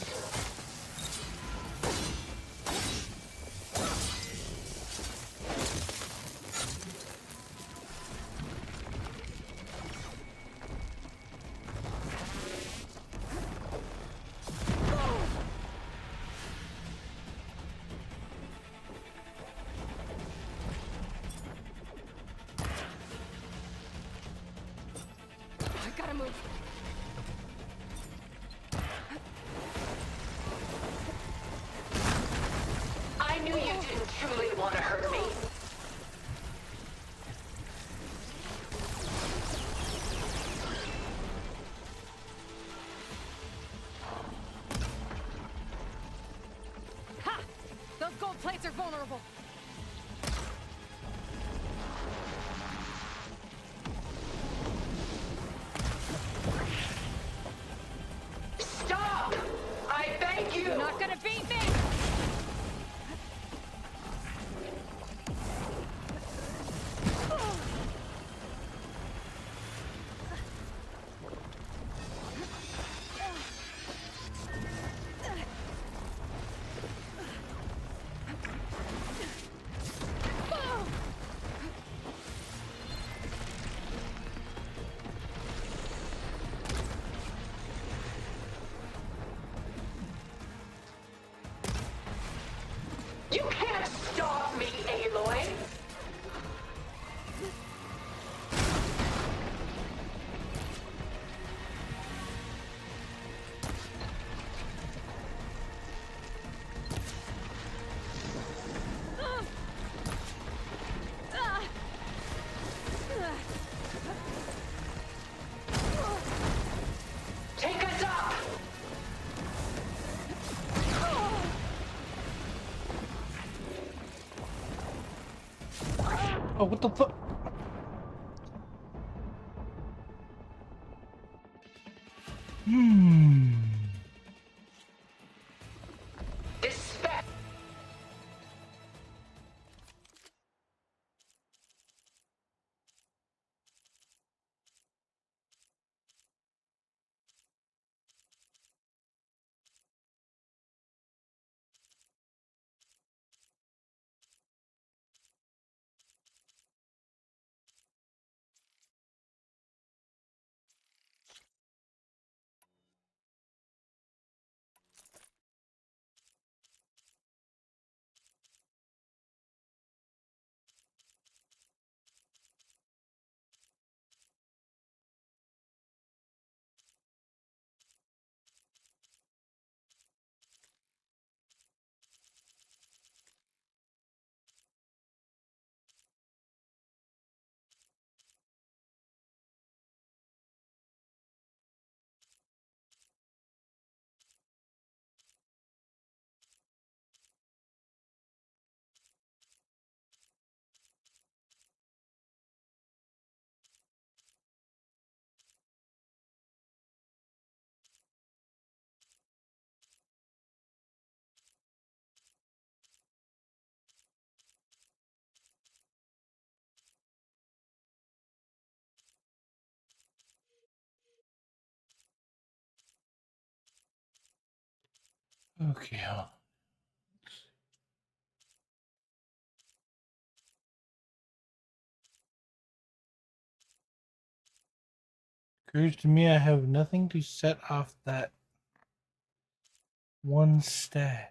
I gotta move. I knew you didn't truly want to hurt me. Ha! Those gold plates are vulnerable. Stop! Oh, what the fuck? Okay. Occurs to me I have nothing to set off that one stat.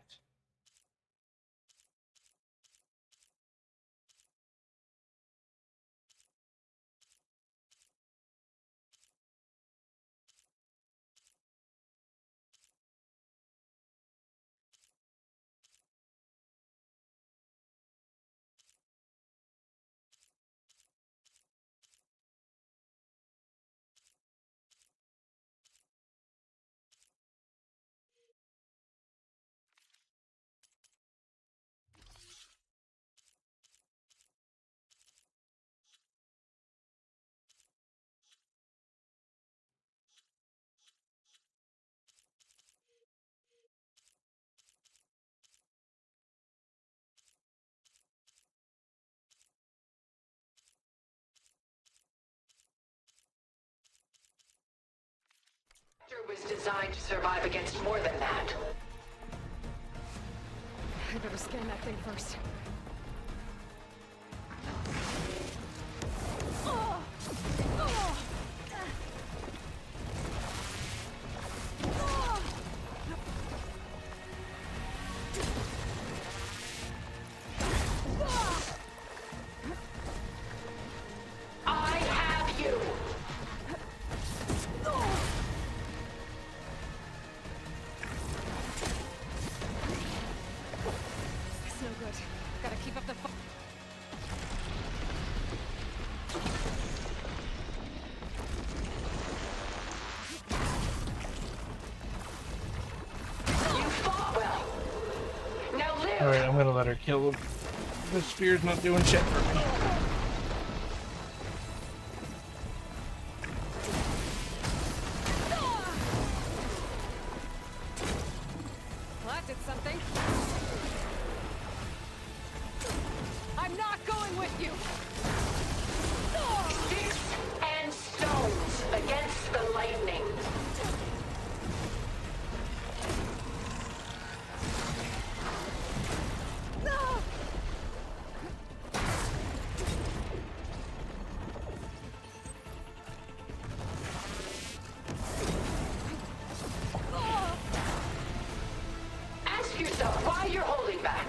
Was designed to survive against more than that. I better scan that thing first. I have you. It's no good. Gotta keep up the You fought well. Now live. Alright, I'm gonna let her kill him. The spear's not doing shit for me. Well, that did something. I'm not going with you! Sticks and stones against the lightning. Ask yourself why you're holding back.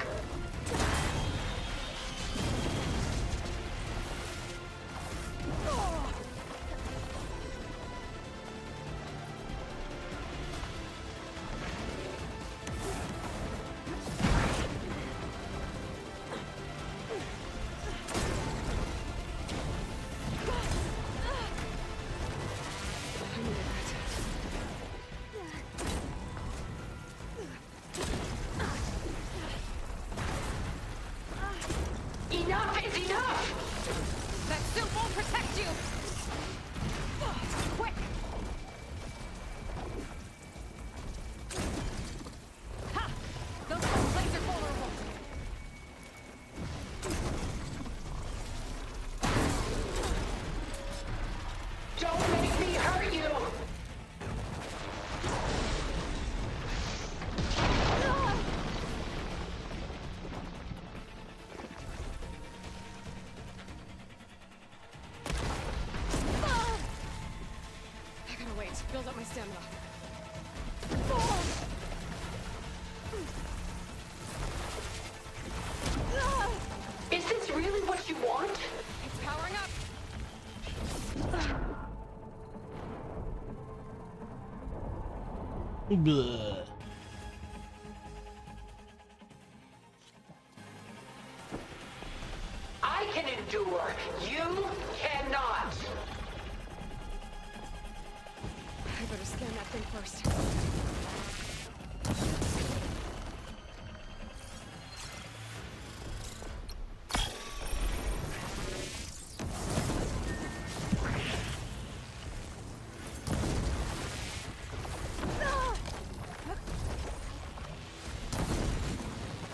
Bleh. I can endure. You cannot. I better scan that thing first.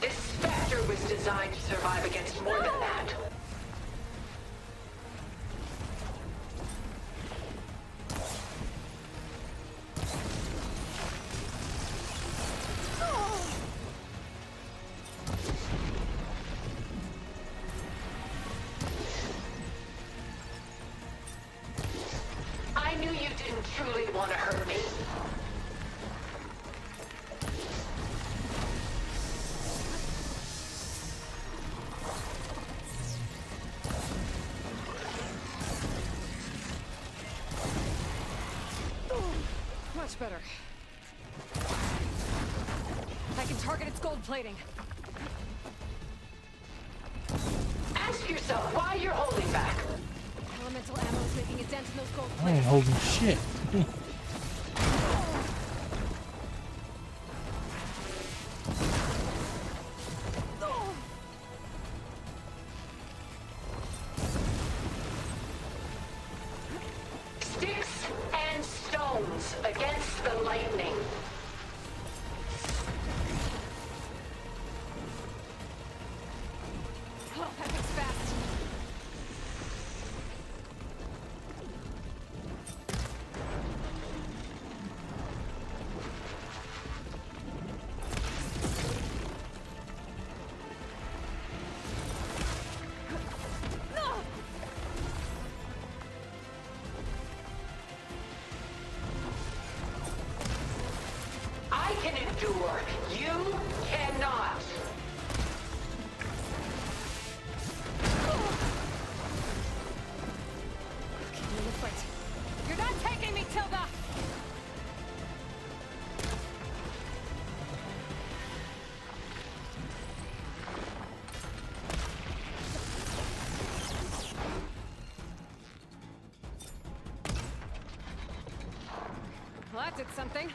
This Spectre was designed to survive against more than that. I knew you didn't truly want to hurt me. Much better. I can target its gold plating. Ask yourself why you're holding back. Elemental ammo is making a dent in those gold I ain't plates. holding shit. Sticks and stones against the lightning. Oh, that thing's fast. I can endure. You cannot. Keep me in the fight. You're not taking me, Tilda! Well, that did something.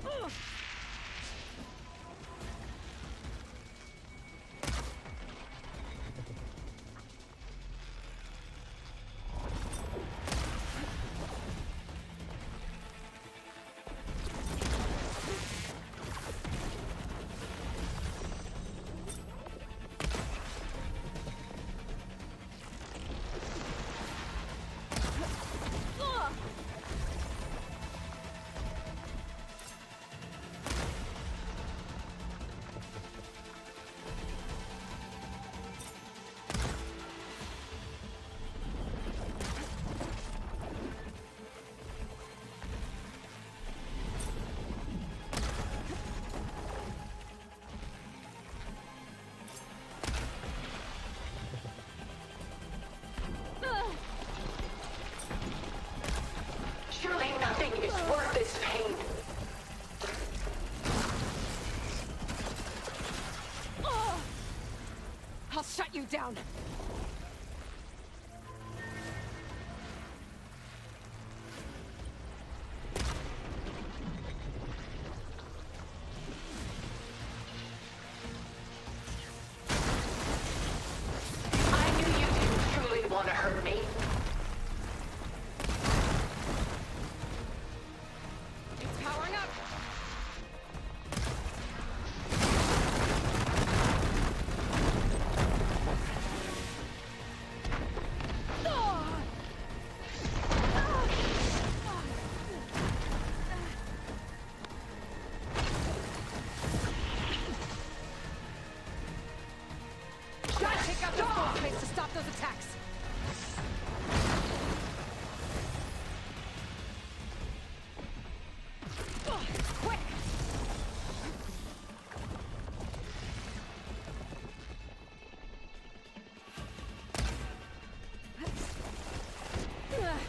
Ugh. Ugh. Surely nothing is worth this pain. Ugh. I'll shut you down. I knew you didn't truly want to hurt me. It's powering up. Just Take out those gold plates to stop those attacks. Quick! Ugh.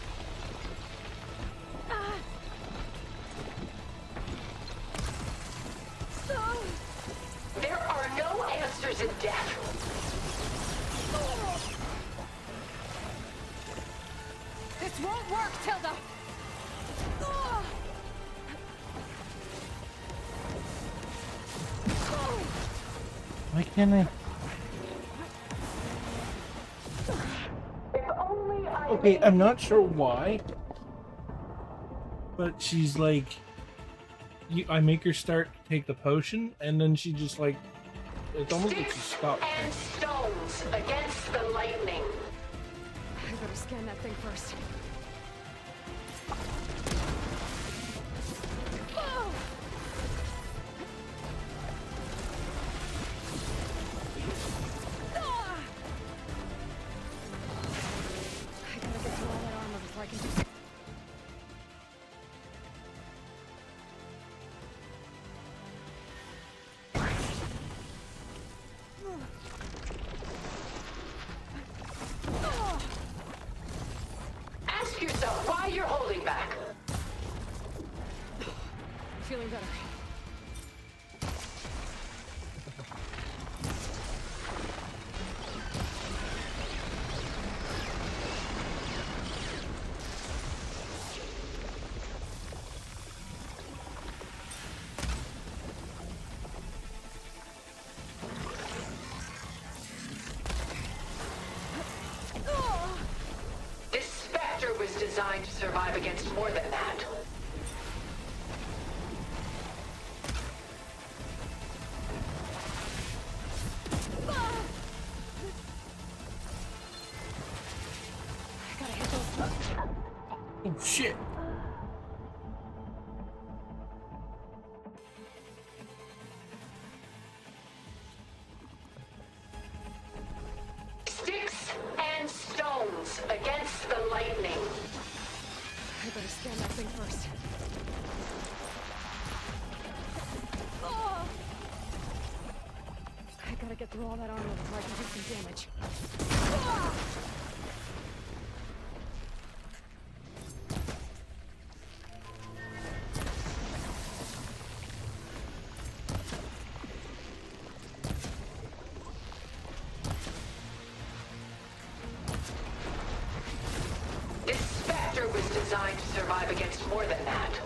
answer's in death. This won't work, Tilda! Why can't I? Okay, I'm not sure why, but she's like, I make her start to take the potion, and then she just like, it's almost like she stopped. And stones against the lightning. I better scan that thing first. Ask yourself why you're holding back. Feeling better. This Spectre was designed to survive against more than that. Oh shit! Sticks and stones against the lightning. I better scan that thing first. I gotta get through all that armor before I can do some damage. This Spectre was designed to survive against more than that.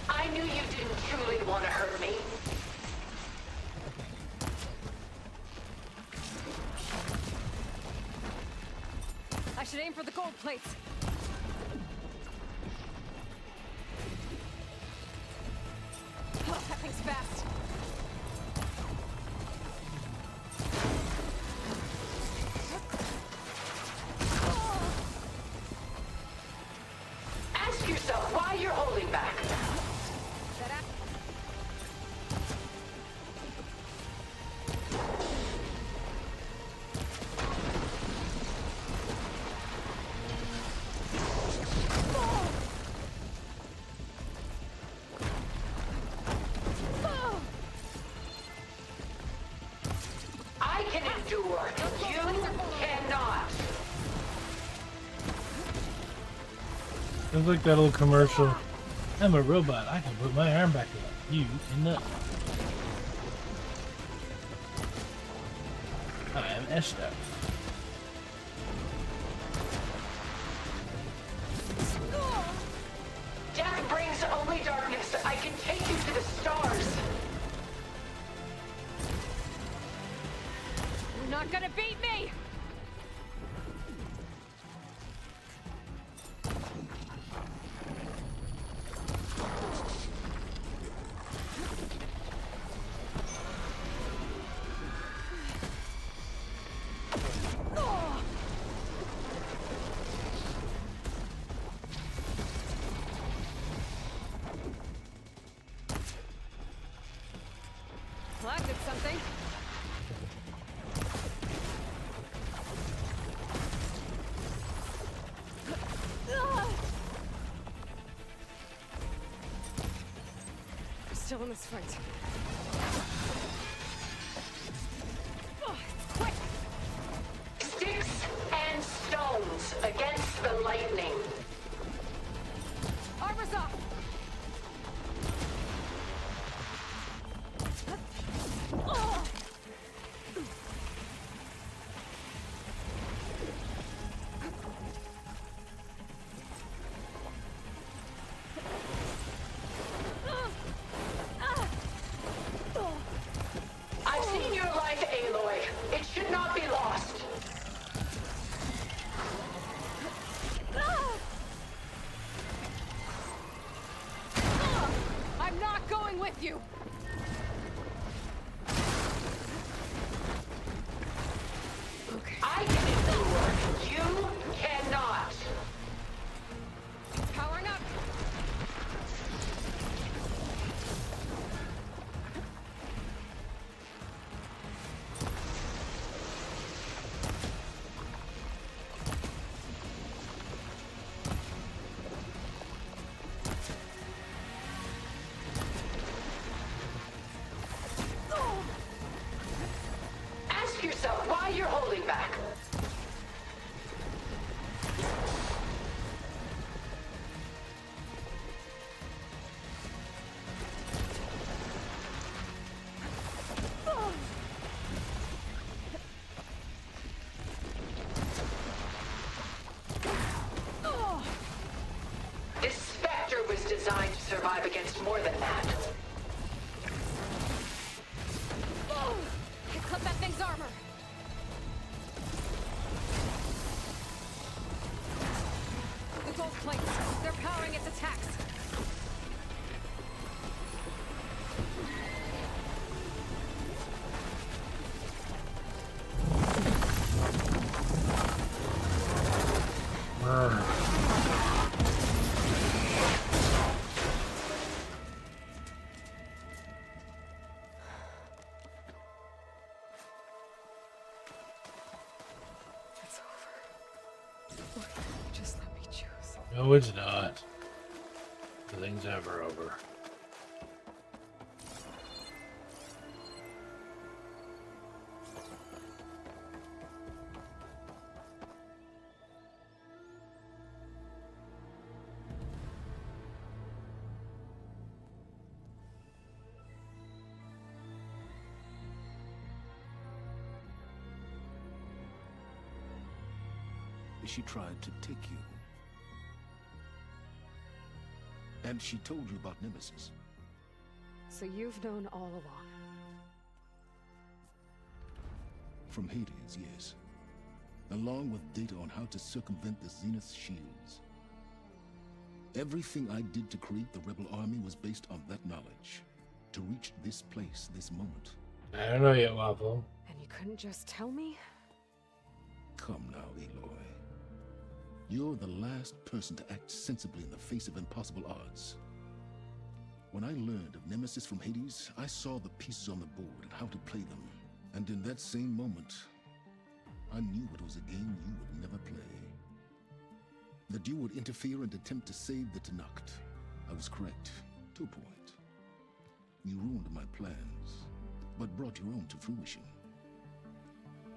I knew you didn't truly want to hurt me. I should aim for the gold plates. Oh, that thing's fast. Ask yourself why you're holding back. I can endure. You cannot. Sounds like that little commercial. I'm a robot. I can put my arm back up. You cannot. I am Esther. Death brings only darkness. I can take you to the stars. You're not gonna beat me! missing. We're still in this fight. It's quick! Sticks and stones against the lightning. Armor's up! I've seen your life, Aloy. It should not be lost. I'm not going with you! I can endure. You cannot. Powering up! Ask yourself why you're holding back. This Spectre was designed to survive against more than that. I cut that thing's armor! The gold plates, they're powering its attacks! It's over. Look, just let me choose. No, it's not. Nothing's ever over. She tried to take you. And she told you about Nemesis. So you've known all along. From Hades, yes. Along with data on how to circumvent the Zenith's shields. Everything I did to create the Rebel Army was based on that knowledge. To reach this place, this moment. I don't know yet, Waffle. And you couldn't just tell me? Come now, Aloy. You're the last person to act sensibly in the face of impossible odds. When I learned of Nemesis from Hades, I saw the pieces on the board and how to play them. And in that same moment, I knew it was a game you would never play. That you would interfere and attempt to save the Tenakth. I was correct, to a point. You ruined my plans, but brought your own to fruition.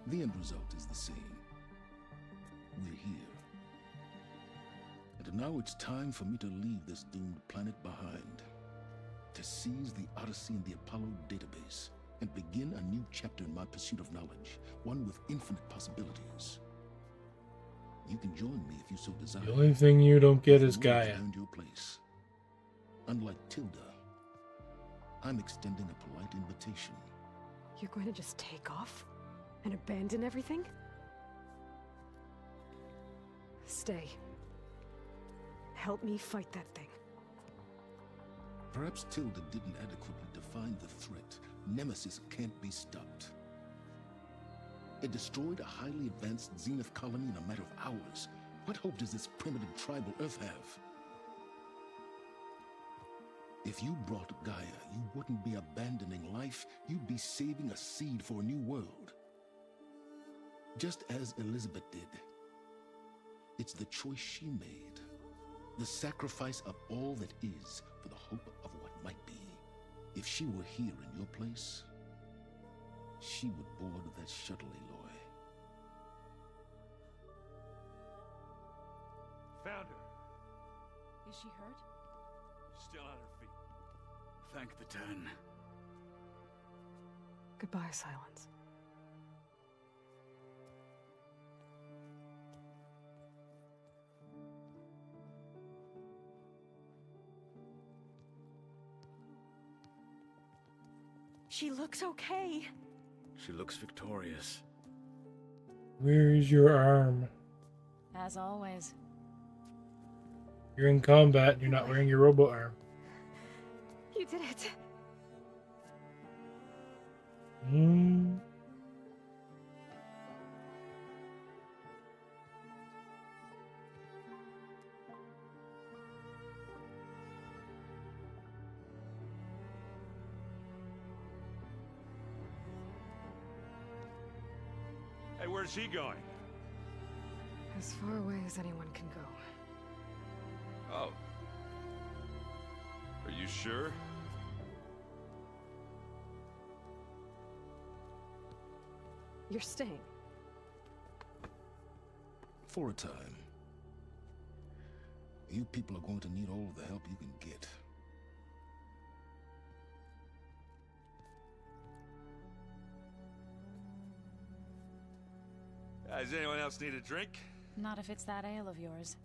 The end result is the same. We're here. And now it's time for me to leave this doomed planet behind. To seize the Odyssey and the Apollo database, and begin a new chapter in my pursuit of knowledge, one with infinite possibilities. You can join me if you so desire. The only thing you don't get is Gaia. Earned your place. Unlike Tilda, I'm extending a polite invitation. You're going to just take off? And abandon everything? Stay. Help me fight that thing. Perhaps Tilda didn't adequately define the threat. Nemesis can't be stopped. It destroyed a highly advanced Zenith colony in a matter of hours. What hope does this primitive tribal Earth have? If you brought Gaia, you wouldn't be abandoning life, you'd be saving a seed for a new world. Just as Elizabeth did. It's the choice she made. The sacrifice of all that is for the hope of what might be. If she were here in your place, she would board that shuttle, Aloy. Found her. Is she hurt? Still on her feet. Thank the 10. Goodbye, Silence. She looks okay. She looks victorious. Where is your arm? As always. You're in combat and you're not wearing your robo arm. You did it. Hey, where's he going? As far away as anyone can go. Oh. Are you sure? You're staying. For a time. You people are going to need all the help you can get. Does anyone else need a drink? Not if it's that ale of yours.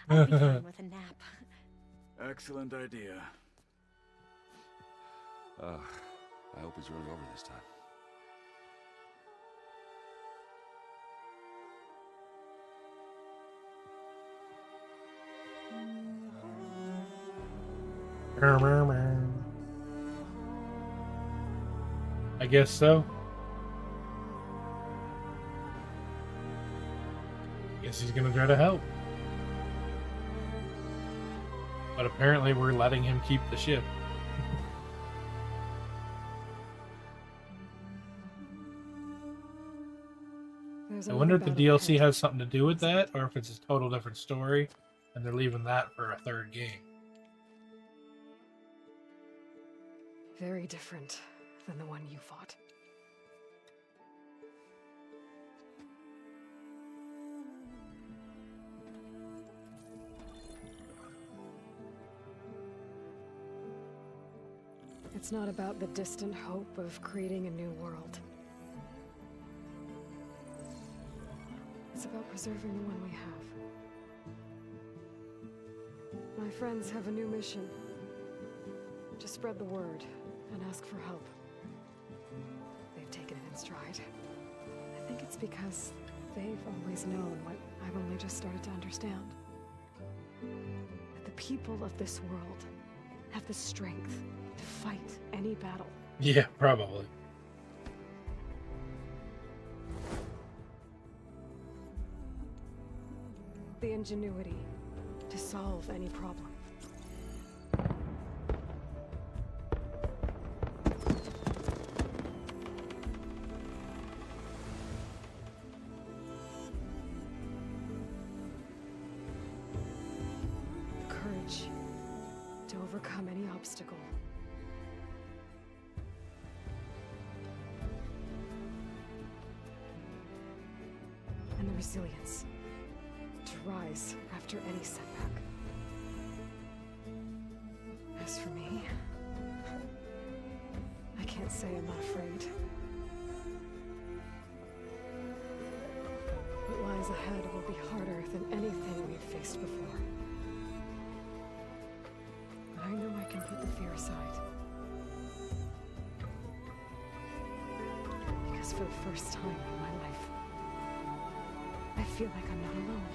I'll be fine with a nap. Excellent idea. I hope he's really over this time. I guess so. Guess he's gonna try to help. But apparently we're letting him keep the ship. I wonder if the DLC has something to do with that, or if it's a total different story, and they're leaving that for a third game. Very different than the one you fought. It's not about the distant hope of creating a new world. It's about preserving the one we have. My friends have a new mission. To spread the word and ask for help. They've taken it in stride. I think it's because they've always known what I've only just started to understand. That the people of this world have the strength to fight any battle. Yeah, probably. The ingenuity to solve any problem. The courage to overcome any obstacle. And the resilience to rise after any setback. As for me, I can't say I'm not afraid. What lies ahead will be harder than anything we've faced before. But I know I can put the fear aside. Because for the first time in my life, I feel like I'm not alone.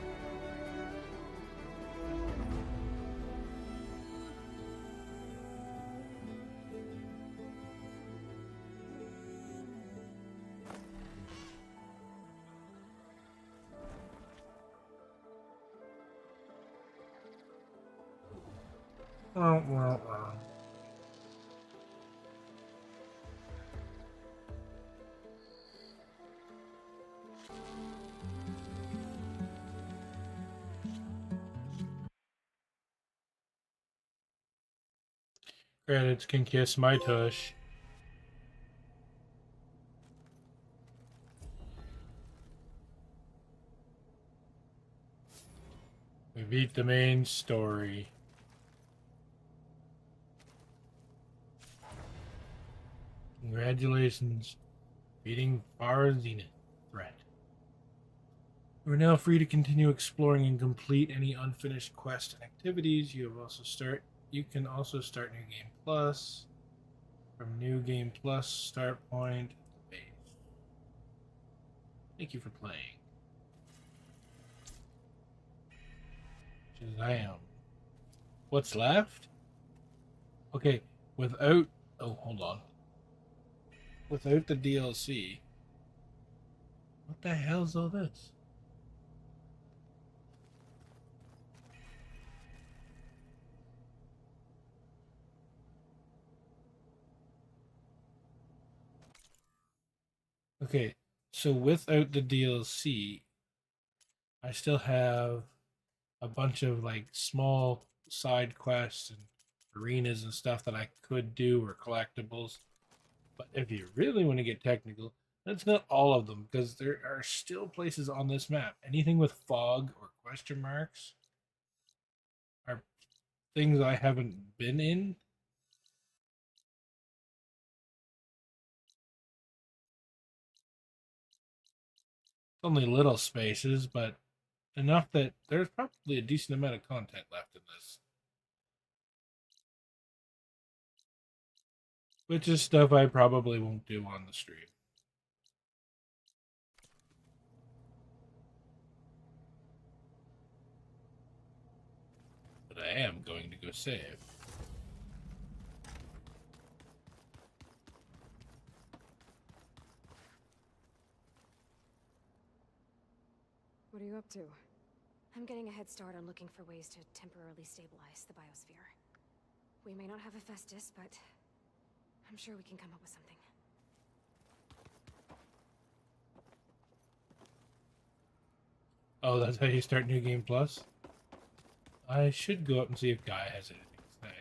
Credits can kiss my tush. We beat the main story. Congratulations, beating Far Zenith threat. You are now free to continue exploring and complete any unfinished quests and activities. You can also start New Game Plus. From New Game Plus start point base. Thank you for playing. Shazam. What's left? Okay, without... Oh, hold on. Without the DLC. What the hell's all this? Okay, so without the DLC, I still have a bunch of like small side quests and arenas and stuff that I could do, or collectibles. But if you really want to get technical, that's not all of them, because there are still places on this map. Anything with fog or question marks are things I haven't been in. Only little spaces, but enough that there's probably a decent amount of content left in this. Which is stuff I probably won't do on the stream. But I am going to go save. What are you up to? I'm getting a head start on looking for ways to temporarily stabilize the biosphere. We may not have a Festus, but I'm sure we can come up with something. Oh, that's how you start New Game Plus? I should go up and see if Guy has anything to say.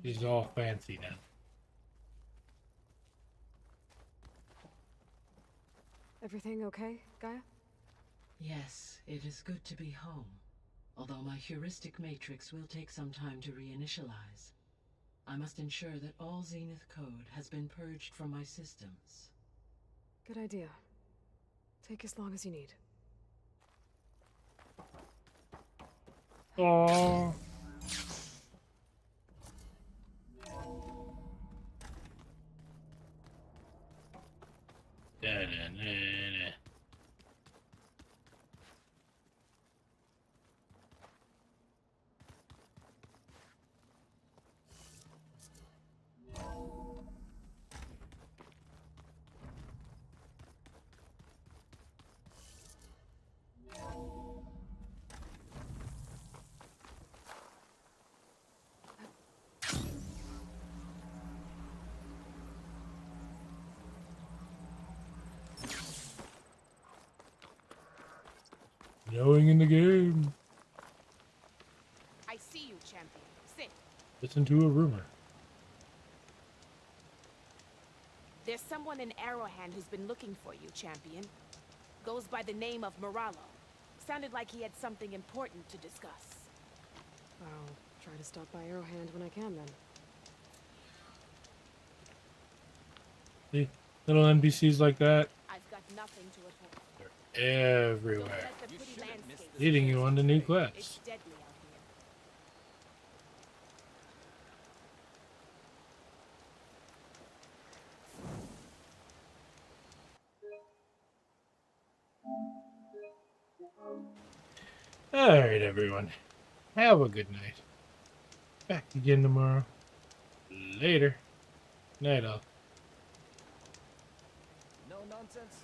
He's all fancy now. Everything okay, Gaia? Yes, it is good to be home. Although my heuristic matrix will take some time to reinitialize. I must ensure that all Zenith code has been purged from my systems. Good idea. Take as long as you need. Aww. Da-da-da-da. Knowing in the game. I see you, champion. Sit. Listen to a rumor. There's someone in Arrowhand who's been looking for you, champion. Goes by the name of Moralo. Sounded like he had something important to discuss. I'll try to stop by Arrowhand when I can, then. See, little NPCs like that. I've got nothing to report. They're everywhere. Leading you on to new quests. It's deadly out here. Alright, everyone. Have a good night. Back again tomorrow. Later. Night all. No nonsense.